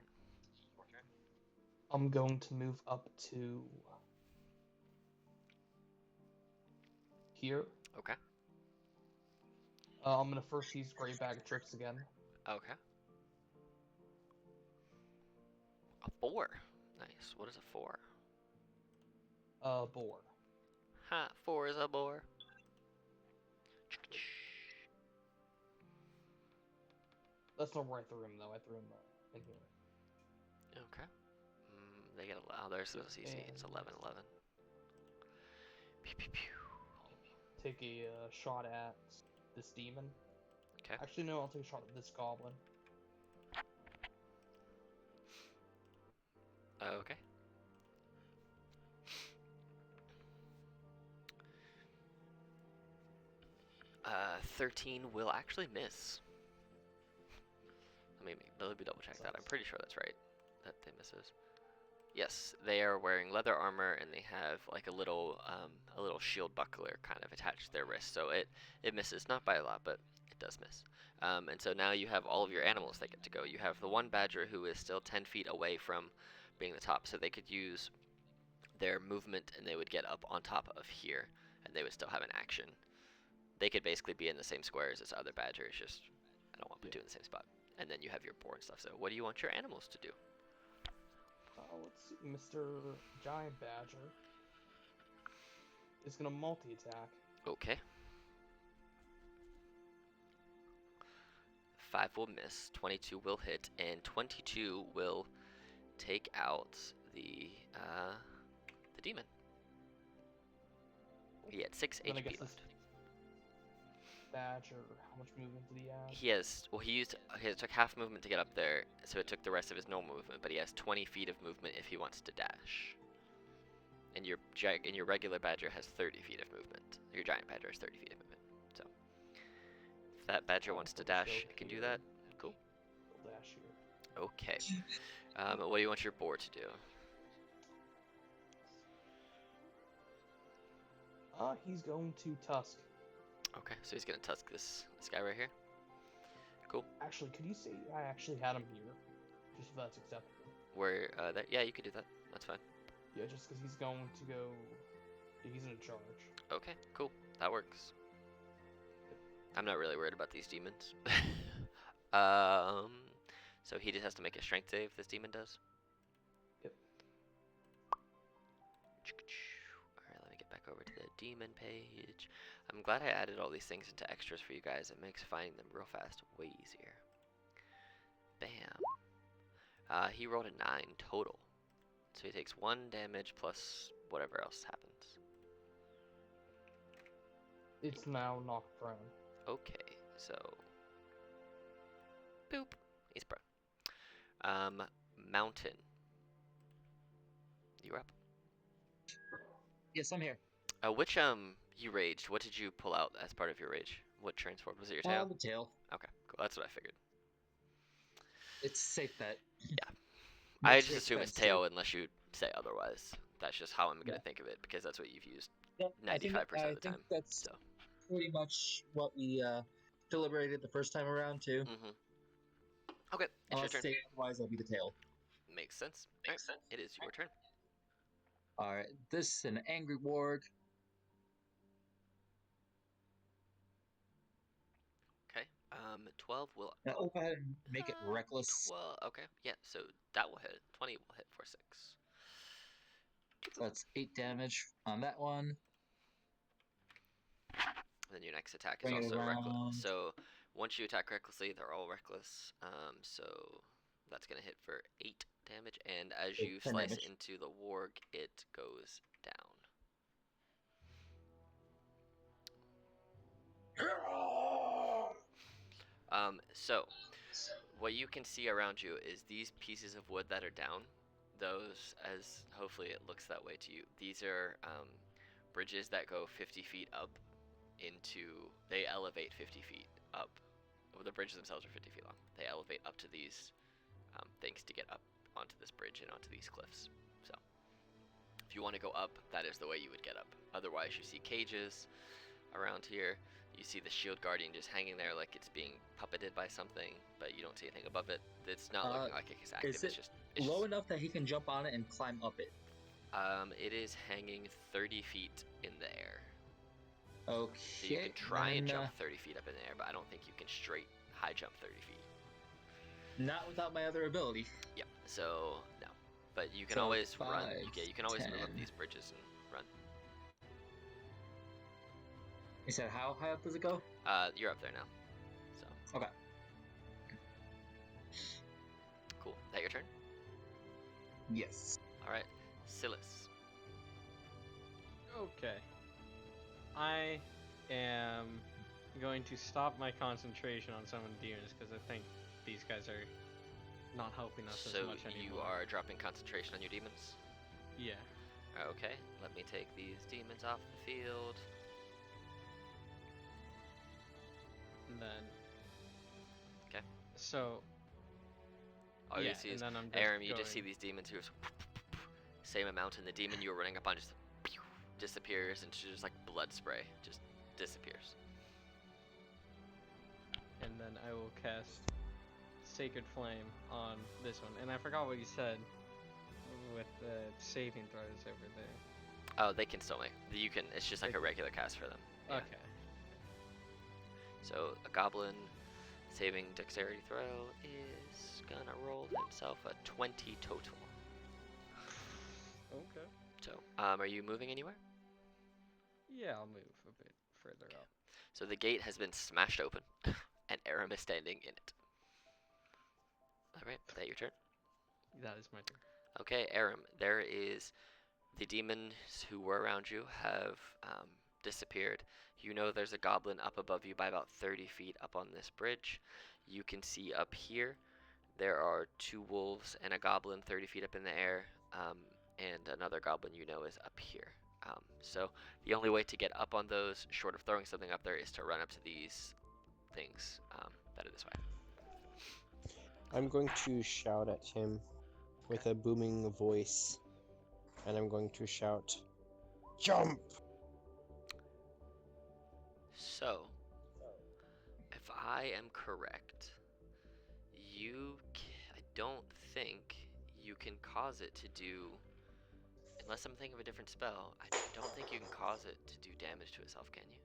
I'm going to move up to here. Okay. I'm gonna first use Great Bag of Tricks again. Okay. A 4. Nice. What is a 4? Boar. Ha, 4 is a boar. That's not where I threw him though. I threw him in here. Okay. They get a. Oh, there's this easy. It's And- 11, 11. Pew, pew, pew. Take a shot at this demon. Okay. Actually, no. I'll take a shot at this goblin. Okay. Uh, 13 will actually miss. Let me double check that. I'm pretty sure that's right. That they misses. Yes, they are wearing leather armor and they have like a little shield buckler kind of attached to their wrist. So it misses, not by a lot, but it does miss. And so now you have all of your animals that get to go. You have the one badger who is still 10 feet away from being the top, so they could use their movement and they would get up on top of here and they would still have an action. They could basically be in the same square as this other badger. It's just I don't want to put you in the same spot. And then you have your boar and stuff. So what do you want your animals to do? Let's see. Mr. Giant Badger is gonna multi-attack. Okay. 5 will miss, 22 will hit, and 22 will take out the demon. He had 6 Then I HP guess this left. Badger, how much movement did he have? He took half movement to get up there, so it took the rest of his normal movement, but he has 20 feet of movement if he wants to dash. And your regular badger has 30 feet of movement. Your giant badger has 30 feet of movement. So if that badger wants to dash, it can do that. Cool. He'll dash here. Okay. What do you want your boar to do? He's going to tusk. Okay, so he's gonna tusk this guy right here. Cool. Actually, could you say I actually had him here? Just if that's acceptable. Where yeah, you could do that. That's fine. Yeah, just because he's going to go. Yeah, he's in charge. Okay, cool. That works. I'm not really worried about these demons. So he just has to make a strength save. This demon does. Yep. Alright, let me get back over to the demon page. I'm glad I added all these things into extras for you guys. It makes finding them real fast way easier. Bam. He rolled a 9 total. So he takes 1 damage plus whatever else happens. It's now knocked prone. Okay, so boop. He's prone. Mountain. You're up. Yes, I'm here. Which you raged. What did you pull out as part of your rage? What transformed? Was it your tail? The tail. Okay, cool. That's what I figured. It's a safe bet. Yeah. I Makes just it assume it's expensive. tail unless you say otherwise. That's just how I'm gonna Yeah. think of it because that's what you've used Yeah, I think 95% of the time. that's So. pretty much what we deliberated the first time around too. Mm-hmm. Okay, it's your Unless turn. say otherwise, that'll be the tail. Makes sense. Makes sense. It is your turn. All right, this is an angry warg. Okay. 12 will. Now, go ahead and make it reckless. 12. Okay. Yeah. So that will hit. 20 will hit for 6. So that's 8 damage on that one. And then your next attack is Bring it also reckless. around. So once you attack recklessly, they're all reckless. So that's gonna hit for 8 damage, and as So you 10 slice damage. into the warg, it goes down. So what you can see around you is these pieces of wood that are down. Those, as hopefully it looks that way to you. These are bridges that go 50 feet up into. They elevate 50 feet up. Well, the bridges themselves are 50 feet long. They elevate up to these things to get up onto this bridge and onto these cliffs. So if you want to go up, that is the way you would get up. Otherwise, you see cages around here. You see the shield guardian just hanging there like it's being puppeted by something, but you don't see anything above it. It's not looking like it's active. Is It's it just low enough that he can jump on it and climb up it? It is hanging 30 feet in the air. Okay. So you can try and then, jump 30 feet up in the air, but I don't think you can straight high jump 30 feet. Not without my other ability. Yep. So no. But you can So always run. 5, You can always move up 10. these bridges and run. You said how high up does it go? You're up there now. So Okay. cool. That your turn? Yes. All right, Silas. Okay. I am going to stop my concentration on some of the demons because I think these guys are not helping us So as much anymore. you are dropping concentration on your demons? Yeah. Okay, let me take these demons off the field. And then. Okay. So. All yeah, you see and is, then I'm just Aram, you going... just see these demons who are same amount, and the demon you were running up on just disappears into just like blood spray, just disappears. And then I will cast Sacred Flame on this one. And I forgot what you said with the saving throws over there. Oh, they can still make. You can. It's just like a regular cast for them. Yeah. Okay. So a goblin saving dexterity throw is gonna roll himself a 20 total. Okay. So, are you moving anywhere? Yeah, I'll move a bit further up. So the gate has been smashed open, and Aram is standing in it. All right, is that your turn? That is my turn. Okay, Aram, there is the demons who were around you have disappeared. You know there's a goblin up above you by about 30 feet up on this bridge. You can see up here there are 2 wolves and a goblin 30 feet up in the air, and another goblin you know is up here. So the only way to get up on those, short of throwing something up there, is to run up to these things that are this way. I'm going to shout at him with a booming voice, and I'm going to shout, "Jump!" So, if I am correct, I don't think you can cause it to do, unless I'm thinking of a different spell, I don't think you can cause it to do damage to itself, can you?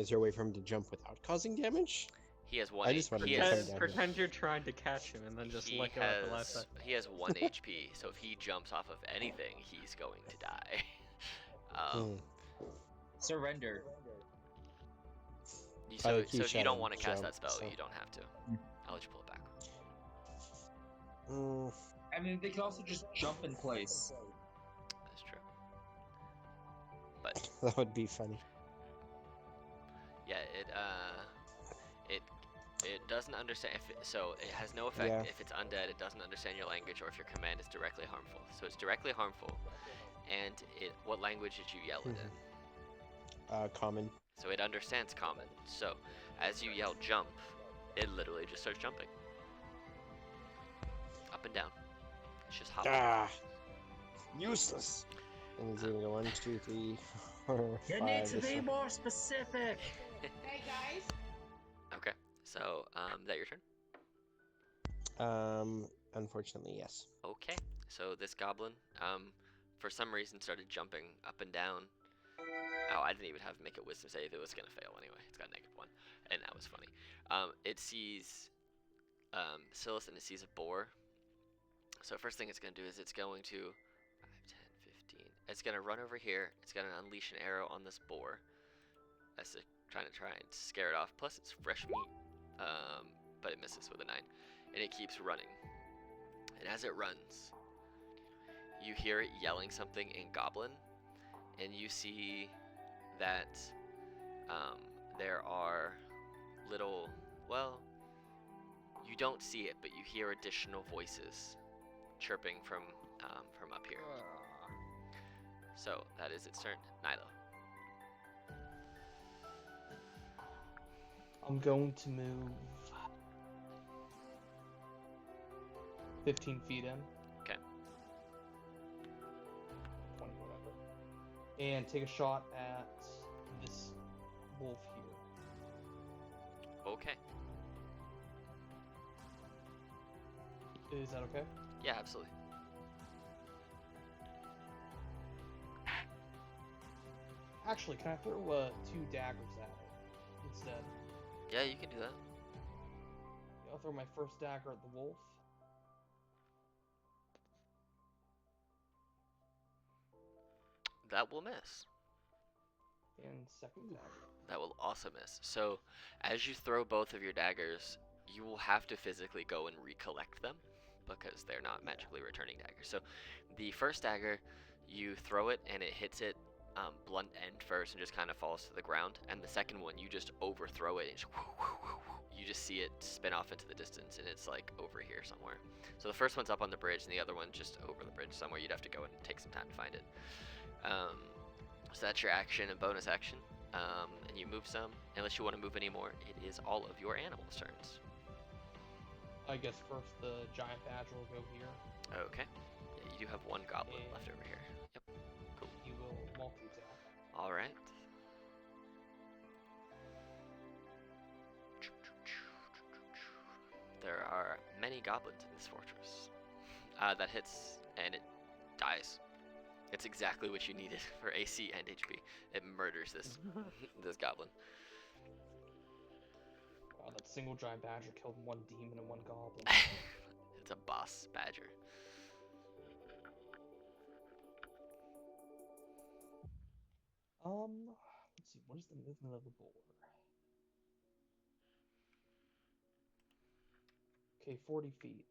Is there a way for him to jump without causing damage? He has one. I just wanted he to has, come down. Pretend you're trying to catch him and then just he let go at the last has, second. he has 1 HP, so if he jumps off of anything, he's going to die. Surrender. So keep if you don't shouting want to cast jump, that spell, so- you don't have to. I'll let you pull it back. I mean, they can also just jump in place. That's true. But That would be funny. yeah, it doesn't understand. So it has no effect Yeah. if it's undead. It doesn't understand your language, or if your command is directly harmful. So it's directly harmful. And what language did you yell it in? Common. So it understands common. So as you yell jump, it literally just starts jumping. Up and down. It's just hopping. Ah! Useless! And he's gonna go 1, 2, 3, 4, 5. You need to this be one. more specific. Hey guys. Okay. So is that your turn? Unfortunately, yes. Okay. So this goblin, for some reason started jumping up and down. Oh, I didn't even have to make a wisdom save. It was gonna fail anyway. It's got -1, and that was funny. It sees Silas, and it sees a boar. So first thing it's gonna do is it's going to 5, 10, 15. It's gonna run over here. It's gonna unleash an arrow on this boar. That's trying and scare it off. Plus it's fresh meat, but it misses with a 9, and it keeps running. And as it runs, you hear it yelling something in Goblin, and you see that there are little, well, you don't see it, but you hear additional voices chirping from up here. So that is its turn. Nilo. I'm going to move 15 feet in. Okay. 20, whatever. And take a shot at this wolf here. Okay. Is that okay? Yeah, absolutely. Actually, can I throw 2 daggers at it instead? Yeah, you can do that. I'll throw my first dagger at the wolf. That will miss. And second dagger. That will also miss. So, as you throw both of your daggers, you will have to physically go and recollect them because they're not magically returning daggers. So, the first dagger, you throw it and it hits it blunt end first and just kind of falls to the ground. And the second one, you just overthrow it and you just see it spin off into the distance and it's like over here somewhere. So the first one's up on the bridge and the other one's just over the bridge somewhere. You'd have to go and take some time to find it. So that's your action and bonus action. And you move some. Unless you want to move any more, it is all of your animals' turns. I guess first the giant badger will go here. Okay. Yeah, you do have one goblin left over here. Yep. Cool. He will multi-attack. All right. There are many goblins in this fortress. That hits and it dies. It's exactly what you needed for AC and HP. It murders this this goblin. Wow, that single giant badger killed one demon and one goblin. It's a boss badger. Let's see, what is the movement of the boar? Okay, 40 feet.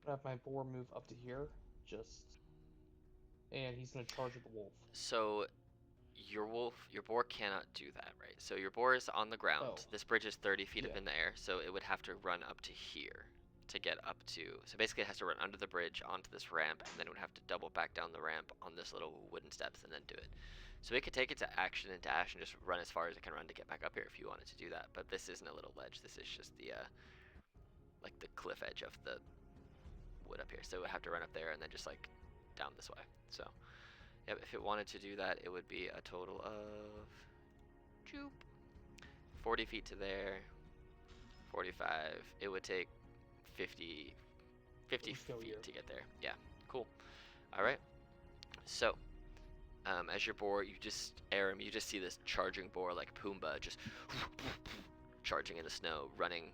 I have my boar move up to here, and he's gonna charge at the wolf. So your boar cannot do that, right? So your boar is on the ground. Oh. This bridge is 30 feet up Yeah. in the air, so it would have to run up to here to get up to. So basically, it has to run under the bridge onto this ramp, and then it would have to double back down the ramp on this little wooden steps, and then do it. So it could take it to action and dash and just run as far as it can run to get back up here if you wanted to do that. But this isn't a little ledge. This is just the like the cliff edge of the wood up here. So it would have to run up there and then just like down this way. So. Yep, if it wanted to do that, it would be a total of 40 feet to there, 45. It would take 50 Let's go feet here. to get there. Yeah, cool. All right. So, as your boar, you just Aram, you just see this charging boar like Pumbaa, just charging in the snow, running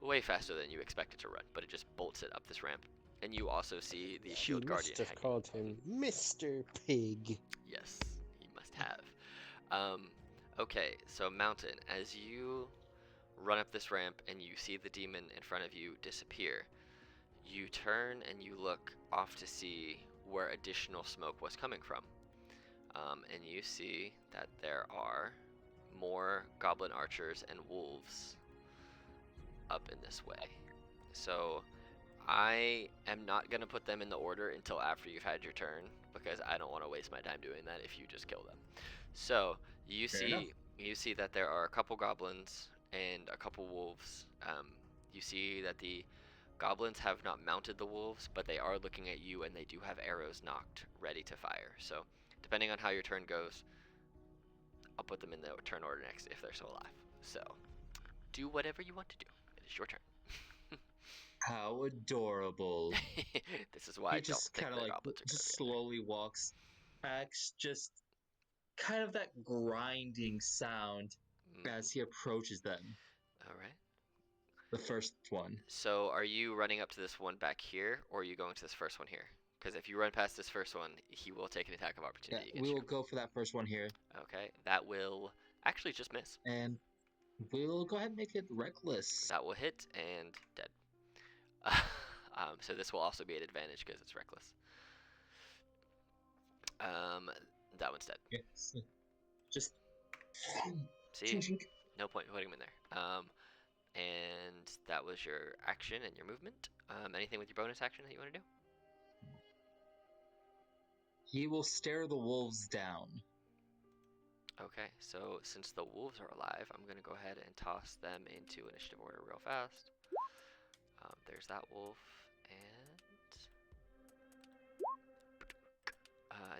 way faster than you expect it to run, but it just bolts it up this ramp. And you also see the shield You guardian must have hanging. called him Mr. Pig. Yes, he must have. Okay, so Mountain, as you run up this ramp and you see the demon in front of you disappear, you turn and you look off to see where additional smoke was coming from. And you see that there are more goblin archers and wolves up in this way. So I am not going to put them in the order until after you've had your turn because I don't want to waste my time doing that if you just kill them. So you Fair enough. see that there are a couple goblins and a couple wolves. You see that the goblins have not mounted the wolves, but they are looking at you and they do have arrows knocked ready to fire. So depending on how your turn goes, I'll put them in the turn order next if they're still alive. So do whatever you want to do. It is your turn. How adorable. This is why He I don't just think kind the of like goblins are just gonna be in slowly walks back, just kind of that grinding sound there. as he approaches them. All right. The first one. So are you running up to this one back here, or are you going to this first one here? Because if you run past this first one, he will take an attack of Yeah, opportunity we against will you. go for that first one here, Okay, that will actually just miss. and we'll go ahead and make it reckless. That will hit and dead. So this will also be an advantage because it's reckless. That one's dead. Yes. Just See, chink, chink. no point putting him in there. And that was your action and your movement. Anything with your bonus action that you want to do? He will stare the wolves down. Okay, so since the wolves are alive, I'm going to go ahead and toss them into initiative order real fast. There's that wolf, and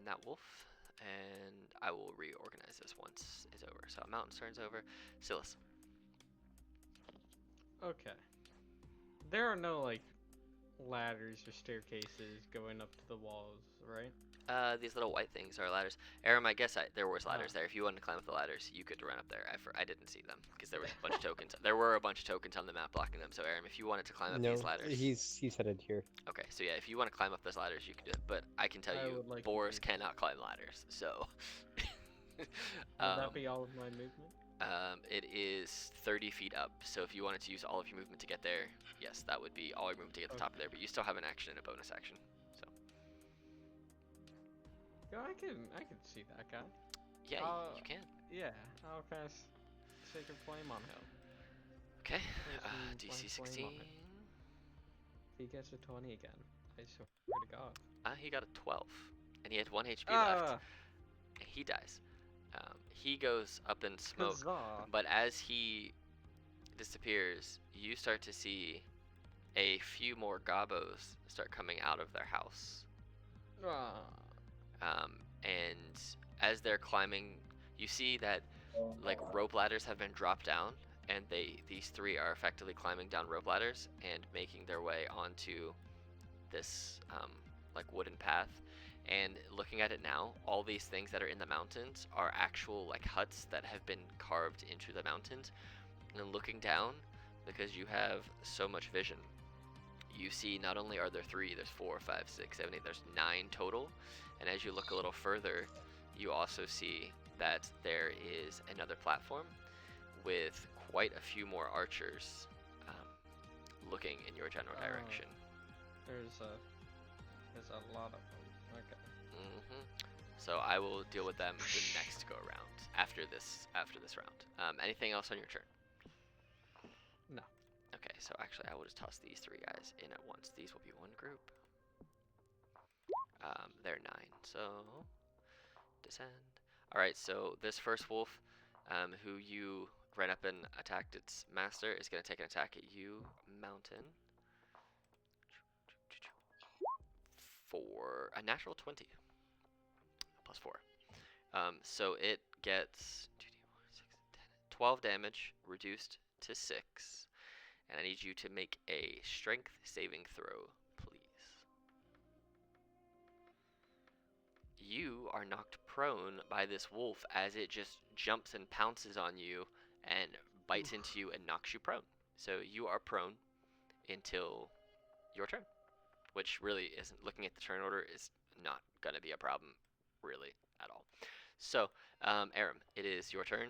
that wolf, and I will reorganize this once it's over. So Mountain's turn's over. Silas. Okay. There are no, like, ladders or staircases going up to the walls, right? These little white things are ladders. Aram, I guess there was ladders Ah. there. If you wanted to climb up the ladders, you could run up there. I didn't see them because there was a bunch of tokens. There were a bunch of tokens on the map blocking them. So Aram, if you wanted to climb up No, these ladders, he's headed here. okay. So yeah, if you want to climb up those ladders, you can do it. But I can tell I you, would like to boars do so. cannot climb ladders. So. Would um, that be all of my movement? it is 30 feet up. So if you wanted to use all of your movement to get there, yes, that would be all your movement to get to the top of there. But you still have an action and a bonus action. So. Yeah, I can see that guy. Yeah, you can. Yeah, I'll cast Sacred Flame on him. Okay. Cast DC Flame 16. on him. He gets a 20 again. I swear to God. He got a 12, and he had 1 HP Ah! left. And he dies. He goes up in smoke, Huzzah! but as he disappears, you start to see a few more gobos start coming out of their house. Ah. And as they're climbing, you see that like rope ladders have been dropped down, and these three are effectively climbing down rope ladders and making their way onto this like wooden path. And looking at it now, all these things that are in the mountains are actual like huts that have been carved into the mountains. And looking down, because you have so much vision, you see not only are there 3, there's 4, 5, 6, 7, 8, there's 9 total. And as you look a little further, you also see that there is another platform with quite a few more archers looking in your general direction. There's a lot of them. Okay. So I will deal with them the next go around after this round. Anything else on your turn? No. Okay, so actually I will just toss these 3 guys in at once. These will be one group. They're 9, so descend. Alright, so this first wolf, who you ran up and attacked its master, is going to take an attack at you, Mountain, for a natural 20, plus 4. So it gets 12 damage, reduced to 6, and I need you to make a strength saving throw, please. You are knocked prone by this wolf as it just jumps and pounces on you and bites into you and knocks you prone. So you are prone until your turn, which really isn't, looking at the turn order, is not going to be a problem really at all. So, Aram, it is your turn.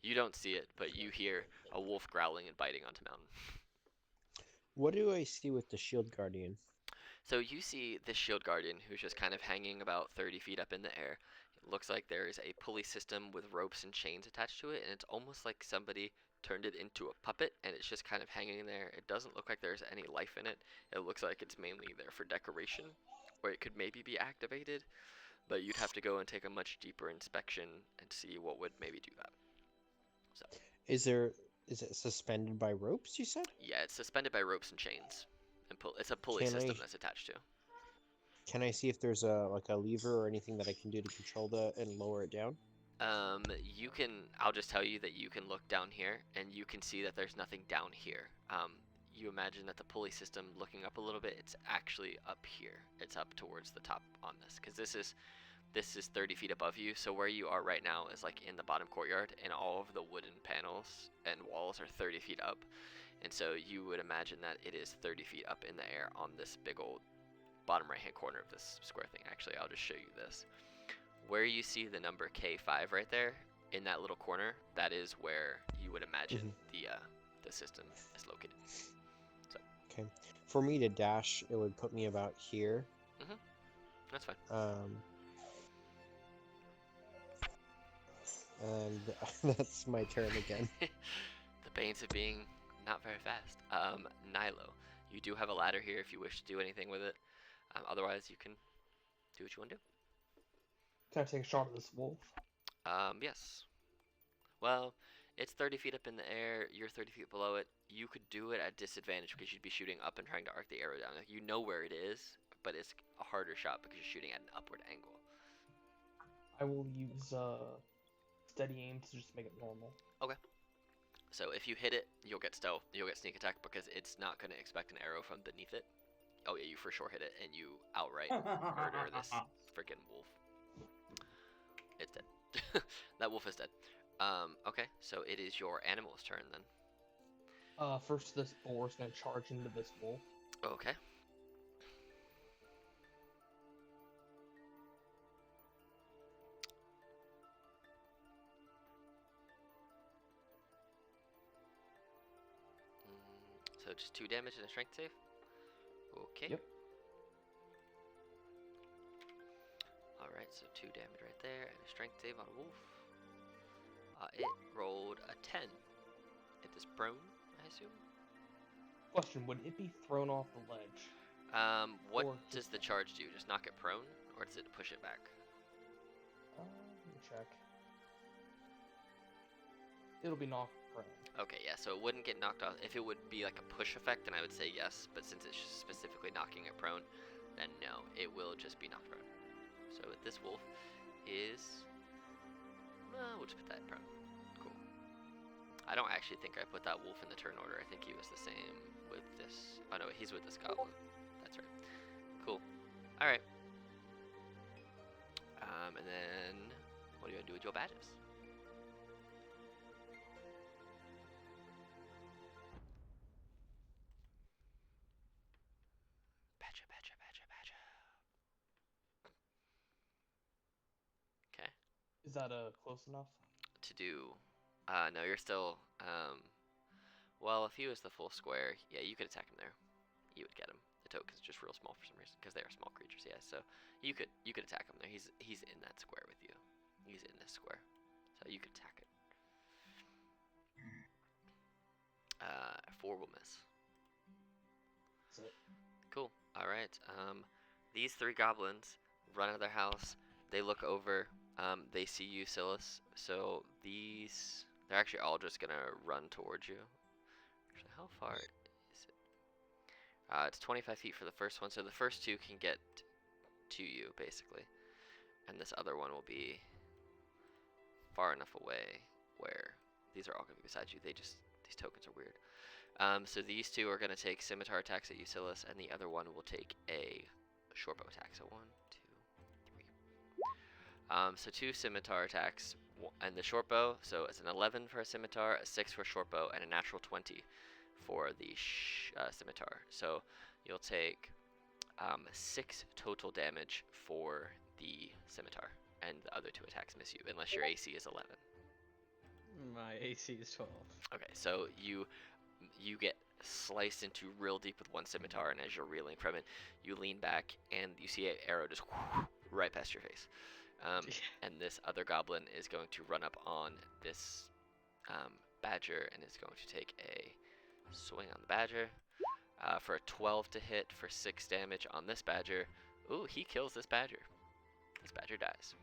You don't see it, but you hear a wolf growling and biting onto Mountain. What do I see with the shield guardian? So you see this shield guardian who's just kind of hanging about 30 feet up in the air. It looks like there is a pulley system with ropes and chains attached to it, and it's almost like somebody turned it into a puppet, and it's just kind of hanging there. It doesn't look like there's any life in it. It looks like it's mainly there for decoration, or it could maybe be activated, but you'd have to go and take a much deeper inspection and see what would maybe do that. So Is it suspended by ropes, you said? yeah, it's suspended by ropes and chains, and it's a pulley system that's attached to. Can I see if there's a lever or anything that I can do to control that and lower it down? You can, I'll just tell you that you can look down here and you can see that there's nothing down here. You imagine that the pulley system, looking up a little bit, it's actually up here. It's up towards the top on this, because this is 30 feet above you. So where you are right now is like in the bottom courtyard, and all of the wooden panels and walls are 30 feet up. And so you would imagine that it is 30 feet up in the air on this big old bottom right hand corner of this square thing. Actually, I'll just show you this. Where you see the number K5 right there, in that little corner, that is where you would imagine the system is located. So. Okay. For me to dash, it would put me about here. That's fine. And that's my turn again. The pains of being not very fast. Nilo, you do have a ladder here if you wish to do anything with it. Otherwise, you can do what you want to do. Can I take a shot at this wolf? Yes. Well, it's 30 feet up in the air. You're 30 feet below it. You could do it at disadvantage because you'd be shooting up and trying to arc the arrow down. Like, you know where it is, but it's a harder shot because you're shooting at an upward angle. I will use steady aim to just make it normal. So if you hit it, you'll get stealth. You'll get sneak attack because it's not going to expect an arrow from beneath it. Oh yeah, you for sure hit it, and you outright murder this freaking wolf. It's dead. That wolf is dead. Okay, so it is your animal's turn then. First, this boar's gonna charge into this wolf. Okay. So just 2 damage and a strength save. Okay. Yep. Alright, so 2 damage right there and a strength save on a wolf. It rolled a 10. It is prone, I assume. Question: would it be thrown off the ledge? What Or does just the charge do? Just knock it prone, or does it push it back? Let me check. It'll be knocked prone. Okay, yeah, so it wouldn't get knocked off. If it would be like a push effect, then I would say yes, but since it's specifically knocking it prone, then no, it will just be knocked prone. So this wolf is... we'll just put that prone. Cool. I don't actually think I put that wolf in the turn order. I think he was the same with this... Oh no, he's with this goblin. That's right. Cool. Alright. And then... What are you going to do with your badges? Badger. Okay. Is that close enough? To do... no, you're still... well, if he was the full square, yeah, you could attack him there. You would get him. The token's just real small for some reason, because they are small creatures, yeah, so you could attack him there. He's in that square with you. He's in this square. So you could attack it. 4 will miss. That's it. Cool. Alright. These 3 goblins run out of their house. They look over. They see you, Silas. So they're actually all just gonna run towards you. Actually, how far is it? It's 25 feet for the first one. So the first 2 can get to you, basically. And this other one will be far enough away where these are all gonna be beside you. These tokens are weird. So these 2 are going to take scimitar attacks at you, Silas, and the other one will take a shortbow attack. So 1, 2, 3. So 2 scimitar attacks, and the shortbow. So it's an 11 for a scimitar, a 6 for a shortbow, and a natural 20 for the scimitar. So you'll take 6 total damage for the scimitar, and the other 2 attacks miss you, unless your AC is 11. My AC is 12. Okay, so you get sliced into real deep with one scimitar, and as you're reeling from it, you lean back and you see an arrow just right past your face. And this other goblin is going to run up on this badger and is going to take a swing on the badger for a 12 to hit for 6 damage on this badger. Ooh, he kills this badger. This badger dies.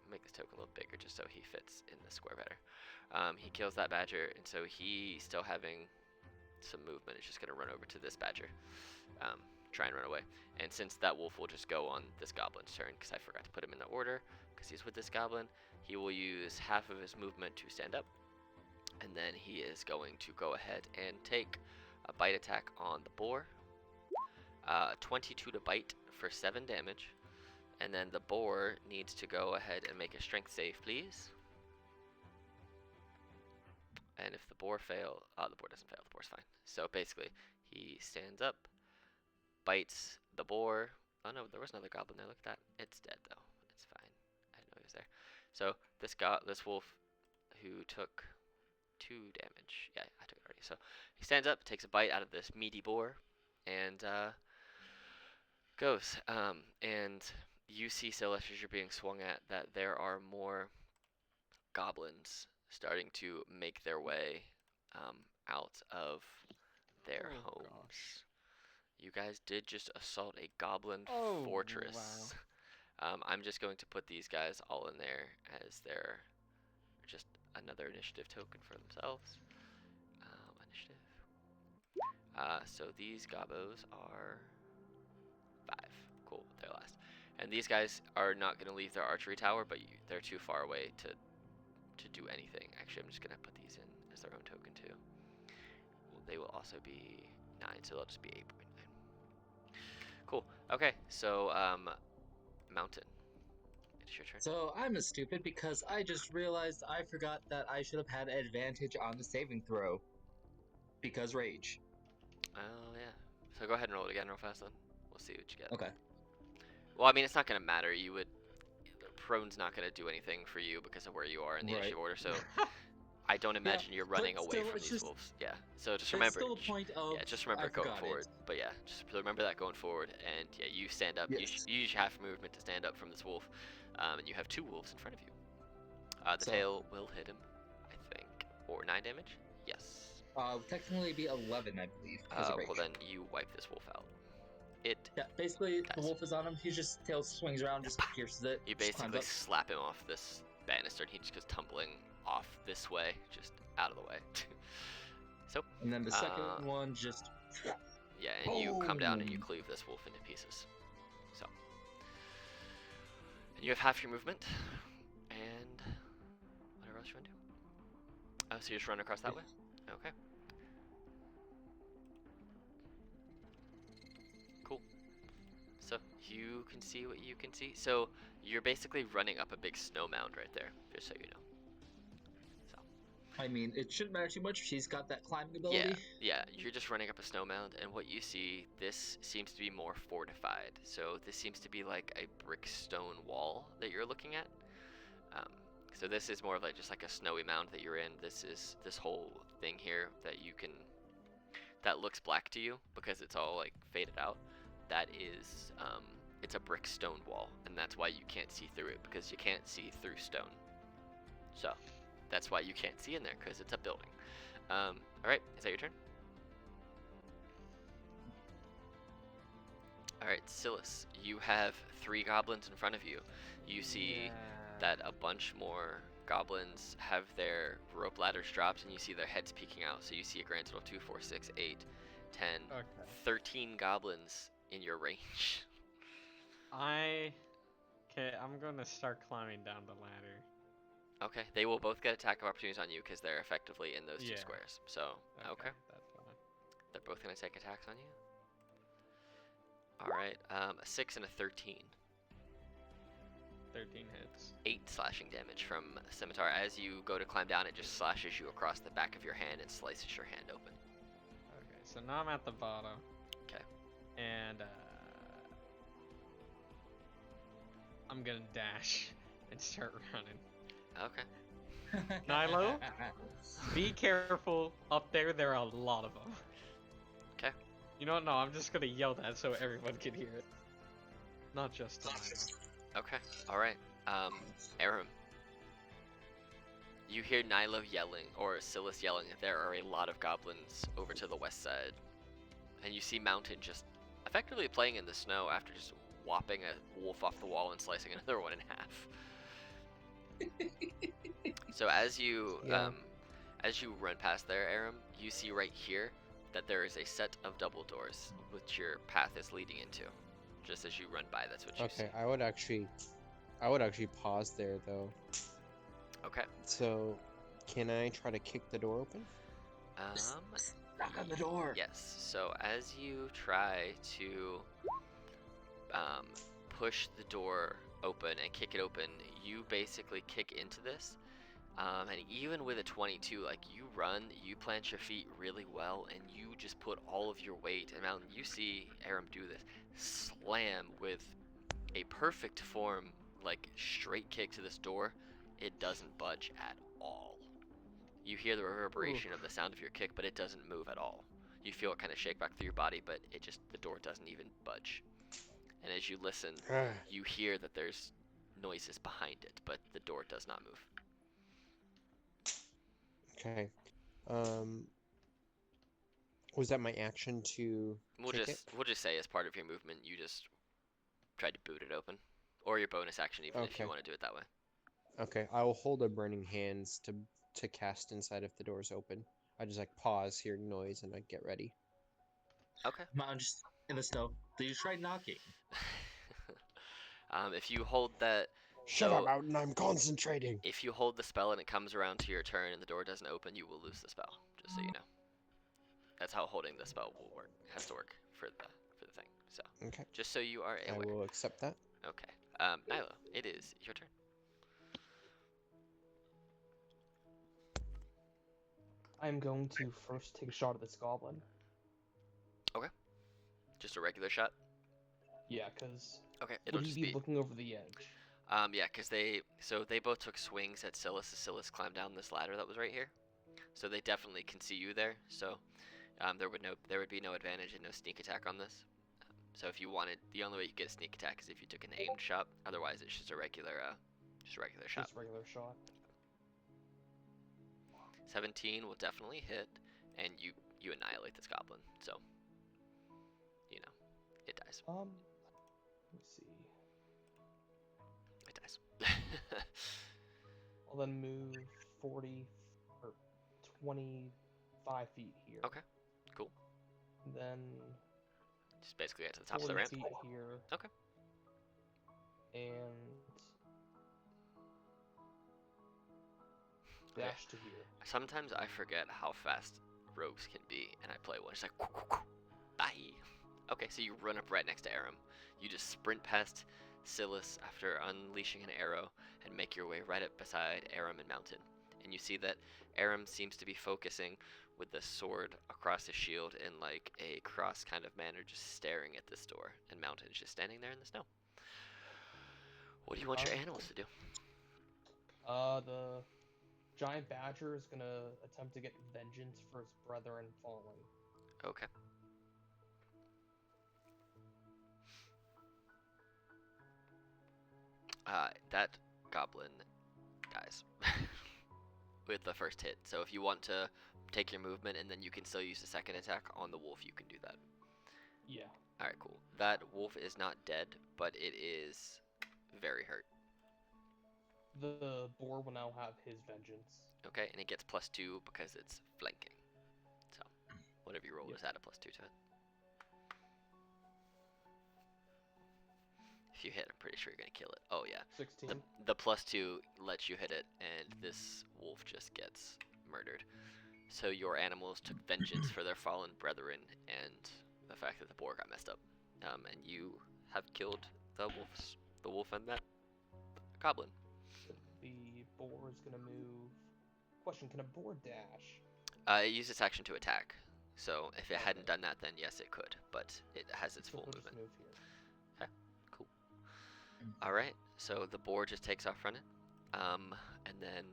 Make this token a little bigger just so he fits in the square better. He kills that badger, and so he's still having some movement. He's just going to run over to this badger, try and run away. And since that wolf will just go on this goblin's turn, because I forgot to put him in the order, because he's with this goblin, he will use half of his movement to stand up, and then he is going to go ahead and take a bite attack on the boar. 22 to bite for 7 damage. And then the boar needs to go ahead and make a strength save, please. And if the boar fails, the boar doesn't fail, the boar's fine. So basically, he stands up, bites the boar. Oh no, there was another goblin there, look at that. It's dead though, it's fine. I didn't know he was there. So this wolf who took 2 damage, yeah, I took it already. So he stands up, takes a bite out of this meaty boar, and goes. And you see, Silas, as you're being swung at, that there are more goblins starting to make their way out of their homes. Gosh. You guys did just assault a goblin Oh, fortress. I'm just going to put these guys all in there as their just another initiative token for themselves. Initiative. So these gobos are 5. Cool, they're last. And these guys are not going to leave their archery tower, but they're too far away to do anything. Actually, I'm just going to put these in as their own token too. They will also be 9, so they'll just be 8.9. Cool. Okay, so Mountain, it's your turn. So I'm stupid because I just realized I forgot that I should have had advantage on the saving throw. Because rage. Oh yeah. So go ahead and roll it again real fast then. We'll see what you get. Okay. Well, I mean, it's not gonna matter. Prone's not gonna do anything for you because of where you are in the Right. initiative order. So I don't imagine you're running but away still, from it's these just- wolves. Yeah. So just It's remember. still a point of. Yeah, just remember I going forgot forward. it. But yeah, just remember that going forward. And yeah, you stand up. Yes. You use half movement to stand up from this wolf, and you have 2 wolves in front of you. The So- tail will hit him, I think, or 9 damage. Yes. Technically it'd be 11, I believe. Because of rage. Well then you wipe this wolf out. It. Yeah, basically, Guys. the wolf is on him. He just tail swings around, just pierces it. You just climbs basically up. slap him off this banister, and he just goes tumbling off this way, just out of the way. So And then the second one just. yeah, and you come down and you Boom. cleave this wolf into pieces. So, and you have half your movement, and whatever else you want to do. Oh, so you just run across that way? Okay. Cool. So you can see what you can see. So you're basically running up a big snow mound right there, just so you know. So I mean, it shouldn't matter too much. She's got that climbing ability. yeah, you're just running up a snow mound, and what you see, this seems to be more fortified. So this seems to be like a brick stone wall that you're looking at. So this is more of like just like a snowy mound that you're in. This is this whole thing here that you can, that looks black to you because it's all like faded out. That is, it's a brick stone wall, and that's why you can't see through it, because you can't see through stone. So that's why you can't see in there, because it's a building. All right, is that your turn? All right, Silas, you have 3 goblins in front of you. You see that a bunch more goblins have their rope ladders dropped, and you see their heads peeking out. So you see a grand total of 2, 4, 6, 8, 10, Okay. 13 goblins in your range. Okay, I'm gonna start climbing down the ladder. Okay, they will both get attack of opportunities on you because they're effectively in those 2 Yeah. squares. So, okay. That's fine. They're both going to take attacks on you. Alright, a 6 and a 13. 13 hits. 8 slashing damage from Scimitar. As you go to climb down, it just slashes you across the back of your hand and slices your hand open. Okay, so now I'm at the bottom. 'Kay. And I'm gonna dash and start running. Okay. Nilo? Be careful up there. There are a lot of them. 'Kay. You know what? No, I'm just gonna yell that so everyone can hear it. Not just Nilo. Okay. Alright. Aram. You hear Nilo yelling, or Silas yelling, that there are a lot of goblins over to the west side. And you see Mountain just effectively playing in the snow after just whopping a wolf off the wall and slicing another one in half. So as you Yeah. run past there, Aram, you see right here that there is a set of double doors which your path is leading into. Just as you run by, that's what you see. Okay, I would actually pause there though. Okay. So, can I try to kick the door open? Knock on the door. Yes. So as you try to push the door open and kick it open, you basically kick into this. And even with a 22, like, you run, you plant your feet really well, and you just put all of your weight. And Mountain, you see Aram do this, slam with a perfect form, like, straight kick to this door. It doesn't budge at all. You hear the reverberation of the sound of your kick, but it doesn't move at all. You feel it kind of shake back through your body, but the door doesn't even budge. And as you listen, you hear that there's noises behind it, but the door does not move. Okay. Was that my action to kick it? We'll just say as part of your movement, you just tried to boot it open, or your bonus action, even if you Okay. want to do it that way. Okay, I will hold a burning hands to cast inside if the door's open. I just like pause, hear noise, and I get ready. Okay. Mountain just in the snow. Did you try knocking? If you hold that Shut So- up, Mountain. I'm concentrating. If you hold the spell and it comes around to your turn and the door doesn't open, you will lose the spell. Just so you know. That's how holding the spell will work. Has to work for the thing. So Okay. just so you are I aware. will accept that. Okay. Nilo, it is your turn. I'm going to first take a shot at this goblin. Just a regular shot. Yeah, because Okay. It'll would he just be be. looking over the edge? Yeah, because they both took swings at Silas as Silas climbed down this ladder that was right here. So they definitely can see you there. So there would be no advantage and no sneak attack on this. So if you wanted, the only way you get a sneak attack is if you took an aimed shot. Otherwise, it's just a regular shot. Just regular shot. 17 will definitely hit, and you annihilate this goblin. So it dies. Let me see. It dies. I'll then move 40 or 25 feet here. Okay, cool. Then Just basically get to the top of 40 the ramp. feet here. Okay. And Okay. dash to here. Sometimes I forget how fast rogues can be, and I play one. It's like, bye. Okay, so you run up right next to Aram. You just sprint past Silas after unleashing an arrow and make your way right up beside Aram and Mountain. And you see that Aram seems to be focusing with the sword across his shield in like a cross kind of manner, just staring at this door. And Mountain is just standing there in the snow. What do you want your animals to do? The giant badger is gonna attempt to get vengeance for his brethren falling. Okay. That goblin dies with the first hit. So if you want to take your movement and then you can still use the second attack on the wolf, you can do that. Yeah. Alright, cool. That wolf is not dead, but it is very hurt. The boar will now have his vengeance. Okay, and it gets +2 because it's flanking. So, whatever you roll, Yep. just add a +2 to it. If you hit, I'm pretty sure you're going to kill it. Oh, yeah. 16. The +2 lets you hit it, and this wolf just gets murdered. So your animals took vengeance for their fallen brethren and the fact that the boar got messed up. And you have killed the wolf and that goblin. The boar is gonna move. Question: can a boar dash? It used its action to attack. So if it hadn't done that, then yes, it could. But it has its So full he'll just movement. move here. All right. So the boar just takes off running. And then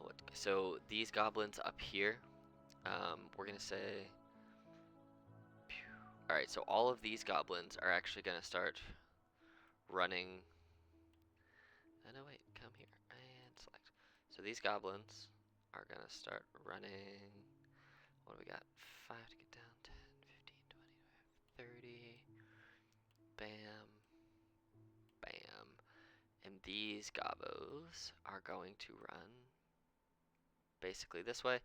what? So these goblins up here, we're gonna say. All right. So all of these goblins are actually gonna start running. Oh, no, wait. Come here and select. So these goblins are gonna start running. What do we got? 5 to get down. 10, 15, 25, 30. Bam. Bam. And these gobos are going to run basically this way.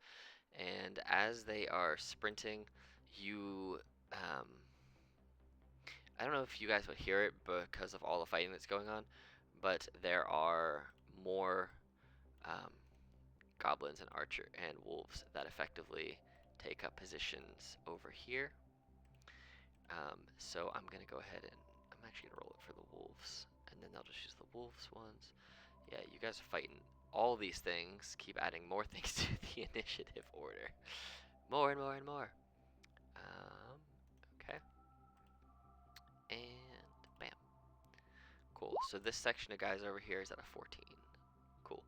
And as they are sprinting, you, I don't know if you guys would hear it because of all the fighting that's going on, but there are more goblins and archer and wolves that effectively take up positions over here. So I'm gonna go ahead and I'm actually gonna roll it for the wolves, and then they'll just use the wolves ones. Yeah, you guys are fighting all these things. Keep adding more things to the initiative order. More and more and more. Okay. And bam. Cool. So this section of guys over here is at a 14. Cool.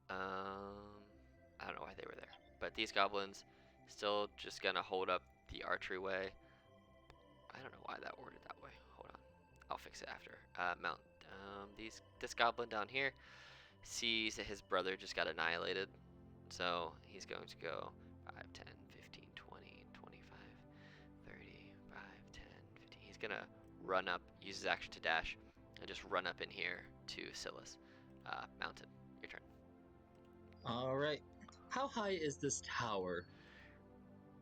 I don't know why they were there, but these goblins still just gonna hold up the archery way. I don't know why that ordered that way. Hold on, I'll fix it after. This goblin down here sees that his brother just got annihilated, so he's going to go 5, 10, 15, 20, 25, 30, 5, 10, 15. He's gonna run up, use his action to dash, and just run up in here to Silas. Mountain, your turn. All right. How high is this tower?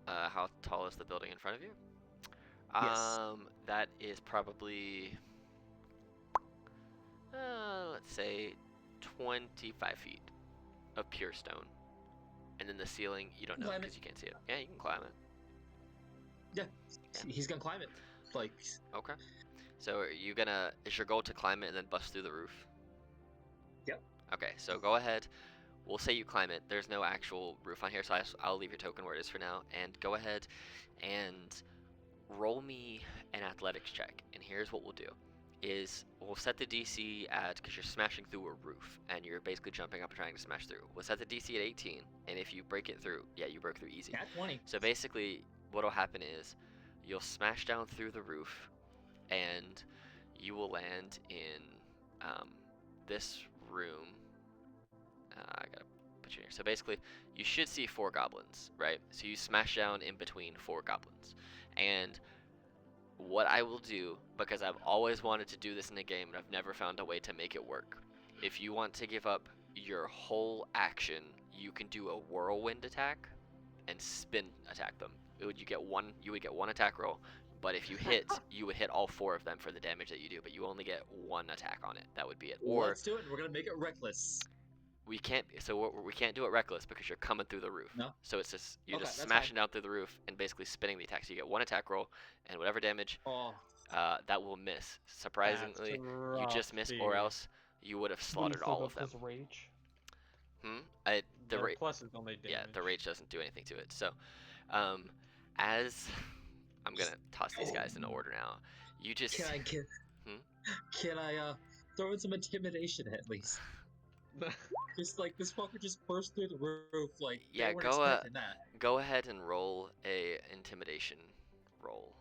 How tall is the building in front of you? Yes. That is probably let's say 25 feet of pure stone. And then the ceiling, you don't know Climb it. because you can't see it. Yeah, you can climb it. Yeah, he's gonna climb it. Like, Okay. So are you gonna, is your goal to climb it and then bust through the roof? Yep. Okay, so go ahead. We'll say you climb it. There's no actual roof on here, so I'll leave your token where it is for now. And go ahead and roll me an athletics check. And here's what we'll do. Is we'll set the DC at, because you're smashing through a roof and you're basically jumping up and trying to smash through. We'll set the DC at 18, and if you break it through, yeah, you broke through easy. at 20. So basically, what'll happen is you'll smash down through the roof, and you will land in this room. I gotta put you in here. So basically, you should see 4 goblins, right? So you smash down in between 4 goblins, and what I will do, because I've always wanted to do this in a game and I've never found a way to make it work. If you want to give up your whole action, you can do a whirlwind attack and spin attack them. You would get one attack roll, but if you hit, you would hit all 4 of them for the damage that you do, but you only get 1 attack on it. That would be it. Or Let's do it. We're gonna make it reckless. we can't do it reckless because you're coming through the roof. No. So it's just you're Okay, just that's smashing fine. down through the roof and basically spinning the attack. So you get 1 attack roll and whatever damage Oh, that will miss. Surprisingly, you just missed, or else you would have But he slaughtered still all goes of them. his rage. The The rage, plus is only damage. yeah, the rage doesn't do anything to it. So, as I'm gonna toss these guys in order now. You just can I throw in some intimidation at least? Just like this fucker just burst through the roof. Like, Yeah, they weren't go, expecting that. go ahead and roll a intimidation roll.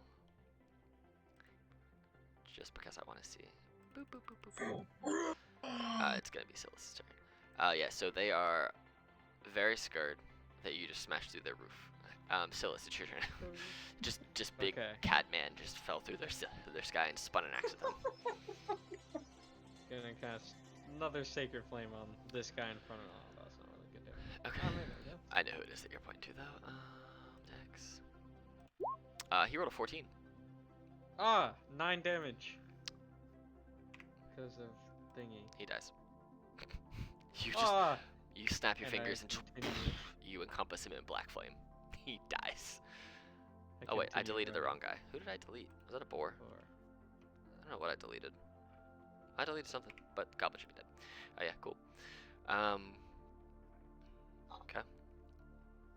Just because I want to see. Boop, boop, boop, boop, boop. It's gonna be Silas' turn. Yeah, so they are very scared that you just smashed through their roof. Silas, it's your turn. just big Okay. cat man just fell through their sky and spun an axe at them. Gonna cast another Sacred Flame on this guy in front of. Oh, that's not really good damage. Okay. Oh, maybe, yeah. I know who it is that you're pointing to though. Dex. He rolled a 14. Ah, 9 damage. Because of thingy. He dies. You snap your And I fingers and continue. you encompass him in black flame. He dies. I Oh wait, I continue deleted the running wrong guy. Who did I delete? Was that a boar? for- I don't know what I deleted. I deleted something, but Goblin should be dead. Oh yeah, cool. Okay.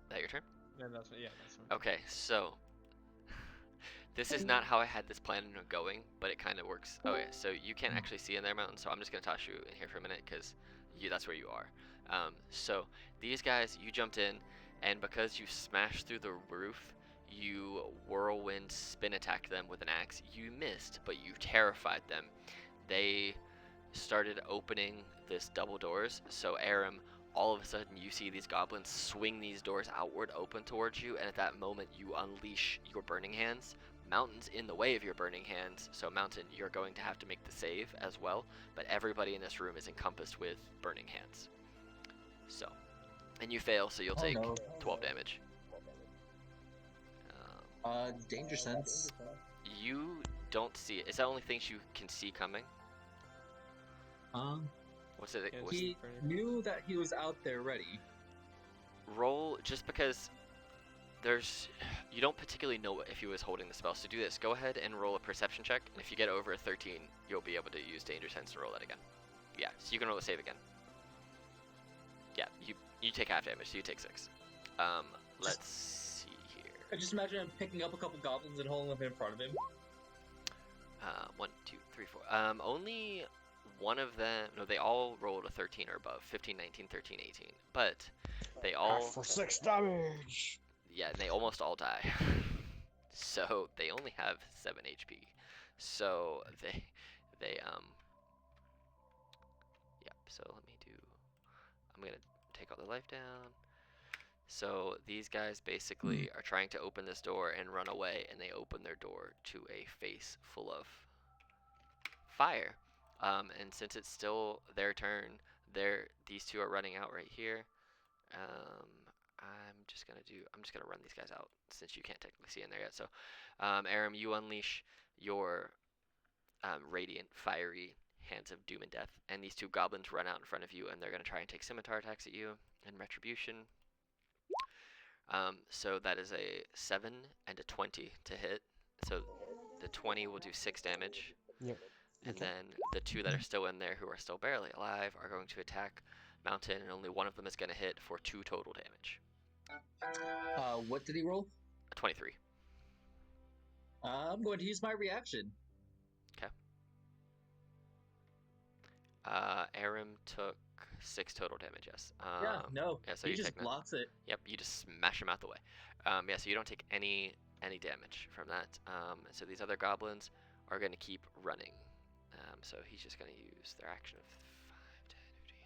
That your turn? Yeah, that's my Okay, so this is not how I had this plan on going, but it kind of works. Okay, so you can't actually see in there, Mountain, so I'm just gonna toss you in here for a minute because that's where you are. So these guys, you jumped in, and because you smashed through the roof, you whirlwind spin attacked them with an axe. You missed, but you terrified them. They started opening this double doors. So Aram, all of a sudden you see these goblins swing these doors outward open towards you, and at that moment you unleash your burning hands. Mountain's in the way of your burning hands, so Mountain, you're going to have to make the save as well, but everybody in this room is encompassed with burning hands. So, and you fail, so you'll take no. 12 damage. Danger sense. You don't see it. Is that the only things you can see coming? What's it? Yeah, What's He knew that he was out there ready. roll, just because you don't particularly know if he was holding the spell, so do this. Go ahead and roll a perception check, and if you get over a 13, you'll be able to use danger sense to roll that again. Yeah, so you can roll a save again. Yeah, you take half damage, so you take 6. Let's see here. I just imagine him picking up a couple goblins and holding them in front of him. 1, 2, 3, 4. Only one of them, no, they all rolled a 13 or above, 15, 19, 13, 18. But they all, For 6 damage. yeah, they almost all die. So they only have 7 HP. So yep, so I'm gonna take all the life down. So these guys basically are trying to open this door and run away, and they open their door to a face full of fire. And since it's still their turn, these two are running out right here. I'm just gonna run these guys out since you can't technically see in there yet. So, Aram, you unleash your radiant, fiery Hands of Doom and Death. And these two goblins run out in front of you, and they're going to try and take scimitar attacks at you in retribution. So that is a 7 and a 20 to hit. So the 20 will do 6 damage. Yep. And Okay. then the two that are still in there, who are still barely alive, are going to attack Mountain, and only one of them is going to hit for 2 total damage. What did he roll? A 23. I'm going to use my reaction. Aram took 6 total damage, yes. Yeah, no. Yeah, so He you just take none. blocks it. Yep, you just smash him out the way. Yeah, so you don't take any damage from that. So these other goblins are going to keep running. So he's just going to use their action of 5, 10, 15,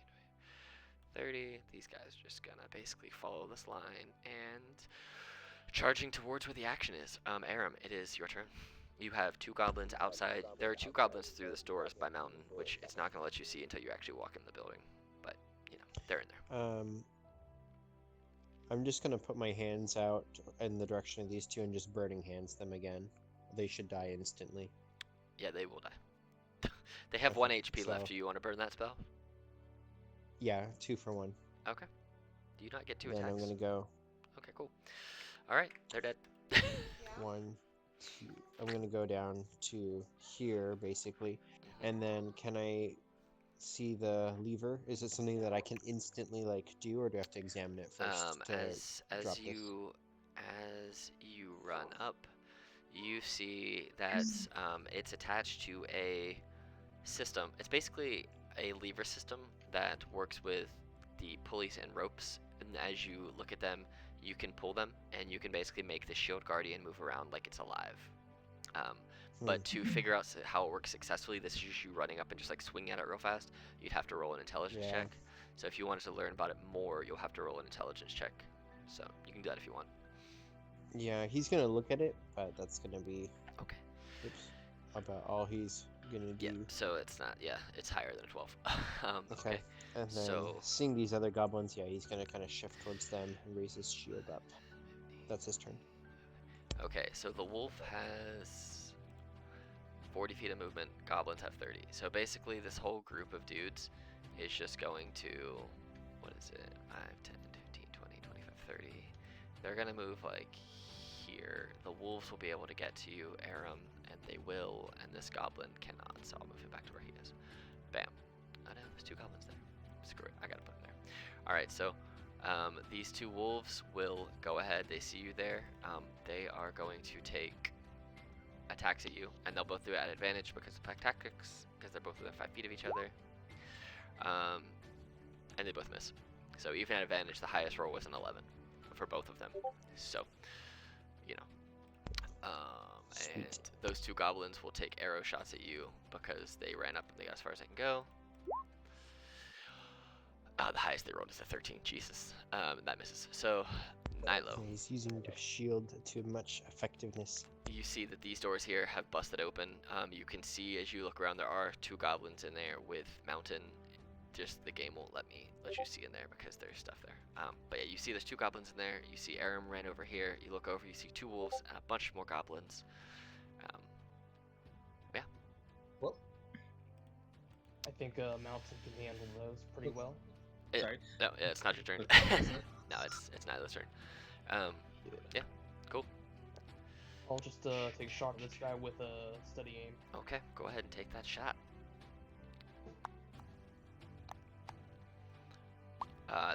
20, 30. These guys are just going to basically follow this line and charging towards where the action is. Aram, it is your turn. You have 2 goblins outside. There are 2 goblins through this doors by Mountain, which it's not going to let you see until you actually walk in the building. But, you know, they're in there. I'm just gonna put my hands out in the direction of these two and just burning hands them again. They should die instantly. Yeah, they will die. They have Okay, 1 HP left. so- Do you want to burn that spell? Yeah, 2 for 1. Okay. Do you not get 2 Then attacks? I'm gonna go Okay, cool. Alright, they're dead. 1, 2. I'm gonna go down to here basically, and then can I see the lever? Is it something that I can instantly like do, or do I have to examine it first? As drop you run up, you see that it's attached to a system. It's basically a lever system that works with the pulleys and ropes, and as you look at them, you can pull them, and you can basically make the shield guardian move around like it's alive. But to figure out how it works successfully, this is just you running up and just like swinging at it real fast. You'd have to roll an intelligence Yeah. check. So if you wanted to learn about it more, you'll have to roll an intelligence check. So you can do that if you want. Yeah, he's gonna look at it, but that's gonna be Okay. about all he's gonna do. Yeah. So it's not. Yeah, it's higher than 12. Okay. And then So- seeing these other goblins, yeah, he's gonna kind of shift towards them and raise his shield up. That's his turn. Okay. So the wolf has 40 feet of movement. Goblins have 30. So basically, this whole group of dudes is just going to, what is it? 5, 10, 15, 20, 25, 30. They're gonna move like here. The wolves will be able to get to you, Aram, and they will, and this goblin cannot. So I'll move him back to where he is. Bam. Oh no, there's 2 goblins there. Screw it. I gotta put him there. All right. So these 2 wolves will go ahead. They see you there. They are going to take attacks at you, and they'll both do it at advantage because of pack tactics, because they're both within 5 feet of each other. And they both miss. So even at advantage, the highest roll was an 11 for both of them. So, you know. And Sweet. those 2 goblins will take arrow shots at you because they ran up and they got as far as they can go. The highest they rolled is a 13. Jesus. That misses. So, Nilo. Yeah, he's using the shield to much effectiveness. You see that these doors here have busted open. You can see as you look around, there are 2 goblins in there with Mountain. Just the game won't let you see in there because there's stuff there. But yeah, you see there's 2 goblins in there. You see Aram ran over here. You look over, you see 2 wolves and a bunch more goblins. Yeah. Well, I think Mountain can handle those pretty well. sorry. No, yeah, it's not your turn. No, it's Nilo's turn. Yeah, cool. I'll just take a shot at this guy with a steady aim. Okay, go ahead and take that shot.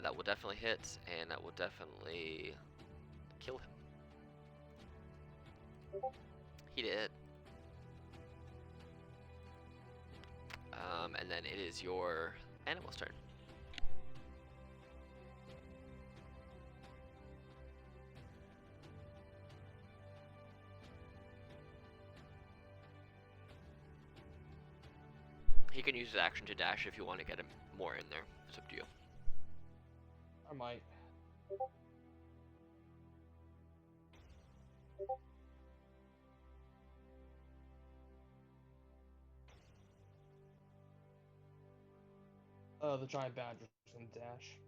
That will definitely hit, and that will definitely kill him. He did. And then it is your animal's turn. He can use his action to dash if you want to get him more in there. It's up to you. I might. The giant badger's gonna dash.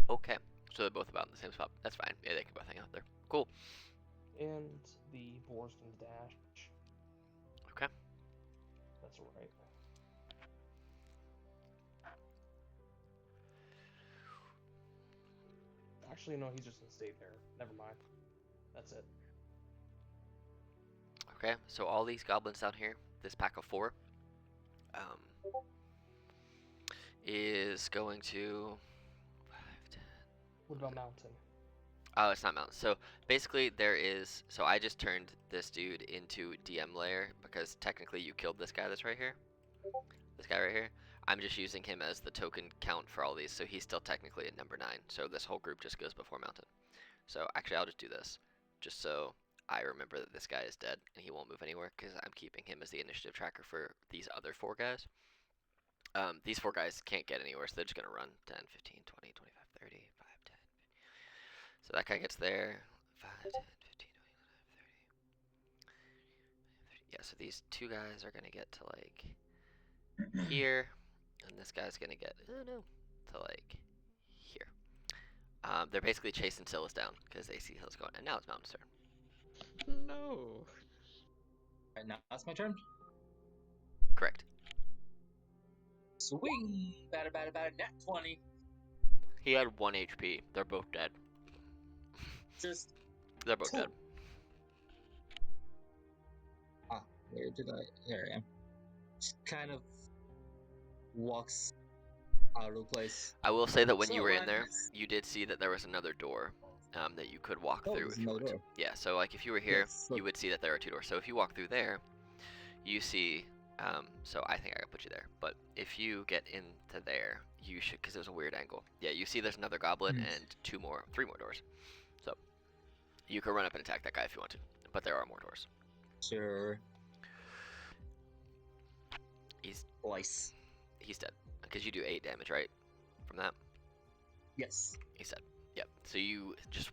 Okay, so they're both about in the same spot. That's fine. Yeah, they can both hang out there. Cool. And the boar's gonna dash. Okay. That's right. Actually, no, he's just gonna stay there. Never mind. That's it. Okay, so all these goblins down here, this pack of 4, is going to 5, 10. What about Mountain? Oh, it's not mountain. So basically, there is. So I just turned this dude into DM layer because technically you killed this guy that's right here. This guy right here. I'm just using him as the token count for all these, so he's still technically at number 9. So this whole group just goes before mountain. So actually, I'll just do this, just so I remember that this guy is dead and he won't move anywhere because I'm keeping him as the initiative tracker for these other 4 guys. These 4 guys can't get anywhere, so they're just gonna run 10, 15, 20, 25, 30, 5, 10. So that guy gets there. 5, 10, 15, 20, 30. Yeah, so these 2 guys are gonna get to like here, and this guy's gonna get to like here. They're basically chasing Silas down because they see Hills going, and now it's Mountain's turn. No. Right now, that's my turn. Correct. Swing! Batter, nat 20. He had 1 HP. They're both dead. Just. They're both dead. Where did I? Here I am. Just kind of walks out of the place. I will say that when So you were in I'm- there, you did see that there was another door that you could walk Oh, through there's if you another wanted to. door. Yeah, so like if you were here, Yes, look. you would see that there are 2 doors. So if you walk through there, you see. So I think I could put you there. But if you get into there, you should, because there's a weird angle. Yeah, you see there's another goblin and 3 more doors. So you could run up and attack that guy if you want to. But there are more doors. Sure. He's Twice. dead because you do 8 damage, right? From that. Yes. He's dead. Yep. So you just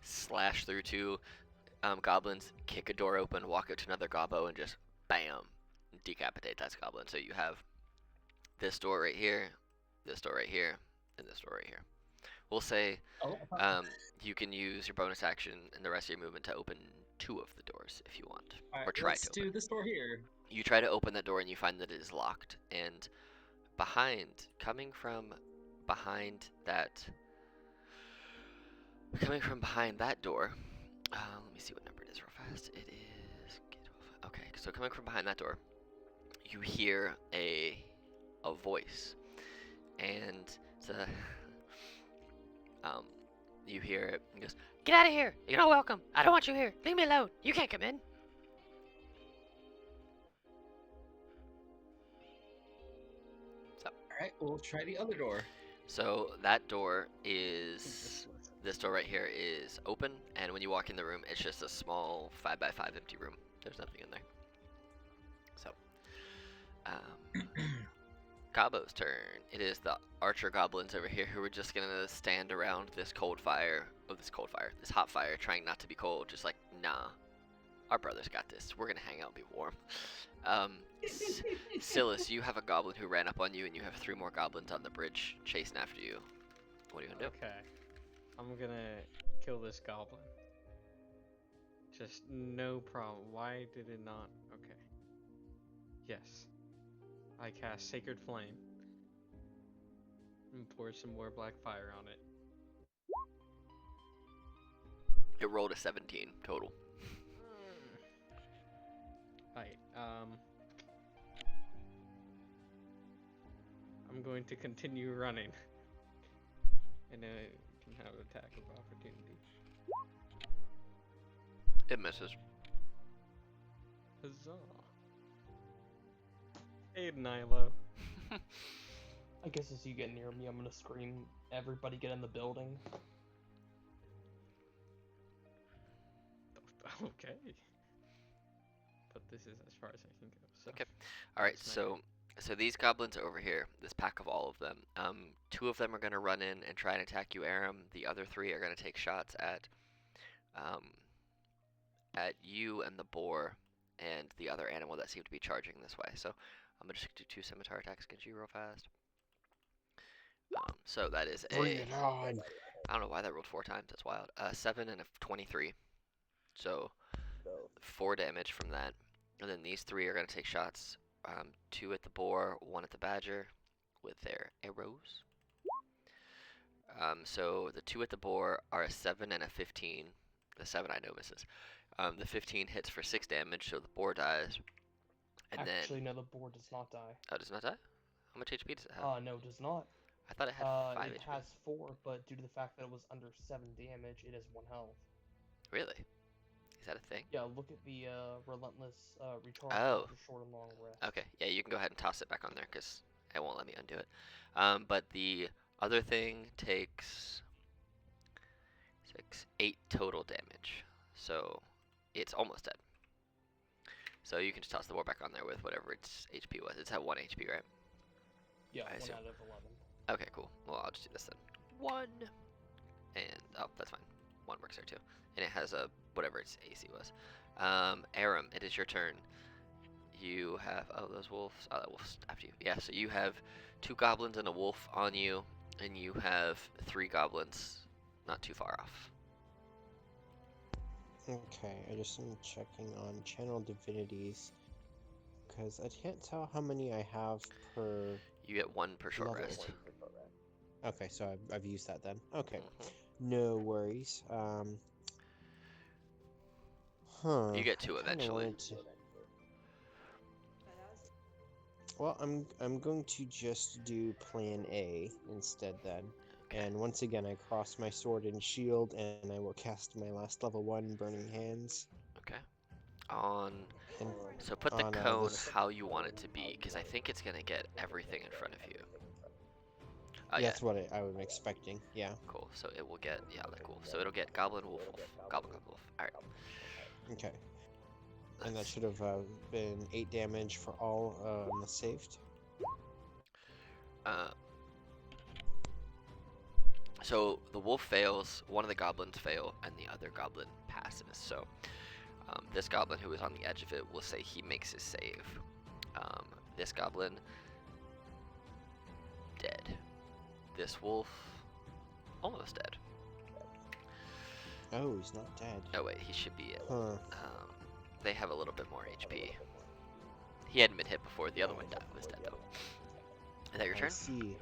slash through 2 goblins, kick a door open, walk up to another gobbo, and just bam, decapitate that goblin. So you have this door right here, this door right here, and this door right here. We'll say Oh. you can use your bonus action and the rest of your movement to open 2 of the doors if you want, All or right, try let's to. do this door here. You try to open that door and you find that it is locked. And coming from behind that door, let me see what number it is real fast. It is, okay, so coming from behind that door, you hear a voice, and it's a, you hear it, and goes, "Get out of here! You're not welcome! I don't want you here! Leave me alone! You can't come in!" All right, we'll try the other door. So that door is, this door right here is open, and when you walk in the room, it's just a small 5x5 empty room. There's nothing in there. So, Gobbo's turn. It is the archer goblins over here who are just gonna stand around this hot fire, trying not to be cold. Just like, nah, our brothers got this. We're gonna hang out and be warm. Silas, you have a goblin who ran up on you, and you have 3 more goblins on the bridge chasing after you. What are you gonna do? Okay. I'm gonna kill this goblin. Just no problem. Why did it not? Okay. Yes. I cast Sacred Flame. And pour some more black fire on it. It rolled a 17 total. Right, I'm going to continue running. And then I can have an attack of opportunity. It misses. Huzzah. Hey, Nilo. I guess as you get near me, I'm gonna scream, "Everybody get in the building!" Okay. But this is as far as I can go. So. Okay. All right. That's my So these goblins over here, this pack of all of them, 2 of them are gonna run in and try and attack you, Aram. The other 3 are gonna take shots at you and the boar and the other animal that seem to be charging this way. So I'm gonna just do 2 scimitar attacks against you real fast. So that is Bring it on. I don't know why that rolled 4 times. That's wild. 7 and a 23. So 4 damage from that. And then these 3 are going to take shots. 2 at the boar, 1 at the badger with their arrows. So the 2 at the boar are a 7 and a 15. The 7 I know misses. The 15 hits for 6 damage, so the boar dies. And Actually, then... no, the boar does not die. Oh, does it not die? How much HP does it have? No, it does not. I thought it had 5 It HP. has 4, but due to the fact that it was under 7 damage, it has 1 health. Really? Is that a thing? Yeah, look at the relentless recharge Oh. after short and long rest. Okay, yeah, you can go ahead and toss it back on there because it won't let me undo it. But the other thing takes 6, 8 total damage. So it's almost dead. So you can just toss the boar back on there with whatever its HP was. It's at 1 HP, right? Yeah, I 1 assume. out of 11. Okay, cool. Well, I'll just do this then. 1. And, oh, that's fine. 1 works there too. And it has a, whatever its AC was. Aram, it is your turn. You have, oh, those wolves, oh, that wolf's after you. Yeah, so you have 2 goblins and a wolf on you, and you have 3 goblins not too far off. Okay, I just am checking on channel divinities because I can't tell how many I have per. You get 1 per short level. rest. Okay, so I've used that then. Okay, Mhm. no worries. You get 2 I kinda eventually. wanted to- Well, I'm going to just do Plan A instead then. Okay. And once again, I cross my sword and shield, and I will cast my last level 1 Burning Hands. Okay. On, And so put the on, cone this- how you want it to be, because I think it's gonna get everything in front of you. yeah, Yeah, that's what I was expecting. Yeah. cool. So it will get, yeah, that's cool. So it'll get goblin, wolf, wolf, goblin, goblin, wolf. All right. Okay. And that Let's- should have been 8 damage for all saved. So the wolf fails, one of the goblins fail, and the other goblin passes. So this goblin who is on the edge of it will say he makes his save. This goblin, dead. This wolf, almost dead. Oh, he's not dead. Oh wait, he should be. Huh. They have a little bit more HP. He hadn't been hit before. The other one was dead though. Is that your I turn? see.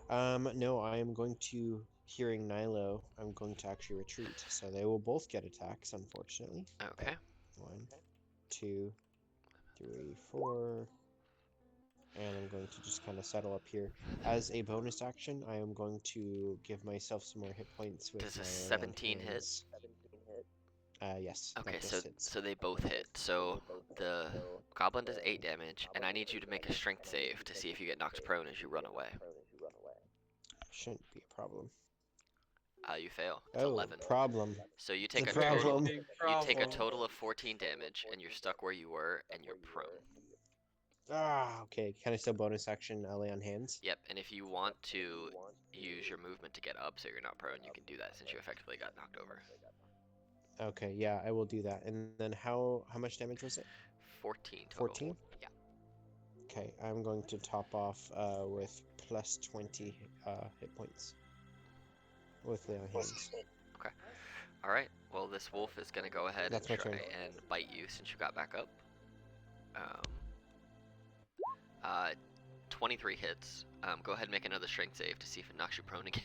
No, I am going to, hearing Nilo, I'm going to actually retreat. So they will both get attacks, unfortunately. Okay. 1, 2, 3, 4. And I'm going to just kind of settle up here. As a bonus action, I am going to give myself some more hit points with Does a my 17 hit? hands. Yes. that Okay, just hits. so they both hit. So the goblin does 8 damage, and I need you to make a strength save to see if you get knocked prone as you run away. Shouldn't be a problem. You fail. It's Oh, 11. problem. So you take a a total. problem. Big You take a problem. total of 14 damage, and you're stuck where you were, and you're prone. Okay. Can I still bonus action lay on hands? Yep. And if you want to use your movement to get up, so you're not prone, you can do that since you effectively got knocked over. Okay, yeah, I will do that. And then how much damage was it? 14 total. 14? Yeah. Okay, I'm going to top off with plus 20 hit points with lay on hands. All right. Well, this wolf is gonna go ahead That's and my try turn. and bite you since you got back up. 23 hits. Go ahead and make another strength save to see if it knocks you prone again.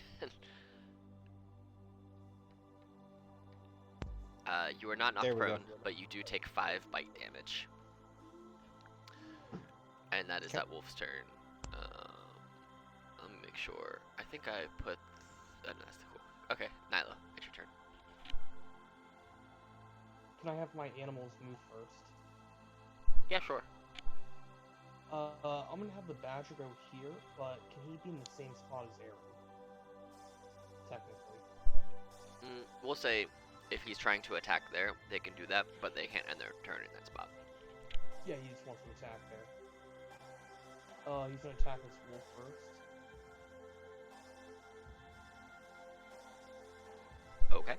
You are not knocked There we go. prone, but you do take 5 bite damage. And that is Okay. that wolf's turn. Let me make sure. I think I put. No, that's cool. Okay, Nyla, it's your turn. Can I have my animals move first? Yeah, sure. I'm gonna have the badger go here, but can he be in the same spot as Aaron? Technically. We'll say if he's trying to attack there, they can do that, but they can't end their turn in that spot. Yeah, he just wants to attack there. He's gonna attack this wolf first. Okay.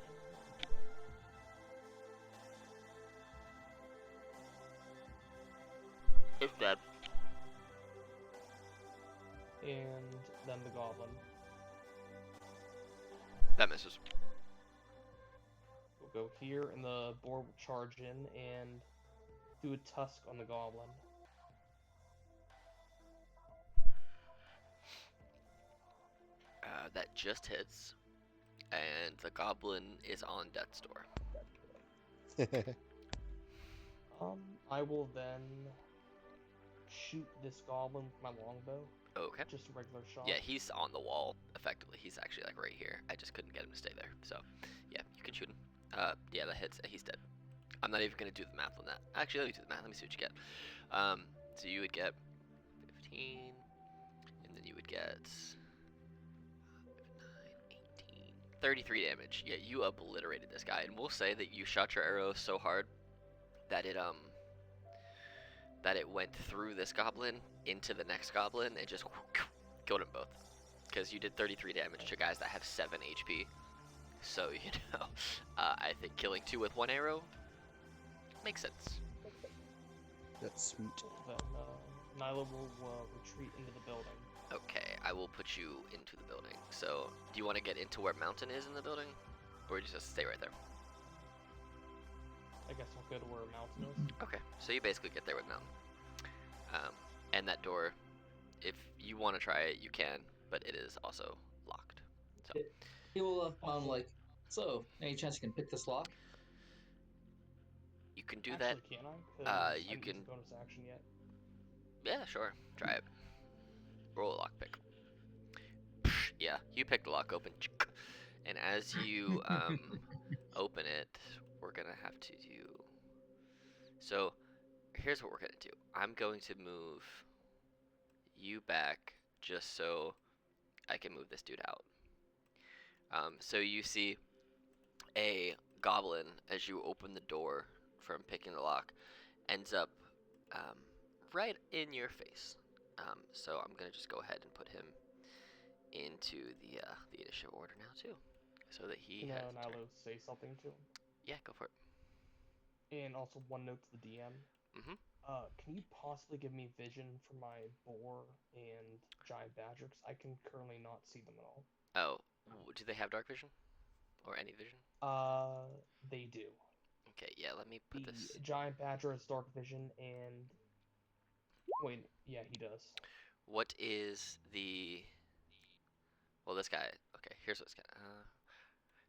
It's dead. And then the goblin. That misses. We'll go here, and the boar will charge in and do a tusk on the goblin. That just hits, and the goblin is on death's door. I will then shoot this goblin with my longbow. Okay. Just a regular shot. Yeah, he's on the wall, effectively. He's actually, like, right here. I just couldn't get him to stay there. So, yeah, you can shoot him. Yeah, that hits. He's dead. I'm not even going to do the math on that. Actually, let me do the math. Let me see what you get. So you would get 15, and then you would get 9, 18, 33 damage. Yeah, you obliterated this guy. And we'll say that you shot your arrow so hard that it went through this goblin into the next goblin and just killed them both. Because you did 33 damage to guys that have 7 HP. So, you know, I think killing 2 with 1 arrow makes sense. That's sweet. Then Nyla will retreat into the building. Okay, I will put you into the building. So, do you want to get into where Mountain is in the building? Or just stay right there? I guess I'll go to where Mountain is. Okay, so you basically get there with Mountain. And that door, if you want to try it, you can, but it is also locked. So He will, like, so, any chance you can pick this lock? you can do Actually, that. can I? 'Cause I you haven't used can. bonus action yet. Yeah, sure. Try it. Roll a lockpick. Yeah, you pick the lock open. And as you open it, we're going to have to do... So, here's what we're going to do. I'm going to move you back just so I can move this dude out. So you see a goblin as you open the door from picking the lock ends up right in your face. So I'm gonna just go ahead and put him into the initiative order now too, so that he Can has. a turn. Nyla say something to him? Yeah, go for it. And also one note to the DM. Mhm. Can you possibly give me vision for my boar and giant badger? 'Cause I can currently not see them at all. Oh, do they have dark vision or any vision? They do. Okay, yeah. Let me put The this. giant badger has dark vision, and wait, yeah, he does. What is the? Well, this guy. Okay, here's what's gonna.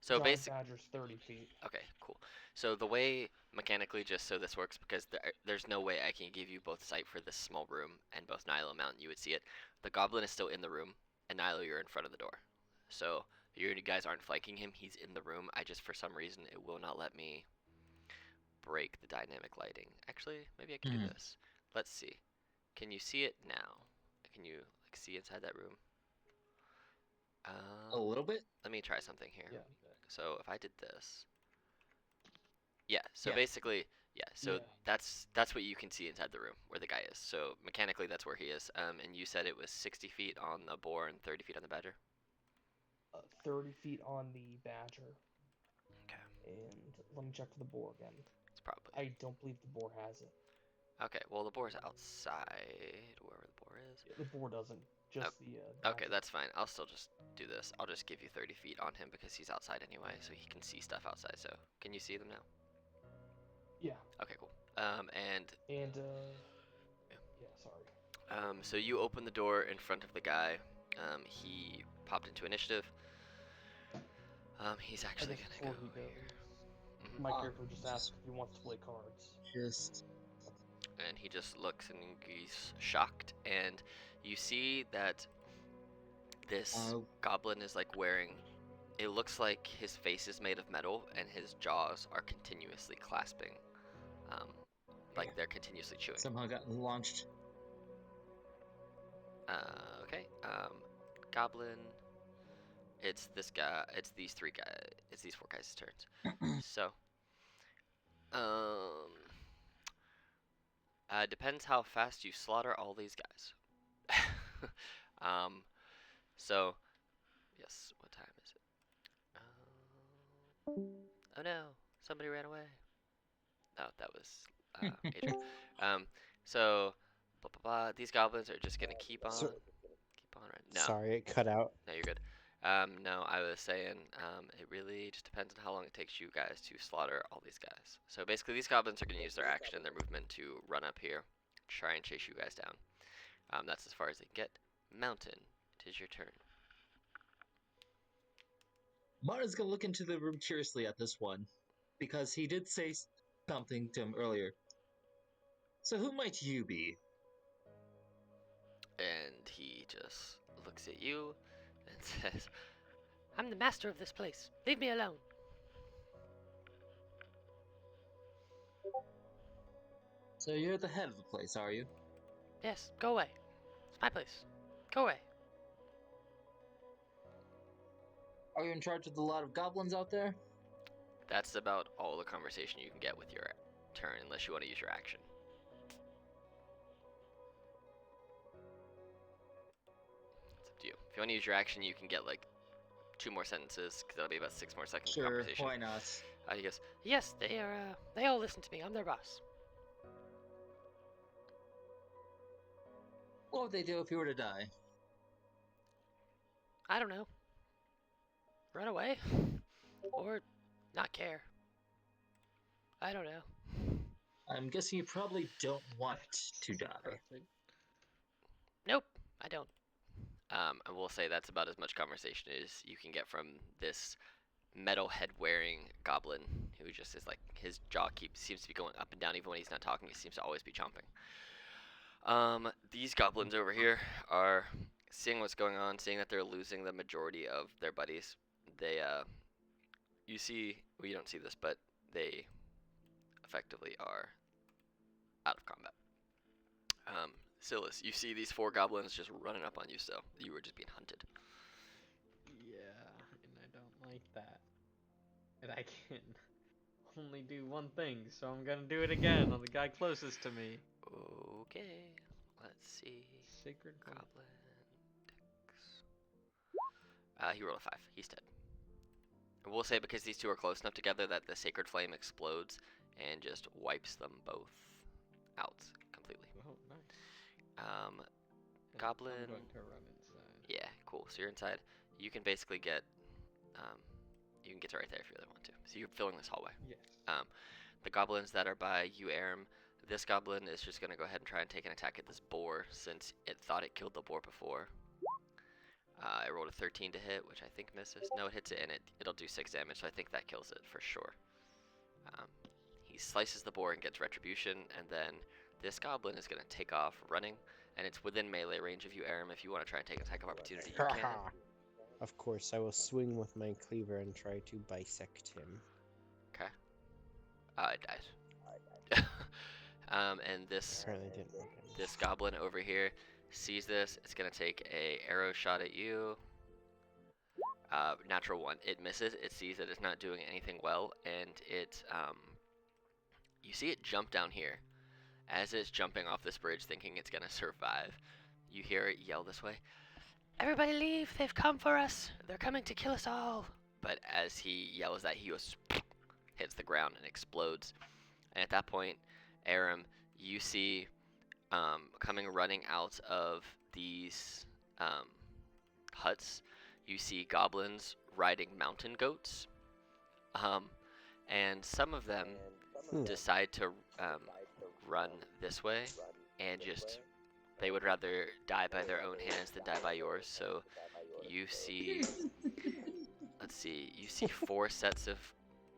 So Giant basically. badger's 30 feet. Okay, cool. So the way mechanically, just so this works, because there's no way I can give you both sight for this small room, and both Nilo and Mountain, you would see it. The goblin is still in the room, and Nilo, you're in front of the door. So you guys aren't flanking him. He's in the room. I just, for some reason, it will not let me break the dynamic lighting. Actually, maybe I can do this. Let's see. Can you see it now? Can you like see inside that room? A little bit? Let me try something here. Yeah. So if I did this. Yeah, so Yeah. basically, yeah, so Yeah. that's what you can see inside the room where the guy is. So mechanically, that's where he is. And you said it was 60 feet on the boar and 30 feet on the badger? 30 feet on the badger. Okay. And let me check for the boar again. It's probably... I don't believe the boar has it. Okay, well, the boar's outside, wherever the boar is. Yeah, the boar doesn't. Just the Okay, badger. that's fine. I'll still just do this. I'll just give you 30 feet on him because he's outside anyway, so he can see stuff outside. So, can you see them now? Yeah. Okay, cool. And yeah, sorry. so you open the door in front of the guy. He popped into initiative. He's actually guess gonna before go he here. goes, my character just asked if he wants to play cards. Just. And he just looks and he's shocked. And you see that this goblin is like wearing. It looks like his face is made of metal and his jaws are continuously clasping. Like they're continuously chewing. Somehow got launched. Okay. Goblin. It's this guy. It's these 3 guys. It's these 4 guys' turns. So. Depends how fast you slaughter all these guys. So. Yes. What time is it? Oh no! Somebody ran away. Oh, that was Adrian. So. Blah, blah, blah. These goblins are just gonna keep on. So- Keep on running. No. Sorry, it cut out. No, you're good. No, I was saying, it really just depends on how long it takes you guys to slaughter all these guys. So basically, these goblins are going to use their action and their movement to run up here, try and chase you guys down. That's as far as they can get. Mountain, it is your turn. Marta's gonna look into the room curiously at this one, because he did say something to him earlier. So who might you be? And he just looks at you and says, I'm the master of this place. Leave me alone. So you're the head of the place, are you? Yes, go away. It's my place. Go away. Are you in charge of the lot of goblins out there? That's about all the conversation you can get with your turn, unless you want to use your action. It's up to you. If you want to use your action, you can get like 2 more sentences, because that'll be about 6 more seconds of Sure, conversation. why not? He goes, yes, they all listen to me. I'm their boss. What would they do if you were to die? I don't know. Run away? Or not care. I don't know. I'm guessing you probably don't want to die. Perfect. Nope, I don't. I will say that's about as much conversation as you can get from this metal head wearing goblin who just is like, his jaw seems to be going up and down even when he's not talking. He seems to always be chomping. These goblins over here are seeing what's going on, seeing that they're losing the majority of their buddies. They you see, well, you don't see this, but they effectively are out of combat. Silas, you see these 4 goblins just running up on you still. You were just being hunted. Yeah, and I don't like that. And I can only do one thing, so I'm gonna do it again on the guy closest to me. Okay, let's see. Sacred Flame. Goblin He rolled a 5. He's dead. And we'll say because these 2 are close enough together that the Sacred Flame explodes and just wipes them both out completely. Oh, nice. Goblin. I'm going to run inside. Yeah, cool. So you're inside. You can basically get, you can get to right there if you really want to. So you're filling this hallway. Yes. The goblins that are by you, Aram, this goblin is just going to go ahead and try and take an attack at this boar since it thought it killed the boar before. I rolled a 13 to hit, which I think misses. No, it hits it and it'll do 6 damage, so I think that kills it for sure. He slices the boar and gets retribution, and then this goblin is going to take off running, and it's within melee range of you, Aram. If you want to try and take an attack of opportunity, you can. Of course, I will swing with my cleaver and try to bisect him. Okay. It dies. And this Apparently didn't work. this goblin over here sees this. It's gonna take a arrow shot at you. Natural 1. It misses. It sees that it's not doing anything well, and it you see it jump down here. As it's jumping off this bridge, thinking it's gonna survive, you hear it yell this way. Everybody leave! They've come for us! They're coming to kill us all! But as he yells that, he goes, hits the ground and explodes. And at that point, Aram, you see coming running out of these huts, you see goblins riding mountain goats. And some of them decide to run this way and just, they would rather die by their own hands than die by yours. So you see, let's see, you see 4 sets of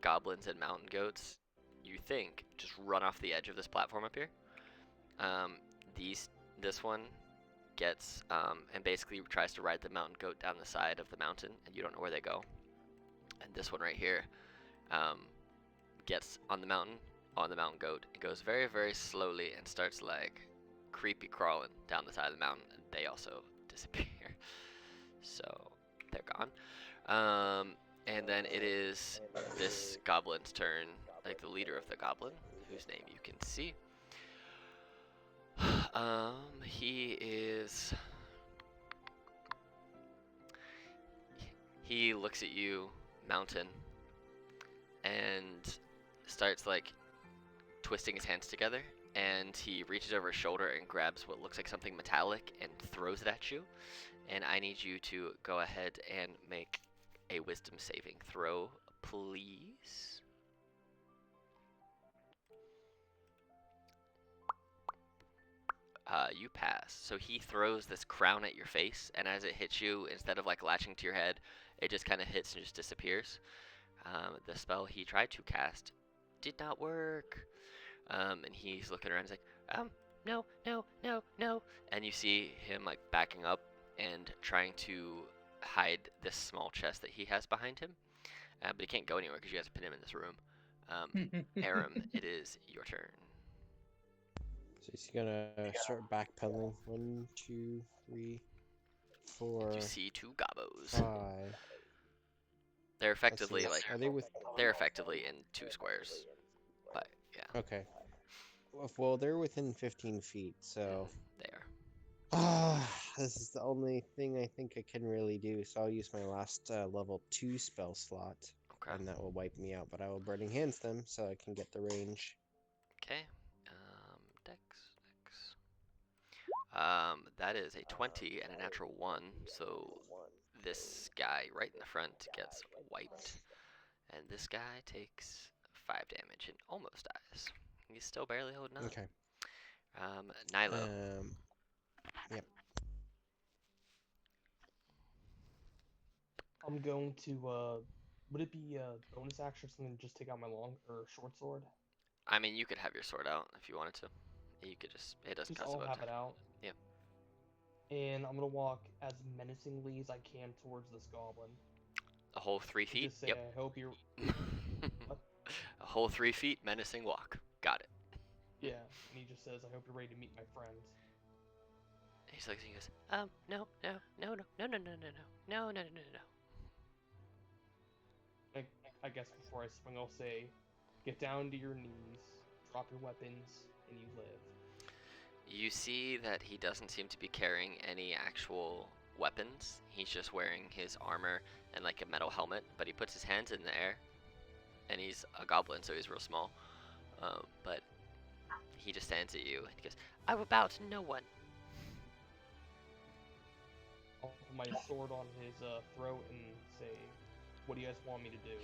goblins and mountain goats, you think, just run off the edge of this platform up here. This one gets, and basically tries to ride the mountain goat down the side of the mountain, and you don't know where they go. And this one right here, gets on the mountain goat. It goes very, very slowly and starts like creepy crawling down the side of the mountain, and they also disappear. So they're gone. And then it is this goblin's turn, like the leader of the goblin, whose name you can see. He looks at you, Mountain, and starts like twisting his hands together, and he reaches over his shoulder and grabs what looks like something metallic and throws it at you, and I need you to go ahead and make a wisdom saving throw, please. You pass. So he throws this crown at your face, and as it hits you, instead of like latching to your head, it just kind of hits and just disappears. The spell he tried to cast did not work. And he's looking around. He's like, no, no, no, no. And you see him like backing up and trying to hide this small chest that he has behind him. But he can't go anywhere because you guys pin him in this room. Aram, it is your turn. So he's gonna start backpedaling. 1, 2, 3, 4, You see 2 gobos. 5. They're effectively like Are they with? they're effectively in 2 squares. But yeah, Okay. Well, they're within 15 feet, so. they are. This is the only thing I think I can really do. So I'll use my last level 2 spell slot, Okay. and that will wipe me out. But I will Burning Hands them so I can get the range. Okay. Dex. That is a 20 and a natural 1. So this guy right in the front gets wiped, and this guy takes 5 damage and almost dies. He's still barely holding on. Okay. Nilo. Yep. I'm going to, would it be a bonus action or something to just take out my long or short sword? I mean, you could have your sword out if you wanted to. You could just, it doesn't Just cost I'll a have attack. it out. Yeah. And I'm gonna walk as menacingly as I can towards this goblin. A whole 3 feet? Just say, Yep. I hope you're. What? A whole 3 feet, menacing walk. Got it. Yeah, and he just says, I hope you're ready to meet my friends. He looks and he goes, no, no, no, no, no, no, no, no, no, no, no, no, no, no. I guess before I swing, I'll say, get down to your knees, drop your weapons, and you live. You see that he doesn't seem to be carrying any actual weapons. He's just wearing his armor and like a metal helmet, but he puts his hands in the air, and he's a goblin, so he's real small. But he just stands at you and he goes, I will bow to no one. I'll put my sword on his throat and say, what do you guys want me to do?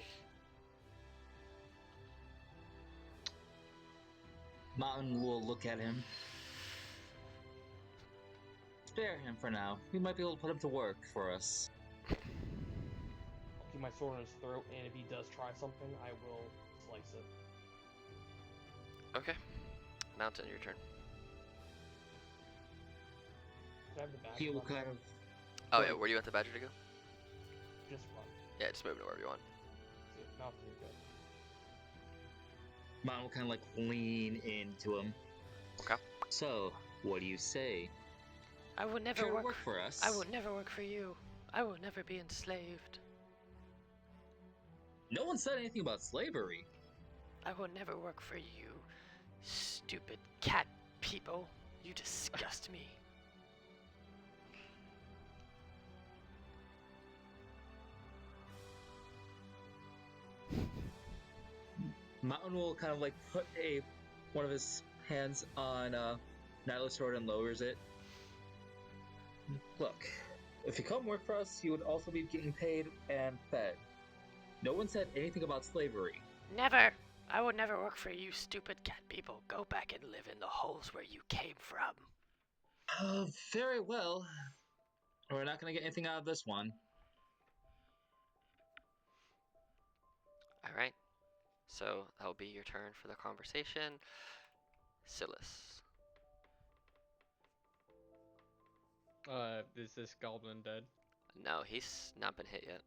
Mountain will look at him. Spare him for now. We might be able to put him to work for us. I'll keep my sword on his throat, and if he does try something, I will slice it. Okay. Mountain, your turn. Can I have the badge He will run? kind of. Oh yeah, where do you want the badger to go? Just run. Yeah, just move it wherever you want. See, Mountain, you're good. Mountain will kind of like lean into him. Okay. So, what do you say? I will never Care to work. work for us? I will never work for you. I will never be enslaved. No one said anything about slavery. I will never work for you, stupid cat people. You disgust me. Mountain will kind of like put one of his hands on Nyla's sword and lowers it. Look, if you come work for us, you would also be getting paid and fed. No one said anything about slavery. Never. I will never work for you, stupid cat people. Go back and live in the holes where you came from. Very well. We're not gonna get anything out of this one. All right. So that'll be your turn for the conversation. Silas. Is this goblin dead? No, he's not been hit yet.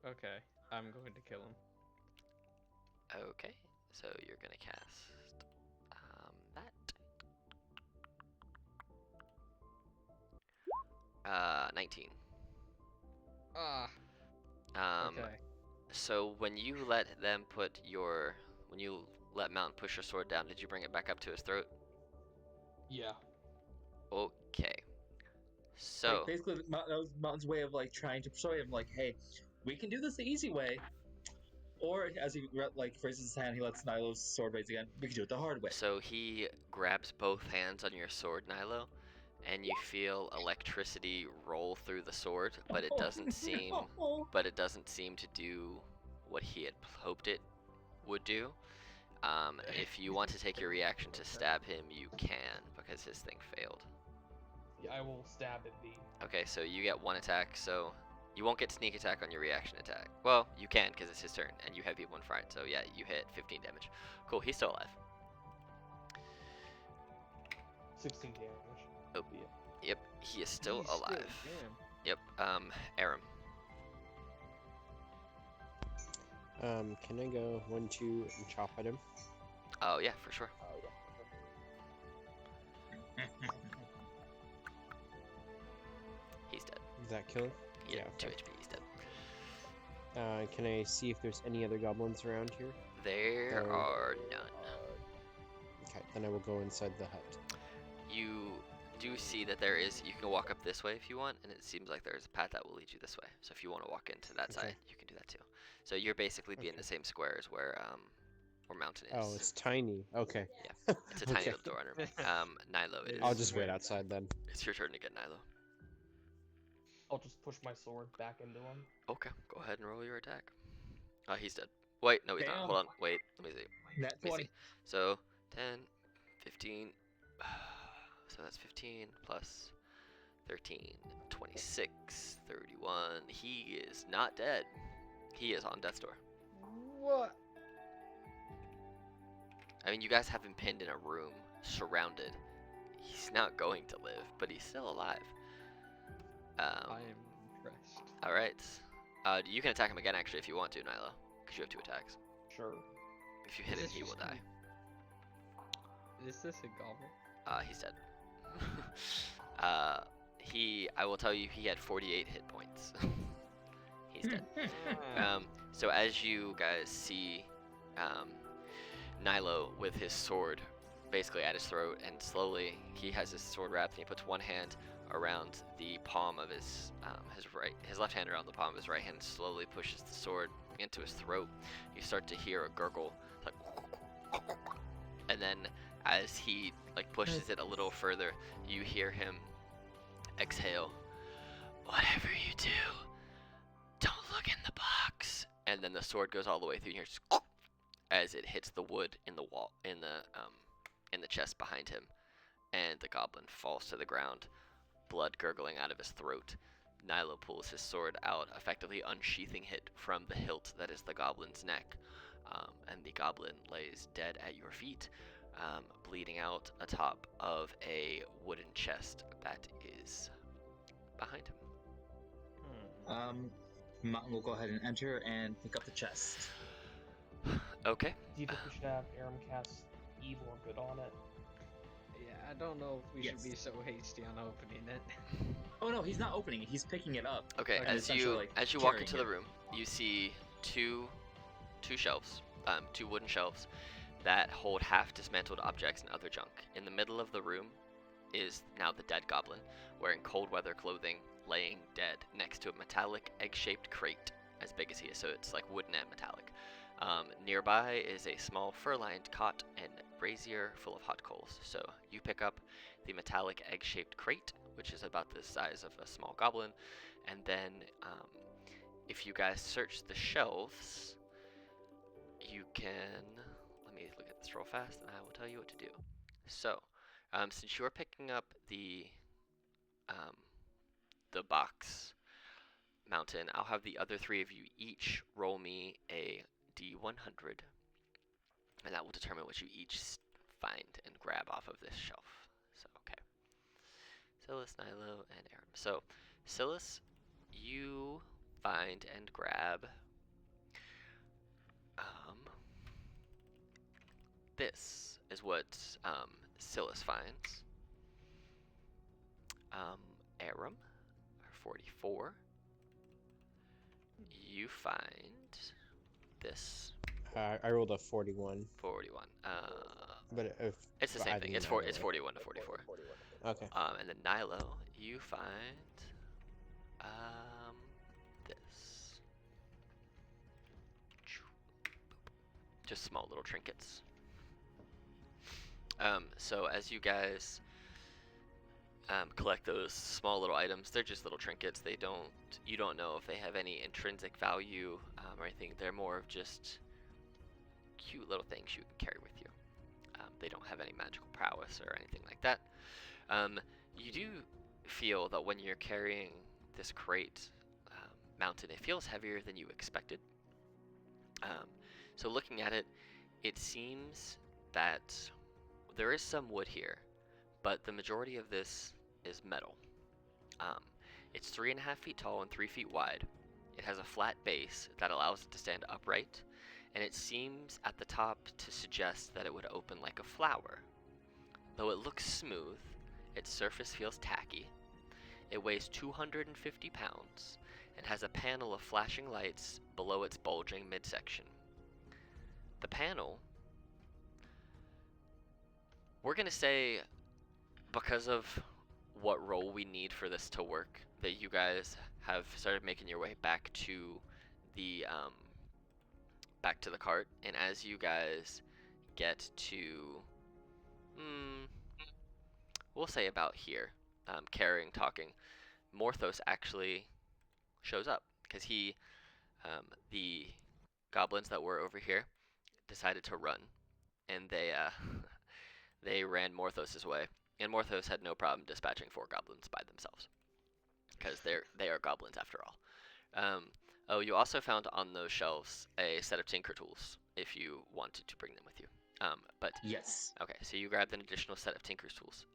Okay, I'm going to kill him. Okay, so you're gonna cast that. 19. Ah. Okay. So when you let Mountain push your sword down, did you bring it back up to his throat? Yeah. Okay. So Like, basically, that was Mountain's way of like trying to persuade him, like, "Hey, we can do this the easy way." Or as he like raises his hand, he lets Nilo's sword raise again. We can do it the hard way. So he grabs both hands on your sword, Nilo, and you feel electricity roll through the sword, but it doesn't seem to do what he had hoped it would do. If you want to take your reaction to stab him, you can, because his thing failed. Yeah, I will stab at thee. Okay, so you get 1 attack, so you won't get sneak attack on your reaction attack. Well, you can, because it's his turn, and you have people in front, so yeah, you hit 15 damage. Cool, he's still alive. 16 damage. Oh, Yeah. yep, he is still He's alive. Damn. Yep, Aram. Can I go 1, 2, and chop at him? Oh, yeah, for sure. He's dead. Does that kill him? Yeah, 2 okay. HP, he's dead. Can I see if there's any other goblins around here? There There are none. Okay, then I will go inside the hut. You do see that there is, you can walk up this way if you want, and it seems like there's a path that will lead you this way. So if you want to walk into that Okay. side, you can do that too. So you're basically be in Okay. the same square as where Mountain is. Oh, it's tiny. Okay. Yeah, it's a tiny Okay. little door under. Nilo, it is. I'll just wait outside then. It's your turn to get Nilo. I'll just push my sword back into him. Okay, go ahead and roll your attack. He's dead. Wait, no, he's not. Damn. Hold on. Wait, let me see. Net Let me 20. see. So 10, 15. So that's 15 plus 13, 26, 31. He is not dead. He is on death's door. What? I mean, you guys have him pinned in a room, surrounded. He's not going to live, but he's still alive. I am impressed. All right. You can attack him again, actually, if you want to, Nilo, because you have 2 attacks. Sure. If you hit him, Is this he will just die. Is this a goblin? He's dead. I will tell you, he had 48 hit points. He's dead. So as you guys see, Nilo with his sword basically at his throat, and slowly he has his sword wrapped, and he puts one hand around the palm of his left hand around the palm of his right hand, and slowly pushes the sword into his throat. You start to hear a gurgle, like, and then as he pushes it a little further, you hear him exhale. Whatever you do, don't look in the box. And then the sword goes all the way through here, as it hits the wood in the wall, in the chest behind him, and the goblin falls to the ground, blood gurgling out of his throat. Nilo pulls his sword out, effectively unsheathing it from the hilt that is the goblin's neck, and the goblin lays dead at your feet, bleeding out atop of a wooden chest that is behind him. Mountain will go ahead and enter and pick up the chest. Okay. Do you think we should have Aram cast evil or good on it? Yeah, I don't know if we Yes. should be so hasty on opening it. Oh no, he's not opening it. He's picking it up. Okay, And as essentially, you like, as you walk carrying into the it. room, you see two shelves, 2 wooden shelves that hold half dismantled objects and other junk. In the middle of the room is now the dead goblin, wearing cold weather clothing, laying dead next to a metallic egg-shaped crate as big as he is, so it's like wooden and metallic. Nearby is a small fur-lined cot and brazier full of hot coals. So you pick up the metallic egg-shaped crate, which is about the size of a small goblin, and then if you guys search the shelves, you can, let me look at this real fast and I will tell you what to do. So since you're picking up the box, Mountain, I'll have the other 3 of you each roll me a D100, and that will determine what you each find and grab off of this shelf. So, okay. Silas, Nilo, and Aram. So, Silas, you find and grab this is what Silas finds. Aram, 44. You find this. I rolled a 41. 41. But if It's the same thing. It's 41 to 44. Okay. And then Nilo, you find this. Just small little trinkets. So as you guys collect those small little items. They're just little trinkets. You don't know if they have any intrinsic value or anything. They're more of just cute little things you can carry with you. They don't have any magical prowess or anything like that. You do feel that when you're carrying this crate mounted, it feels heavier than you expected. So looking at it, it seems that there is some wood here, but the majority of this is metal. It's 3.5 feet tall and 3 feet wide. It has a flat base that allows it to stand upright, and it seems at the top to suggest that it would open like a flower. Though it looks smooth, its surface feels tacky. It weighs 250 pounds and has a panel of flashing lights below its bulging midsection. The panel, we're going to say, because of what role we need for this to work, that you guys have started making your way back to the cart, and as you guys get to, we'll say about here, carrying, talking, Morthos actually shows up because the goblins that were over here decided to run, and they ran Morthos' way, and Morthos had no problem dispatching 4 goblins by themselves because they are goblins after all. Oh, you also found on those shelves a set of tinker tools if you wanted to bring them with you. But Yes. okay, so you grabbed an additional set of tinker's tools.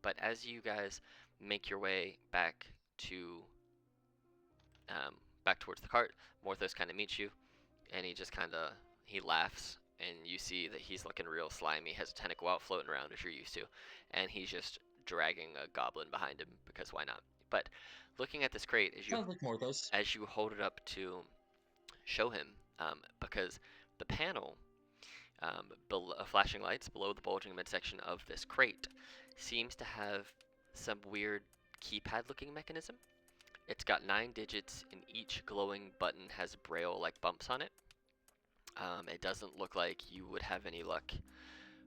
But as you guys make your way back towards the cart, Morthos kind of meets you, and he laughs, and you see that he's looking real slimy, has a tentacle out floating around as you're used to, and he's just dragging a goblin behind him because why not? But looking at this crate Sounds like Morthos. as you hold it up to show him, because the panel, flashing lights below the bulging midsection of this crate, seems to have some weird keypad-looking mechanism. It's got 9 digits, and each glowing button has braille-like bumps on it. It doesn't look like you would have any luck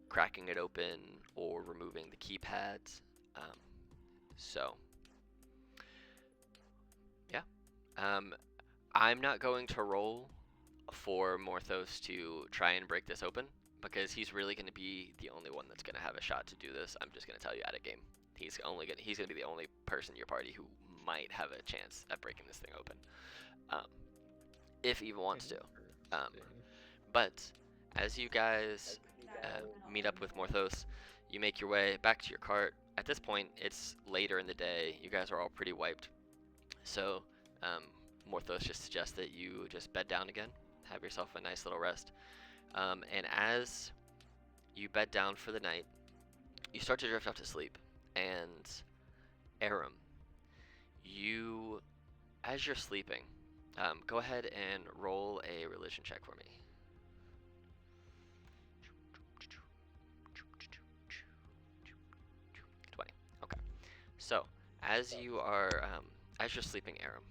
cracking it open or removing the keypads. So, yeah. I'm not going to roll for Morthos to try and break this open because he's really going to be the only one that's going to have a shot to do this. I'm just going to tell you out of game. He's going to be the only person in your party who might have a chance at breaking this thing open, if he even wants to. But as you guys meet up with Morthos, you make your way back to your cart. At this point, it's later in the day. You guys are all pretty wiped. So Morthos just suggests that you just bed down again, have yourself a nice little rest. And as you bed down for the night, you start to drift off to sleep. And Aram, as you're sleeping, go ahead and roll a religion check for me. 20. Okay. So as you're sleeping, Aram,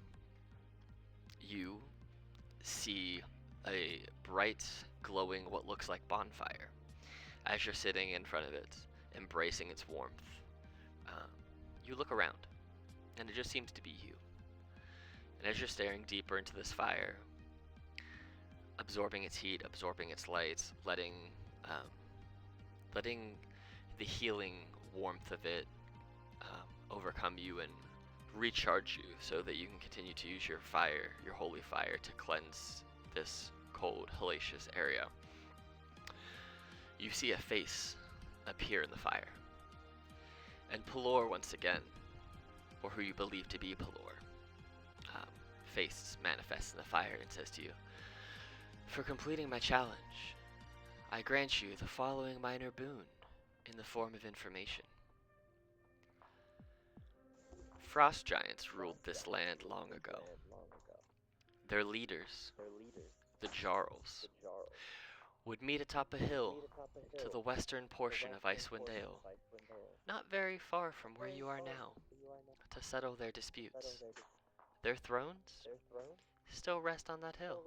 you see a bright, glowing, what looks like bonfire. As you're sitting in front of it, embracing its warmth, you look around, and it just seems to be you. And as you're staring deeper into this fire, absorbing its heat, absorbing its lights, letting the healing warmth of it overcome you and recharge you so that you can continue to use your fire, your holy fire, to cleanse this cold, hellacious area. You see a face appear in the fire. And Pelor once again, or who you believe to be Pelor, face manifests in the fire and says to you, "For completing my challenge, I grant you the following minor boon in the form of information. Frost giants ruled this land long ago. Their leaders, the Jarls, would meet atop a hill to the western portion of Icewind Dale, not very far from where you are now, to settle their disputes. Their thrones still rest on that hill.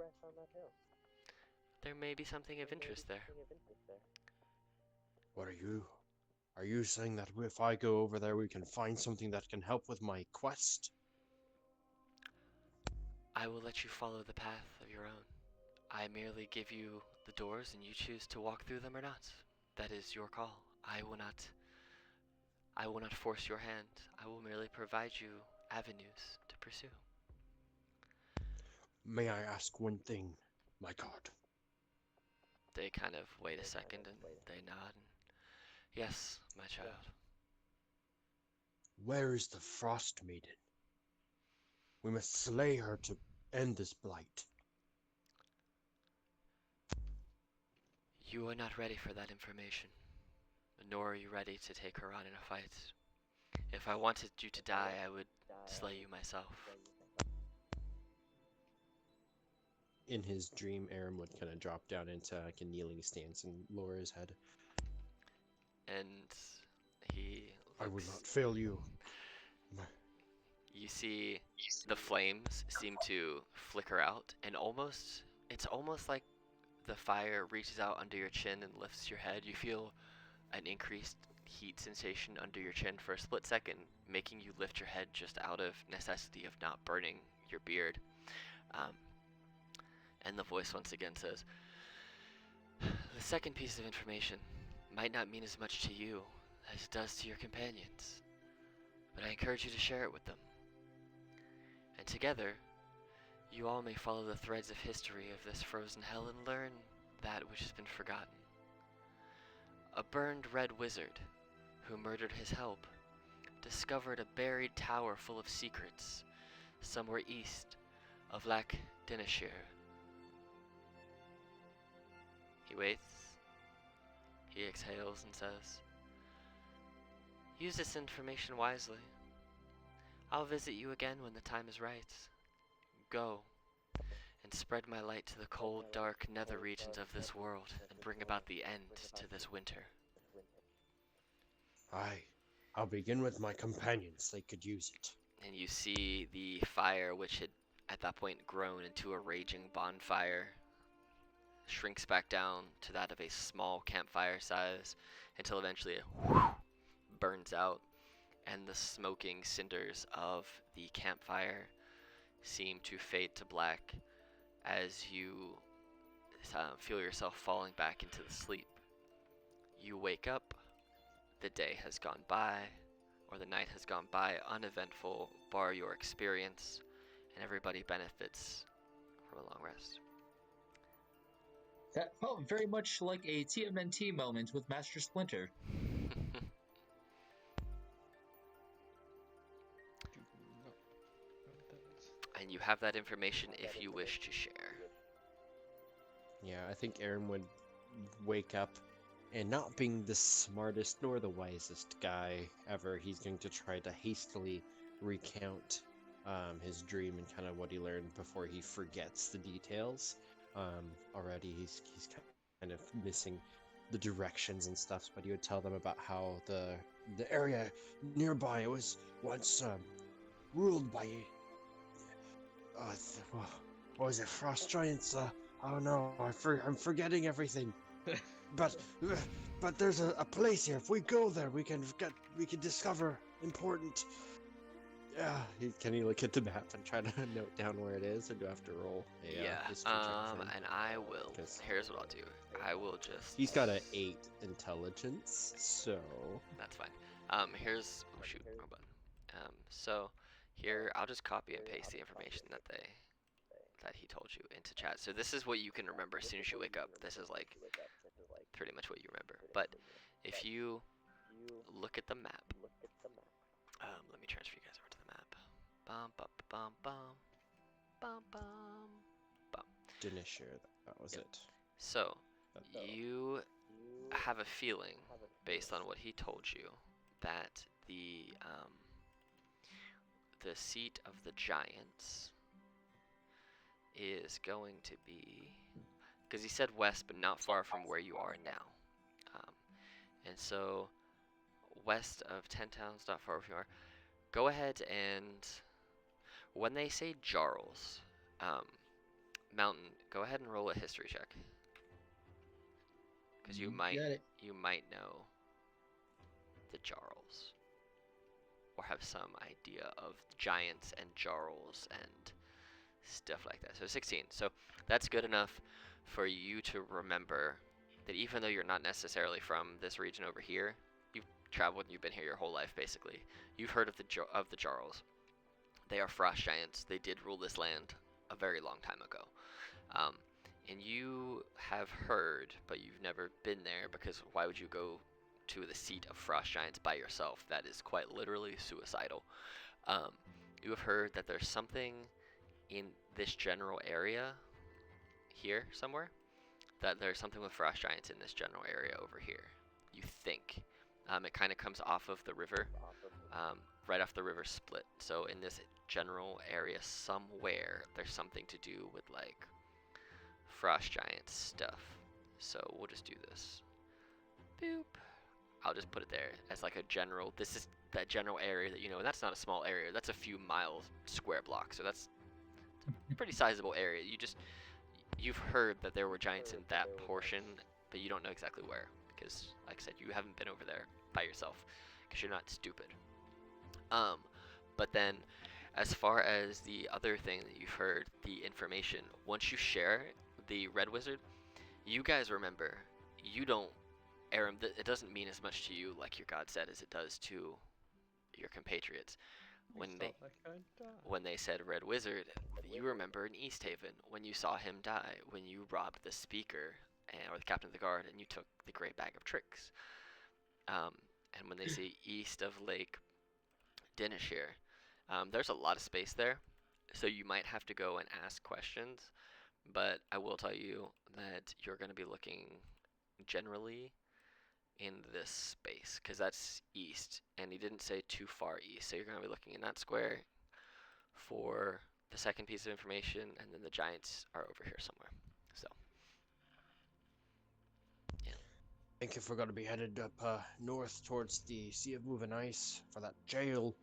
There may be something of interest there." What are you? Are you saying that if I go over there, we can find something that can help with my quest? I will let you follow the path of your own. I merely give you the doors and you choose to walk through them or not. That is your call. I will not force your hand. I will merely provide you avenues to pursue. May I ask one thing, my god? They kind of wait a second and they nod. And, yes, my child. Where is the Frost Maiden? We must slay her to end this blight. You are not ready for that information, nor are you ready to take her on in a fight. If I wanted you to die, I would slay you myself. In his dream, Aram would kind of drop down into like a kneeling stance and lower his head. And he I will looks. not fail you. You see the flames seem to flicker out, and it's almost like the fire reaches out under your chin and lifts your head. You feel an increased heat sensation under your chin for a split second, making you lift your head just out of necessity of not burning your beard. And the voice once again says, the second piece of information might not mean as much to you as it does to your companions, but I encourage you to share it with them. And together, you all may follow the threads of history of this frozen hell and learn that which has been forgotten. A burned red wizard, who murdered his help, discovered a buried tower full of secrets somewhere east of Lac Dinashir. He waits. He exhales and says, use this information wisely. I'll visit you again when the time is right. Go, and spread my light to the cold, dark nether regions of this world, and bring about the end to this winter. Aye, I'll begin with my companions. They could use it. And you see the fire, which had at that point grown into a raging bonfire, shrinks back down to that of a small campfire size until eventually it burns out, and the smoking cinders of the campfire seem to fade to black as you feel yourself falling back into the sleep. You wake up, the day has gone by, or the night has gone by uneventful, bar your experience, and everybody benefits from a long rest. That felt very much like a TMNT moment with Master Splinter. And you have that information if you wish to share. Yeah, I think Aram would wake up, and not being the smartest nor the wisest guy ever, he's going to try to hastily recount his dream and kind of what he learned before he forgets the details. Already he's kind of missing the directions and stuff, but he would tell them about how the area nearby was once ruled by what was it, frost giants? I don't know. I'm forgetting everything. But there's a place here. If we go there, we can discover important. Yeah. Can you look at the map and try to note down where it is, or do I have to roll? History check for him? And I will. 'Cause Here's what I'll do. I will just. He's got an 8 intelligence, so That's fine. Here's. Oh shoot, wrong button. So here I'll just copy and paste the information that he told you into chat. So this is what you can remember as soon as you wake up. This is like pretty much what you remember. But if you look at the map, let me transfer you guys over to the map. Bum bum bum bum bum bum bum. didn't share that was it. So you have a feeling, based on what he told you, that the seat of the giants is going to be, because he said west, but not far from where you are now. And so west of 10 towns, not far from where you are. Go ahead and, when they say Jarls, Mountain, go ahead and roll a history check. Because you might know. have some idea of giants and jarls and stuff like that. So 16. So that's good enough for you to remember that even though you're not necessarily from this region over here, you've traveled and you've been here your whole life basically. You've heard of the jarls. They are frost giants. They did rule this land a very long time ago. And you have heard, but you've never been there, because why would you go to the seat of frost giants by yourself? That is quite literally suicidal. You have heard that there's something in this general area here somewhere, that there's something with frost giants in this general area over here. You think. It kind of comes off of the river, right off the river split. So in this general area somewhere, there's something to do with like frost giant stuff. So we'll just do this. Boop. I'll just put it there as like a general. This is that general area that you know, and that's not a small area. That's a few miles square blocks. So that's a pretty sizable area. You've heard that there were giants in that portion, but you don't know exactly where, because like I said, you haven't been over there by yourself because you're not stupid. But then as far as the other thing that you've heard, the information, once you share the Red Wizard, you guys remember, you don't, Aram, it doesn't mean as much to you, like your god said, as it does to your compatriots. When they said Red Wizard, you remember in East Haven, when you saw him die, when you robbed the speaker, or the captain of the guard, and you took the great bag of tricks. And when they say east of Lake Dinishir, there's a lot of space there, so you might have to go and ask questions, but I will tell you that you're going to be looking generally in this space, because that's east, and he didn't say too far east, so you're going to be looking in that square for the second piece of information, and then the giants are over here somewhere. So yeah. I think if we're going to be headed up north towards the Sea of Moving Ice for that jail,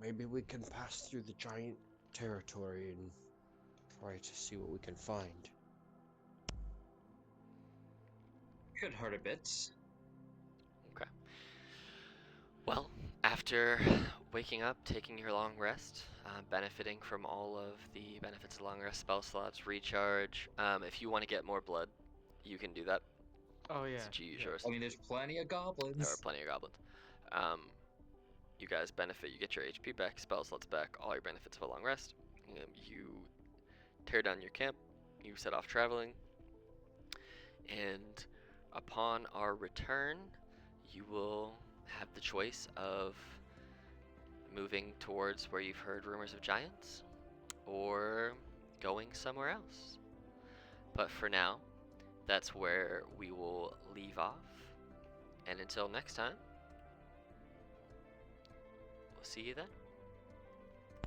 maybe we can pass through the giant territory and try to see what we can find. Could hurt a bit. Okay. Well, after waking up, taking your long rest, benefiting from all of the benefits of long rest, spell slots, recharge. If you want to get more blood, you can do that. Oh yeah. Since you use yours. I mean, there's plenty of goblins. There are plenty of goblins. You guys benefit. You get your HP back, spell slots back, all your benefits of a long rest. You tear down your camp. You set off traveling. And upon our return, you will have the choice of moving towards where you've heard rumors of giants, or going somewhere else. But for now, that's where we will leave off. And until next time, we'll see you then.